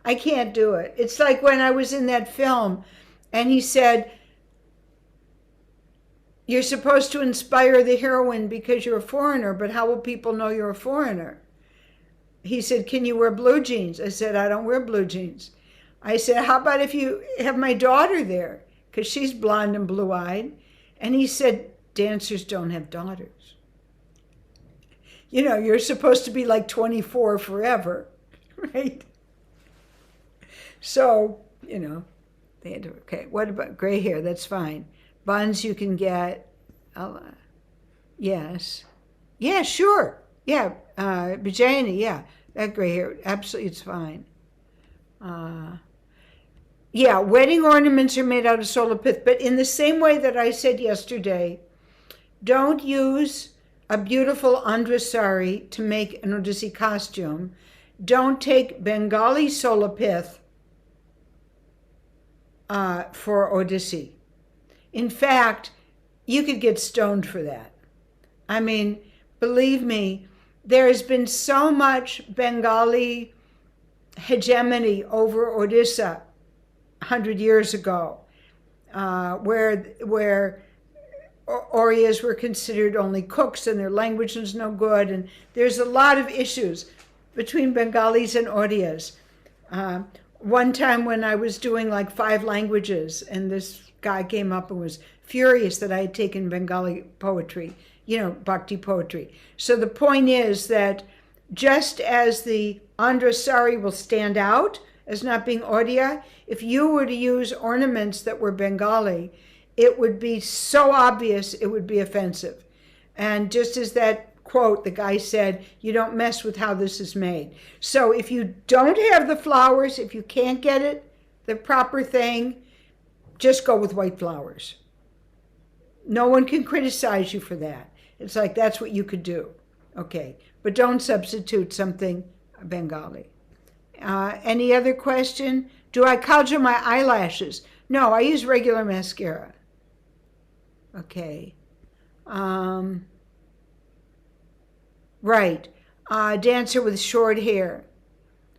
I can't do it. It's like when I was in that film and he said, you're supposed to inspire the heroine because you're a foreigner, but how will people know you're a foreigner? He said, can you wear blue jeans? I said, I don't wear blue jeans. I said, how about if you have my daughter there? Because she's blonde and blue-eyed. And he said, dancers don't have daughters. You're supposed to be like 24 forever, right? So, they had to, okay, what about gray hair? That's fine. Buns you can get. Yes. Yeah, sure. Yeah, Vijayani, yeah. That gray hair, absolutely, it's fine. Yeah, wedding ornaments are made out of solapith, but in the same way that I said yesterday, don't use a beautiful Andhra sari to make an Odissi costume. Don't take Bengali solapith for Odissi. In fact, you could get stoned for that. I mean, believe me, there has been so much Bengali hegemony over Odisha 100 years ago, where Oryas were considered only cooks and their language was no good. And there's a lot of issues between Bengalis and Oryas. One time when I was doing like 5 languages and this guy came up and was furious that I had taken Bengali poetry, bhakti poetry. So the point is that just as the Andhra sari will stand out as not being Odia, if you were to use ornaments that were Bengali, it would be so obvious it would be offensive. And just as that quote, the guy said, you don't mess with how this is made. So if you don't have the flowers, if you can't get it, the proper thing, just go with white flowers. No one can criticize you for that. It's like that's what you could do. Okay, but don't substitute something Bengali. Any other question? Do I kajal my eyelashes? No, I use regular mascara. Okay. Right. Dancer with short hair.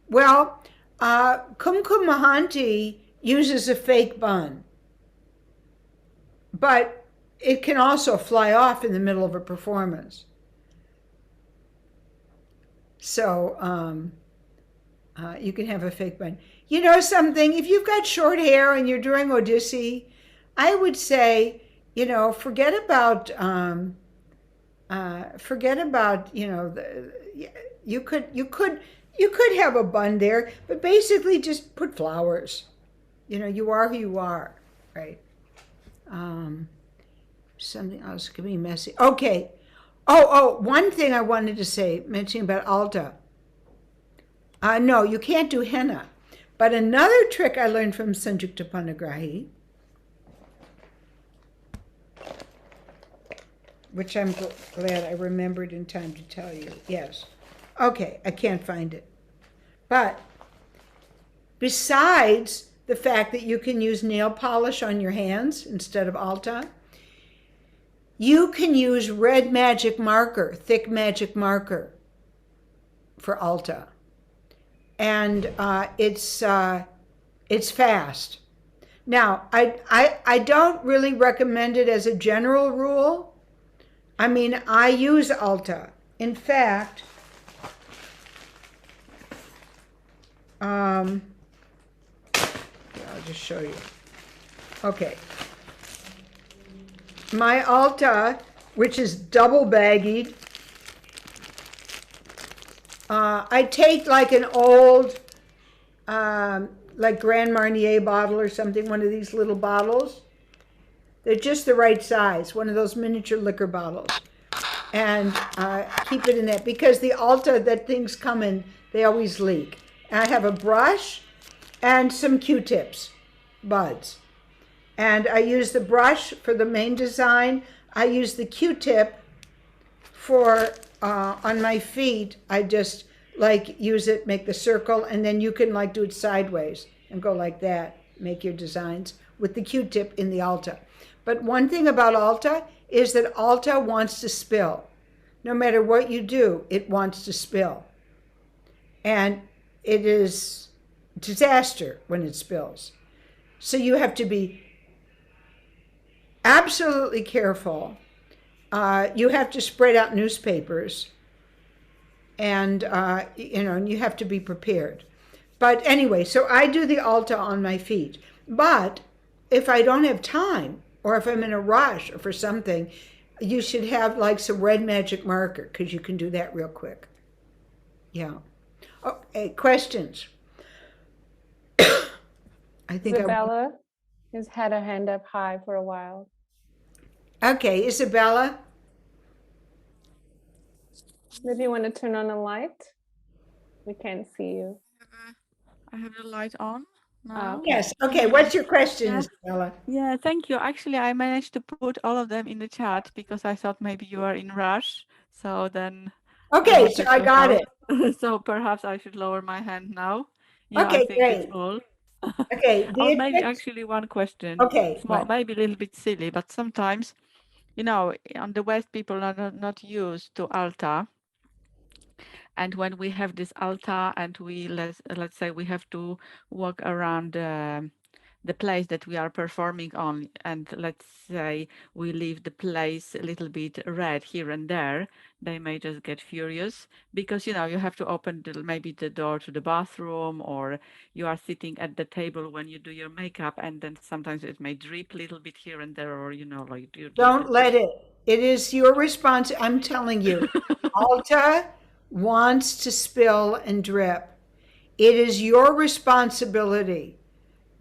Well, Kumkum Mahanti uses a fake bun, but it can also fly off in the middle of a performance. So you can have a fake bun. You know something? If you've got short hair and you're doing Odissi, I would say, forget about you could have a bun there, but basically just put flowers. You are who you are, right? something else could be messy. Okay. One thing I wanted to say, mentioning about alta. No, you can't do henna. But another trick I learned from Sanjukta Panagrahi, which I'm glad I remembered in time to tell you. Yes. Okay, I can't find it. But besides the fact that you can use nail polish on your hands instead of alta, you can use red magic marker, thick magic marker for alta. And it's fast. Now, I don't really recommend it as a general rule. I mean, I use alta. In fact, I'll just show you. Okay. My alta, which is double baggied, I take like an old, like Grand Marnier bottle or something, one of these little bottles. They're just the right size, one of those miniature liquor bottles. And keep it in that, because the alta that things come in, they always leak. And I have a brush and some Q-tips, buds. And I use the brush for the main design. I use the Q-tip for, on my feet, I just like use it, make the circle, and then you can like do it sideways and go like that, make your designs with the Q-tip in the alta. But one thing about alta is that alta wants to spill. No matter what you do, it wants to spill. And it is disaster when it spills. So you have to be absolutely careful. You have to spread out newspapers, and and you have to be prepared. But anyway, so I do the alta on my feet. But if I don't have time, or if I'm in a rush or for something, you should have like some red magic marker, because you can do that real quick. Yeah. Okay, questions? I think Isabella has had her hand up high for a while. Okay, Isabella? Maybe you want to turn on a light? We can't see you. I have the light on Oh, now. okay. Yes. Okay, what's your question, Yes. Isabella? Yeah, thank you. Actually, I managed to put all of them in the chat because I thought maybe you are in rush. So then Okay, wanted so I to got it. help. So perhaps I should lower my hand now. Yeah, I Okay, think it's great. full. Okay, Oh, maybe Beatrice? actually one question. Okay, Small, what? maybe a little bit silly, but sometimes, on the West, people are not used to alta. And when we have this altar and let's say we have to walk around the place that we are performing on, and let's say we leave the place a little bit red here and there, they may just get furious because you have to open maybe the door to the bathroom, or you are sitting at the table when you do your makeup, and then sometimes it may drip a little bit here and there, or like you Don't let it. It is your response. I'm telling you, Alta wants to spill and drip. It is your responsibility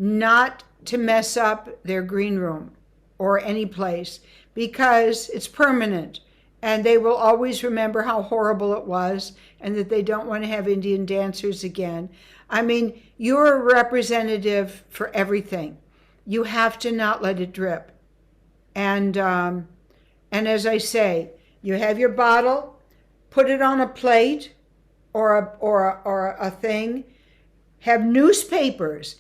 not to mess up their green room or any place, because it's permanent and they will always remember how horrible it was and that they don't want to have Indian dancers again. I mean, you're a representative for everything. You have to not let it drip. And as I say, you have your bottle, put it on a plate or a thing. Have newspapers.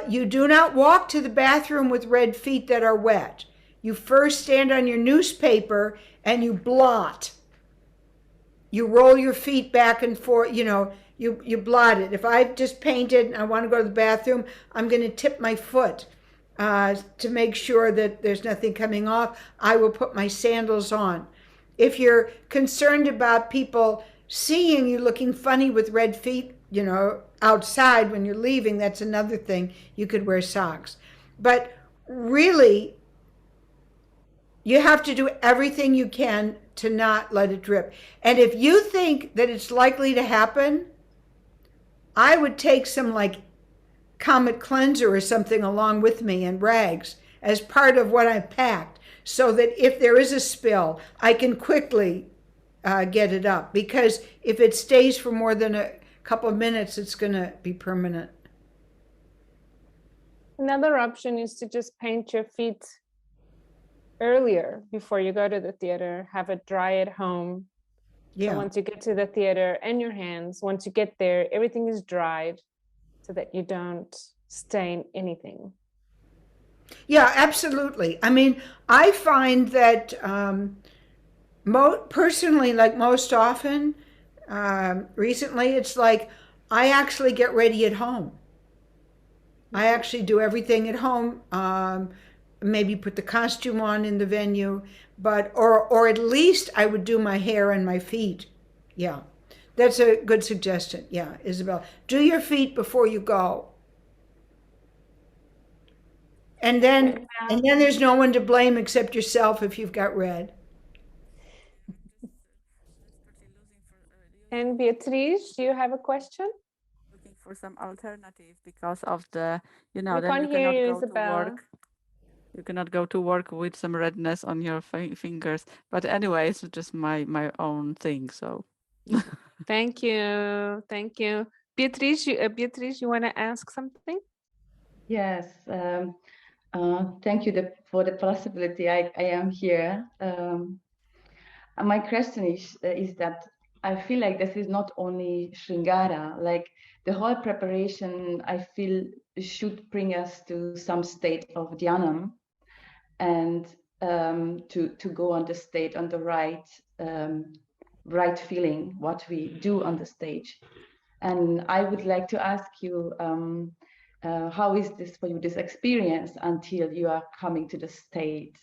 You do not walk to the bathroom with red feet that are wet. You first stand on your newspaper and you blot. You roll your feet back and forth, you blot it. If I've just painted and I want to go to the bathroom, I'm going to tip my foot to make sure that there's nothing coming off. I will put my sandals on. If you're concerned about people seeing you looking funny with red feet, outside when you're leaving, that's another thing. You could wear socks. But really, you have to do everything you can to not let it drip. And if you think that it's likely to happen, I would take some like Comet cleanser or something along with me and rags as part of what I packed, so that if there is a spill, I can quickly get it up. Because if it stays for more than a couple of minutes, it's going to be permanent. Another option is to just paint your feet earlier before you go to the theater, have it dry at home. Yeah. So once you get to the theater, and your hands, once you get there, everything is dried so that you don't stain anything. Yeah, absolutely. I mean, I find that personally, like most often, recently, it's like I actually get ready at home. I actually do everything at home. Maybe put the costume on in the venue, but or at least I would do my hair and my feet. Yeah, that's a good suggestion. Yeah, Isabel, do your feet before you go, and then there's no one to blame except yourself if you've got red. And Beatrice, do you have a question? Looking for some alternative because of the, We then can't you hear cannot you, go to Isabel. work. You cannot go to work with some redness on your fingers. But anyway, it's just my own thing. So Thank you. Thank you. Beatrice, you want to ask something? Yes, thank you for the possibility. I am here. And my question is that I feel like this is not only Shringara, like the whole preparation, I feel should bring us to some state of dhyanam and to go on the stage on the right feeling what we do on the stage. And I would like to ask you, how is this for you, this experience until you are coming to the stage,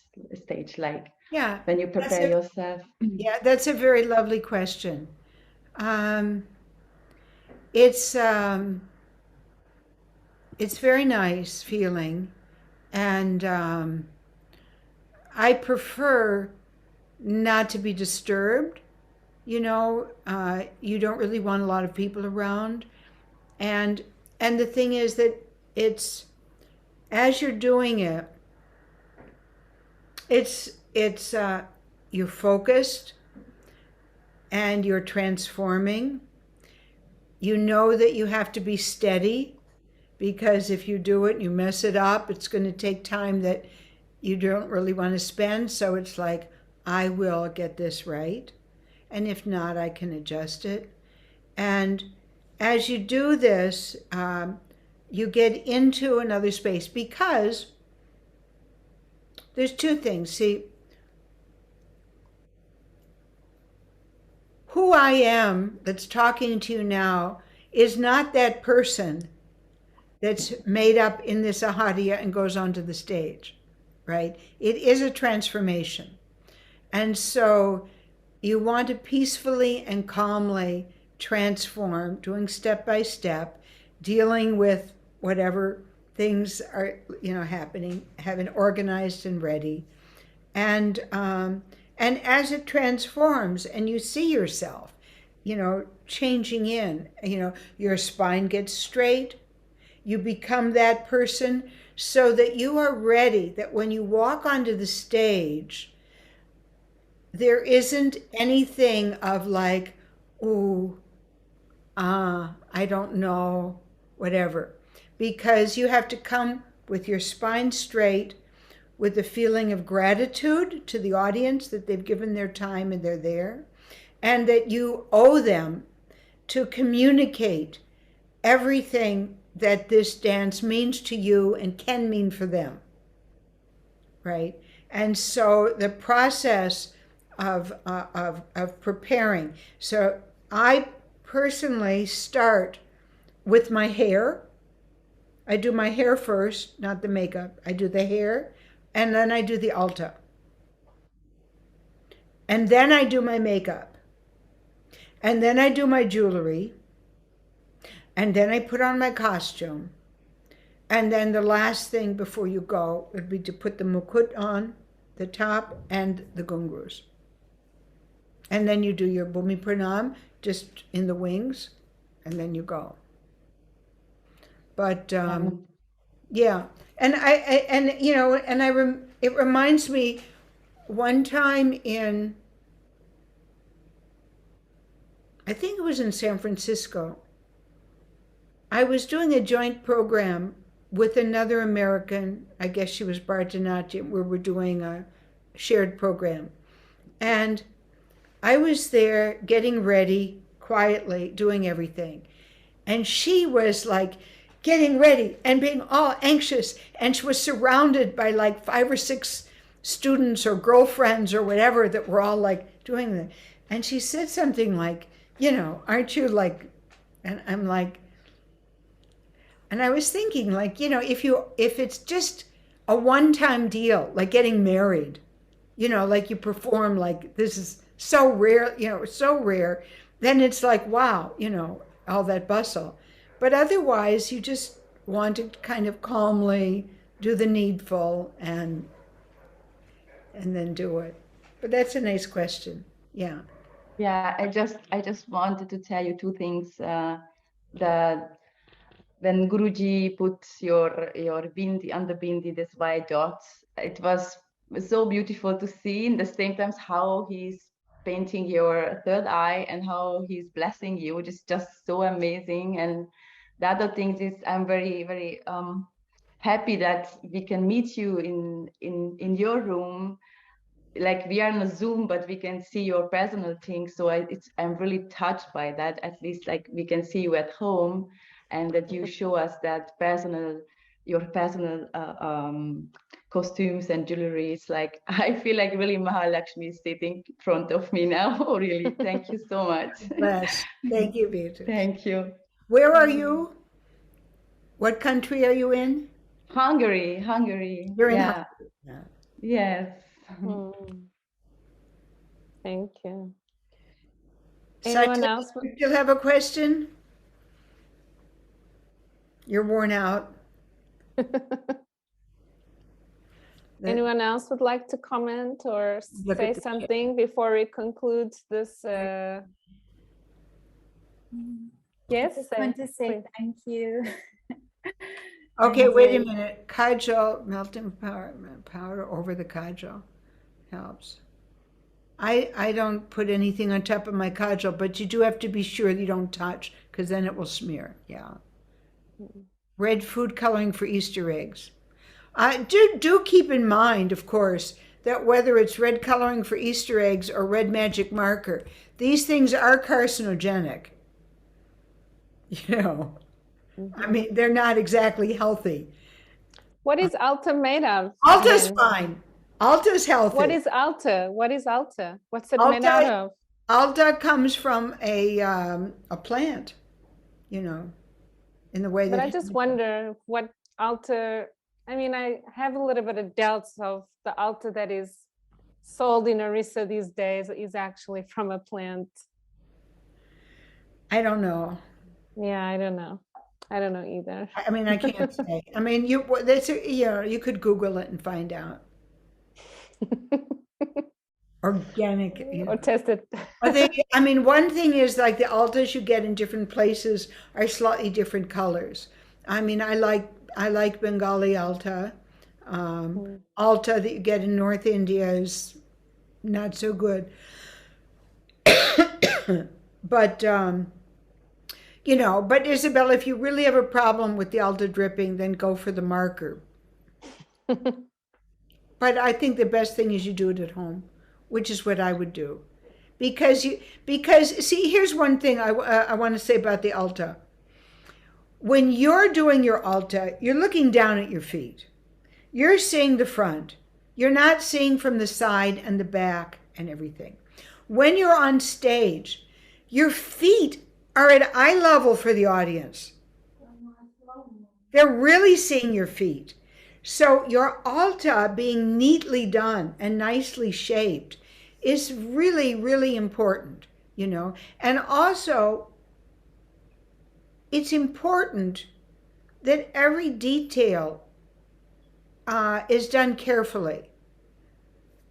like Yeah, when you prepare yourself? yeah, that's a very lovely question. It's very nice feeling, and I prefer not to be disturbed. You know, you don't really want a lot of people around, and the thing is that it's as you're doing it, it's you're focused and you're transforming. You know that you have to be steady, because if you do it and you mess it up, it's going to take time that you don't really want to spend. So it's like, I will get this right. And if not, I can adjust it. And as you do this, you get into another space, because there's two things. See, who I am that's talking to you now is not that person that's made up in this Aharya and goes onto the stage, right? It is a transformation. And so you want to peacefully and calmly transform, doing step by step, dealing with whatever things are, happening, having organized and ready. And as it transforms and you see yourself, changing in, your spine gets straight, you become that person, so that you are ready, that when you walk onto the stage, there isn't anything of like, ooh, I don't know, whatever. Because you have to come with your spine straight, with a feeling of gratitude to the audience that they've given their time and they're there, and that you owe them to communicate everything that this dance means to you and can mean for them, right? And so the process of preparing. So I personally start with my hair. I do my hair first, not the makeup. I do the hair, and then I do the alta. And then I do my makeup. And then I do my jewelry. And then I put on my costume. And then the last thing before you go would be to put the mukut on, the top, and the gungrus. And then you do your bhumi pranam just in the wings, and then you go. But yeah, and it reminds me one time in, I think it was in San Francisco, I was doing a joint program with another American. I guess she was Bartanati. We were doing a shared program. And I was there getting ready quietly, doing everything. And she was like getting ready and being all anxious. And she was surrounded by like 5 or 6 students or girlfriends or whatever that were all like doing that. And she said something like, aren't you like, and I'm like, and I was thinking like, if it's just a one-time deal, like getting married, like you perform, like this is so rare, so rare, then it's like, wow, all that bustle. But otherwise, you just want to kind of calmly do the needful and then do it. But that's a nice question. Yeah. Yeah, I just wanted to tell you 2 things. That when Guruji puts your bindi on the bindi, this white dots, it was so beautiful to see. In the same times, how he's painting your third eye and how he's blessing you, which is just so amazing. And the other things is I'm very, very happy that we can meet you in your room. Like we are on a Zoom, but we can see your personal things. So I'm really touched by that. At least like we can see you at home, and that you show us that your personal costumes and jewelry. It's like I feel like really Mahalakshmi is sitting in front of me now. Oh, really? Thank you so much. Bless. Thank you, Beatrice. Thank you. Where are you? What country are you in? Hungary. You're in Yeah. Hungary. Yeah. Yes. Thank you. Satya, Anyone else? you still have a question? You're worn out. Anyone else would like to comment or Look say at the chat. something before we conclude this? Yes, I just want to say please. thank you. Okay, And, wait a minute. Kajal, melting powder over the kajal helps. I don't put anything on top of my kajal, but you do have to be sure you don't touch, because then it will smear. Yeah. Red food coloring for Easter eggs. Do keep in mind, of course, that whether it's red coloring for Easter eggs or red magic marker, these things are carcinogenic. I mean, they're not exactly healthy. What is alta made of? Alta's again? fine. Alta's healthy. What is alta? What is alta? What's it made Alta- out of? Alta comes from a plant, in the way But that. I just wonder what alta. I mean, I have a little bit of doubts of the alta that is sold in Orissa these days is actually from a plant. I don't know. Yeah, I don't know. I don't know either. I mean, I can't say. I mean, you could Google it and find out. Organic. Or test it. I mean, one thing is like the altas you get in different places are slightly different colors. I mean, I like Bengali alta. Alta that you get in North India is not so good. But but Isabel, if you really have a problem with the alta dripping, then go for the marker. But I think the best thing is you do it at home, which is what I would do. Because see, here's one thing I want to say about the alta. When you're doing your alta, you're looking down at your feet. You're seeing the front. You're not seeing from the side and the back and everything. When you're on stage, your feet are at eye level for the audience. They're really seeing your feet. So your alta being neatly done and nicely shaped is really, really important, And also, it's important that every detail is done carefully.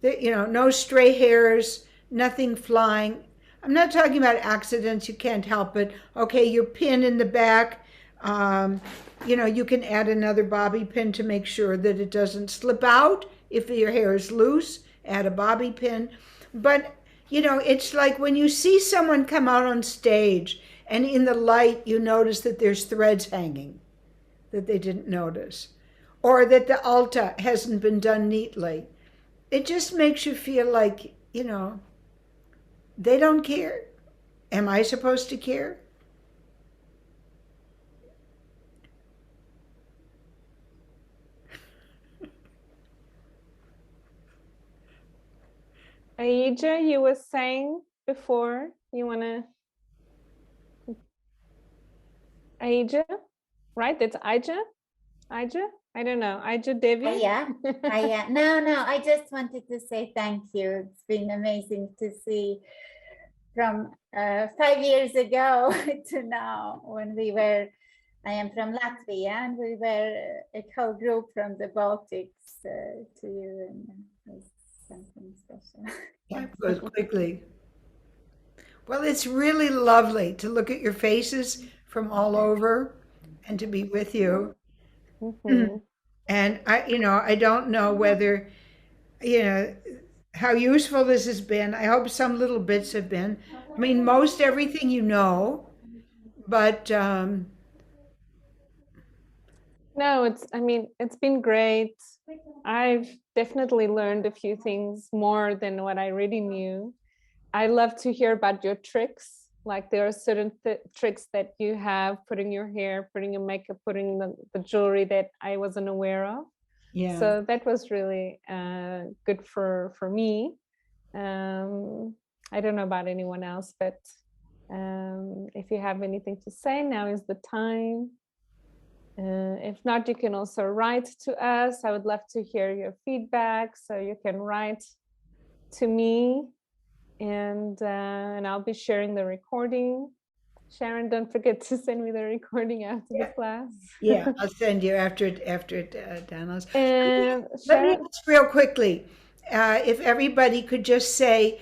That, no stray hairs, nothing flying. I'm not talking about accidents, you can't help it. Okay, your pin in the back, you can add another bobby pin to make sure that it doesn't slip out if your hair is loose add a bobby pin. But, you know, it's like when you see someone come out on stage and in the light you notice that there's threads hanging that they didn't notice, or that the alta hasn't been done neatly. It just makes you feel like, you know, they don't care. Am I supposed to care? Aija, you were saying before, you want to... Aija, right? That's Aija? Aija? I don't know. Aija Devi? Yeah. No, I just wanted to say thank you. It's been amazing to see from 5 years ago to now when I am from Latvia and we were a whole group from the Baltics to you, and it was something special. Time goes quickly. Well, it's really lovely to look at your faces from all over and to be with you. Mhm. And I don't know whether, how useful this has been. I hope some little bits have been. I mean, most everything you know, but No, it's been great. I've definitely learned a few things more than what I already knew. I love to hear about your tricks. Like there are certain tricks that you have, putting your hair, putting your makeup, putting the jewelry that I wasn't aware of. yeah. So that was really good for me. I don't know about anyone else, but if you have anything to say, now is the time. If not, you can also write to us. I would love to hear your feedback. So you can write to me, and I'll be sharing the recording. Sharon, don't forget to send me the recording after the class. Yeah, I'll send you after it downloads. And Let me Sharon, ask real quickly, if everybody could just say,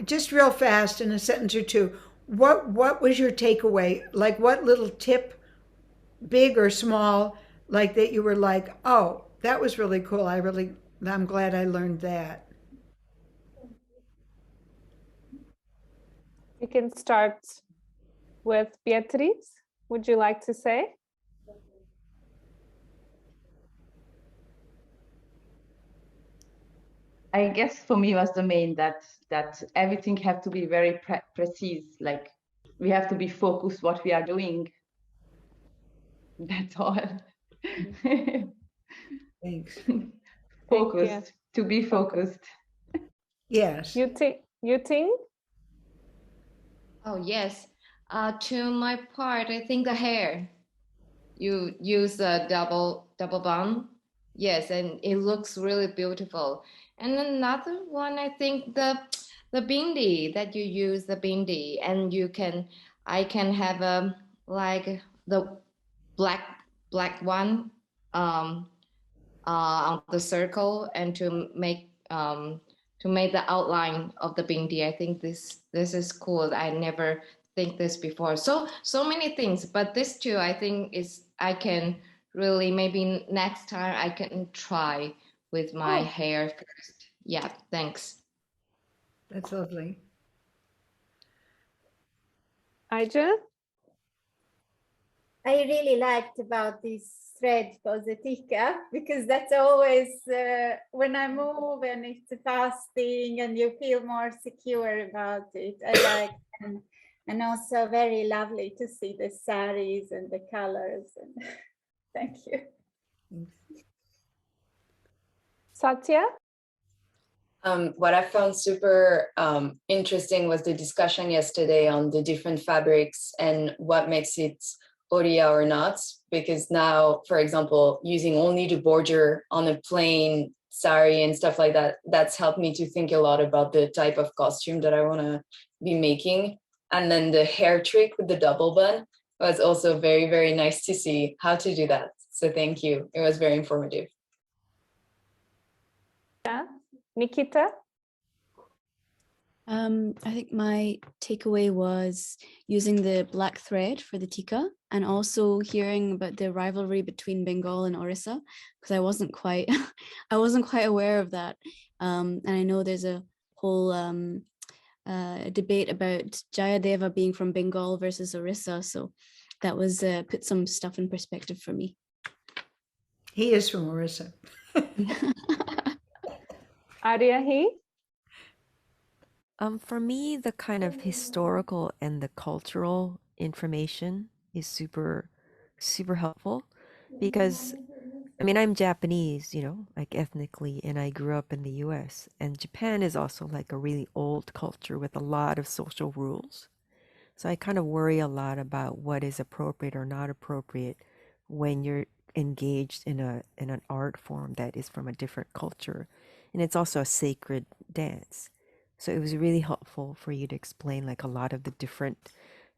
just real fast in a sentence or two, what was your takeaway? Like what little tip, big or small, like that you were like, oh, that was really cool. I'm glad I learned that. you can start with Beatriz. Would you like to say? I guess for me was the main that everything have to be very precise. Like we have to be focused what we are doing. That's all. Thanks. Focused, to be focused. Yes. You think? Oh, yes. To my part, I think the hair. You use a double bun. Yes, and it looks really beautiful. And another one, I think the bindi that you use the bindi, and I can have like the black one on the circle, and to make the outline of the bindi. I think this is cool. I never think this before. So many things, but this too, I think I can really, maybe next time I can try with my hair first. Yeah, thanks. That's lovely. Aija? I really liked about this thread positica because that's always when I move and it's fasting and you feel more secure about it. I like and also very lovely to see the saris and the colors. And thank you. Satya? What I found super interesting was the discussion yesterday on the different fabrics and what makes it Oriya or not. Because now, for example, using only the border on a plain sari and stuff like that, that's helped me to think a lot about the type of costume that I want to be making. And then the hair trick with the double bun was also very, very nice to see how to do that. So thank you. It was very informative. Yeah. Nikita? I think my takeaway was using the black thread for the tika, and also hearing about the rivalry between Bengal and Orissa, because I wasn't quite I wasn't quite aware of that. And I know there's a whole debate about Jayadeva being from Bengal versus Orissa, so that was put some stuff in perspective for me. He is from Orissa. Arya, he? For me, the kind of historical and the cultural information is super, super helpful because, I mean, I'm Japanese, like ethnically, and I grew up in the US. And Japan is also like a really old culture with a lot of social rules. So I kind of worry a lot about what is appropriate or not appropriate when you're engaged in an art form that is from a different culture. And it's also a sacred dance. So it was really helpful for you to explain like a lot of the different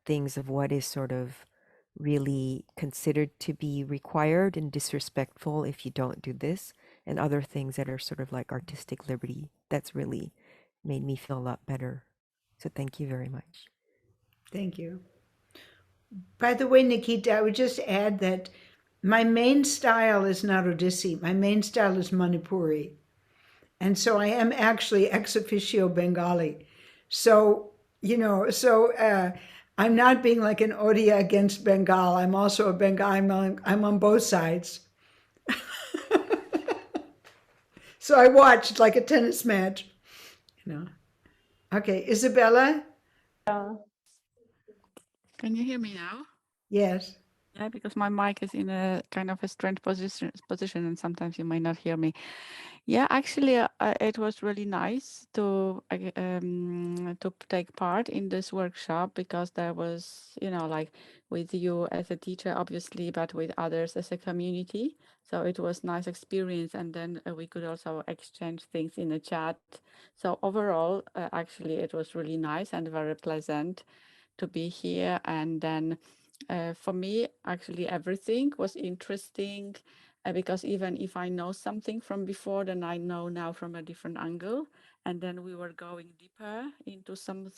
things of what is sort of really considered to be required and disrespectful if you don't do this, and other things that are sort of like artistic liberty. That's really made me feel a lot better. So thank you very much. Thank you. By the way, Nikita, I would just add that my main style is not Odissi. My main style is Manipuri. And so I am actually ex officio Bengali. So, I'm not being like an Odia against Bengal. I'm also a Bengal. I'm on both sides. So I watched like a tennis match. Okay, Isabella? Can you hear me now? Yes. Yeah, because my mic is in a kind of a strange position, and sometimes you may not hear me. Yeah, actually, it was really nice to take part in this workshop because there was, like with you as a teacher, obviously, but with others as a community. So it was nice experience, and then we could also exchange things in the chat. So overall, actually, it was really nice and very pleasant to be here. And then for me, actually, everything was interesting because even if I know something from before, then I know now from a different angle. And then we were going deeper into some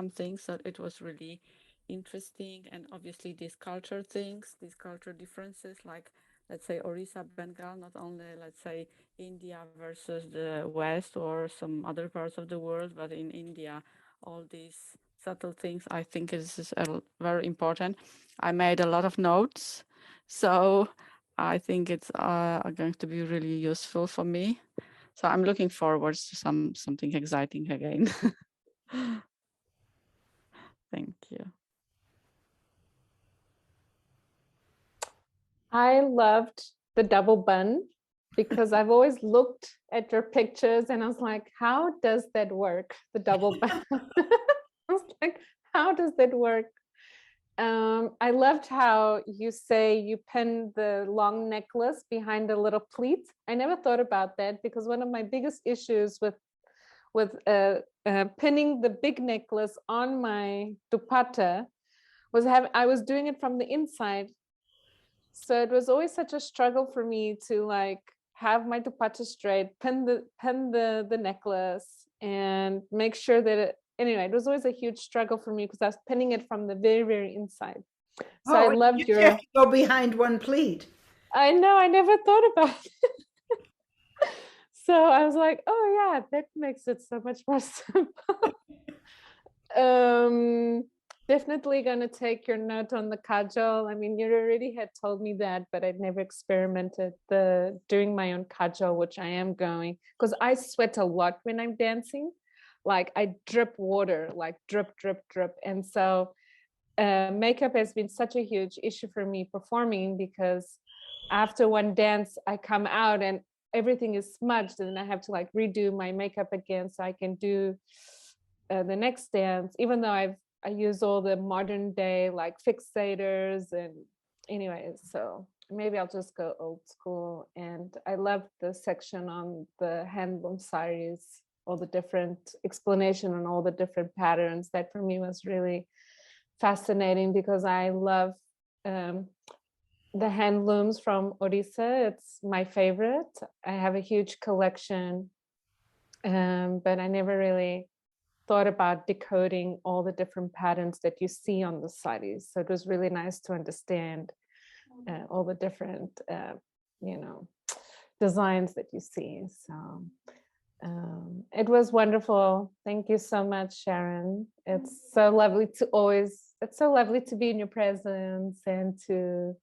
things. So it was really interesting. And obviously, these culture things, these culture differences, like let's say Orissa, Bengal, not only let's say India versus the West or some other parts of the world, but in India, all these subtle things I think is very important. I made a lot of notes, so I think it's going to be really useful for me. So I'm looking forward to something exciting again. Thank you. I loved the double bun because I've always looked at your pictures and I was like, how does that work? The double bun. I was like, how does that work? I loved how you say you pin the long necklace behind a little pleat. I never thought about that because one of my biggest issues with pinning the big necklace on my dupatta was I was doing it from the inside. So it was always such a struggle for me to like have my dupatta straight, pin the necklace, and make sure that it was always a huge struggle for me because I was pinning it from the very, very inside. So I loved you have to go behind one pleat. I know, I never thought about it. So I was like, oh yeah, that makes it so much more simple. Definitely gonna take your note on the kajal. I mean, you already had told me that, but I'd never experimented doing my own kajal, which I am going because I sweat a lot when I'm dancing. Like I drip water, like drip, drip, drip, and so makeup has been such a huge issue for me performing because after one dance, I come out and everything is smudged, and then I have to like redo my makeup again so I can do the next dance, even though I use all the modern day like fixators and anyways, so maybe I'll just go old school. And I love the section on the handloom saris, all the different explanation on all the different patterns. That for me was really fascinating because I love the handlooms from Odisha. It's my favorite. I have a huge collection, but I never really thought about decoding all the different patterns that you see on the saris. So it was really nice to understand all the different, designs that you see. So it was wonderful. Thank you so much, Sharon. It's so lovely to be in your presence and to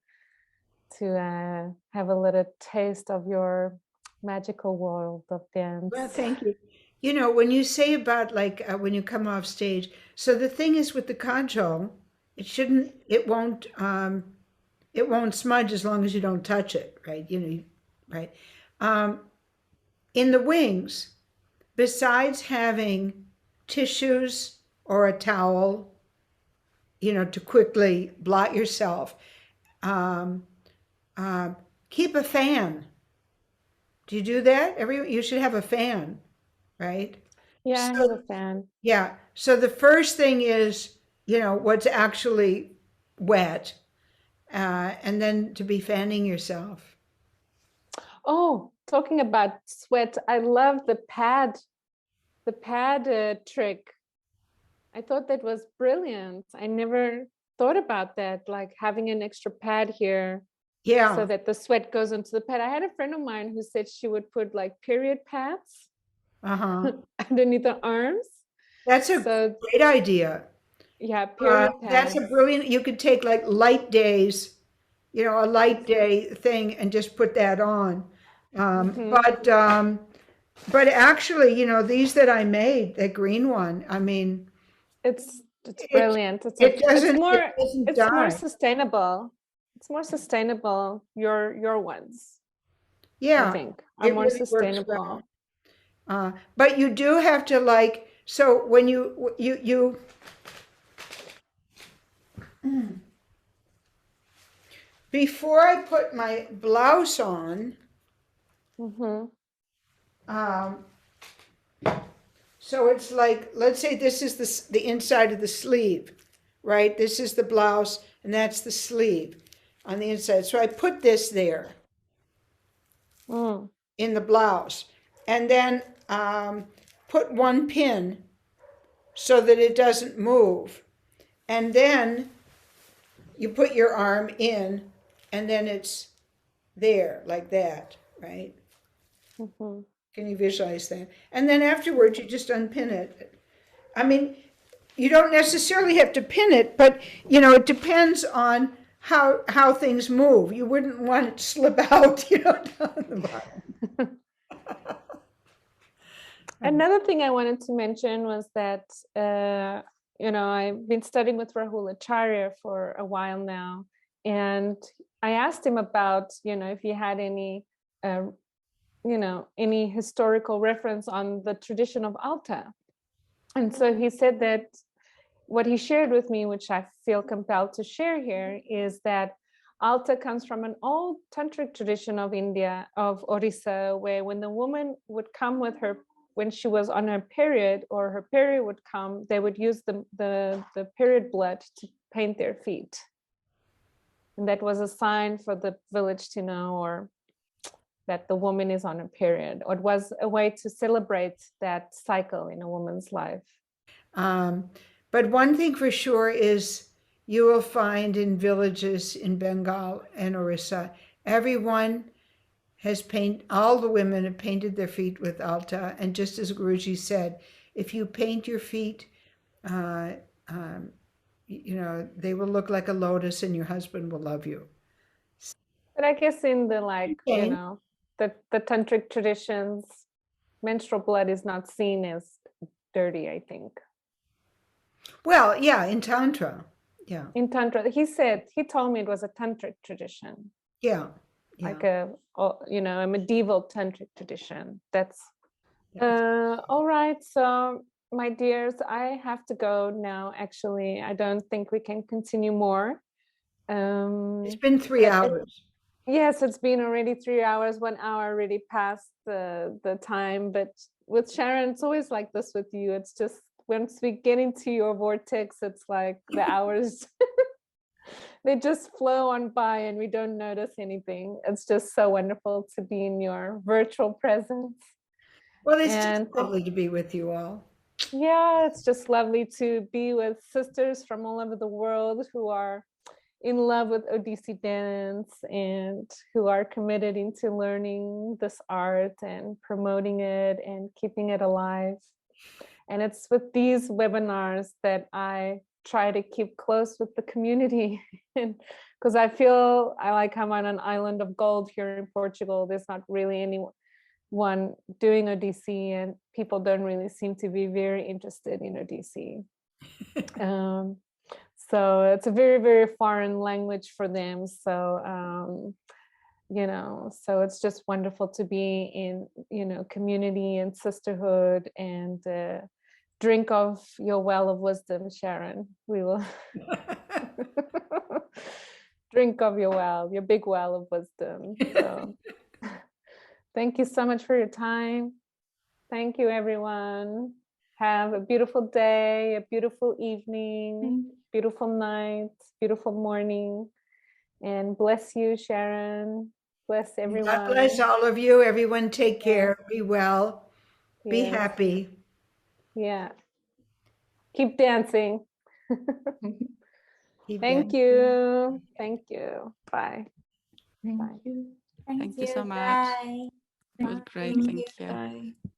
have a little taste of your magical world of dance. Well, thank you. You know, when you say about like when you come off stage, so the thing is with the concho, it won't smudge as long as you don't touch it, right? Right. In the wings, besides having tissues or a towel, to quickly blot yourself, um, keep a fan. Do you do that? You should have a fan, right? Yeah, I have a fan. Yeah. So the first thing is, what's actually wet, and then to be fanning yourself. Oh, talking about sweat, I love the pad trick. I thought that was brilliant. I never thought about that, like having an extra pad here. Yeah. So that the sweat goes into the pad. I had a friend of mine who said she would put like period pads underneath the arms. That's a great idea. Yeah, period pads. That's a brilliant, you could take like light days, a light day thing and just put that on. But actually, these that I made, the green one, I mean, it's brilliant. It's more sustainable. It's more sustainable. Your ones, yeah, I think, are more really sustainable. Well. But you do have to so when you before I put my blouse on, so it's like, let's say this is the inside of the sleeve, right? This is the blouse, and that's the sleeve on the inside. So I put this there in the blouse, and then put one pin so that it doesn't move. And then you put your arm in, and then it's there like that, right? Can you visualize that? And then afterwards, you just unpin it. I mean, you don't necessarily have to pin it, but it depends on how things move. You wouldn't want it to slip out, down the bottom. Another thing I wanted to mention was that I've been studying with Rahul Acharya for a while now, and I asked him about if he had any any historical reference on the tradition of alta. And so he said that what he shared with me, which I feel compelled to share here, is that alta comes from an old tantric tradition of India, of Odissi, where when the woman would come with her, when she was on her period or her period would come, they would use the period blood to paint their feet. And that was a sign for the village to know, or that the woman is on a period, or it was a way to celebrate that cycle in a woman's life. But one thing for sure is you will find in villages in Bengal and Orissa, everyone has all the women have painted their feet with alta. And just as Guruji said, if you paint your feet, they will look like a lotus and your husband will love you. But I guess in the the tantric traditions, menstrual blood is not seen as dirty, I think. Well, yeah, in Tantra. Yeah. In Tantra, he told me it was a tantric tradition. Yeah. Like a medieval tantric tradition. That's all right. So my dears, I have to go now. Actually, I don't think we can continue more. It's been 3 hours. Yes, it's been already 3 hours, 1 hour already past the time. But with Sharon, it's always like this with you. It's just once we get into your vortex, it's like the hours, they just flow on by and we don't notice anything. It's just so wonderful to be in your virtual presence. Well, it's just lovely to be with you all. Yeah, it's just lovely to be with sisters from all over the world who are in love with Odissi dance and who are committed into learning this art and promoting it and keeping it alive. And it's with these webinars that I try to keep close with the community. Because I feel I'm on an island of gold here in Portugal. There's not really anyone doing Odissi, and people don't really seem to be very interested in Odissi. So it's a very, very foreign language for them. So, so it's just wonderful to be in, community and sisterhood and drink of your well of wisdom, Sharon. We will drink of your big well of wisdom. So thank you so much for your time. Thank you, everyone. Have a beautiful day, a beautiful evening, beautiful night, beautiful morning. And bless you, Sharon. Bless everyone. God bless all of you. Everyone take care. Be well. Be Yes. happy. Yeah. Keep dancing. Keep Thank dancing. you. Thank you. Bye. Thank Bye. you. Thank you so much. Bye. It was great. Thank Thank you. you. Bye.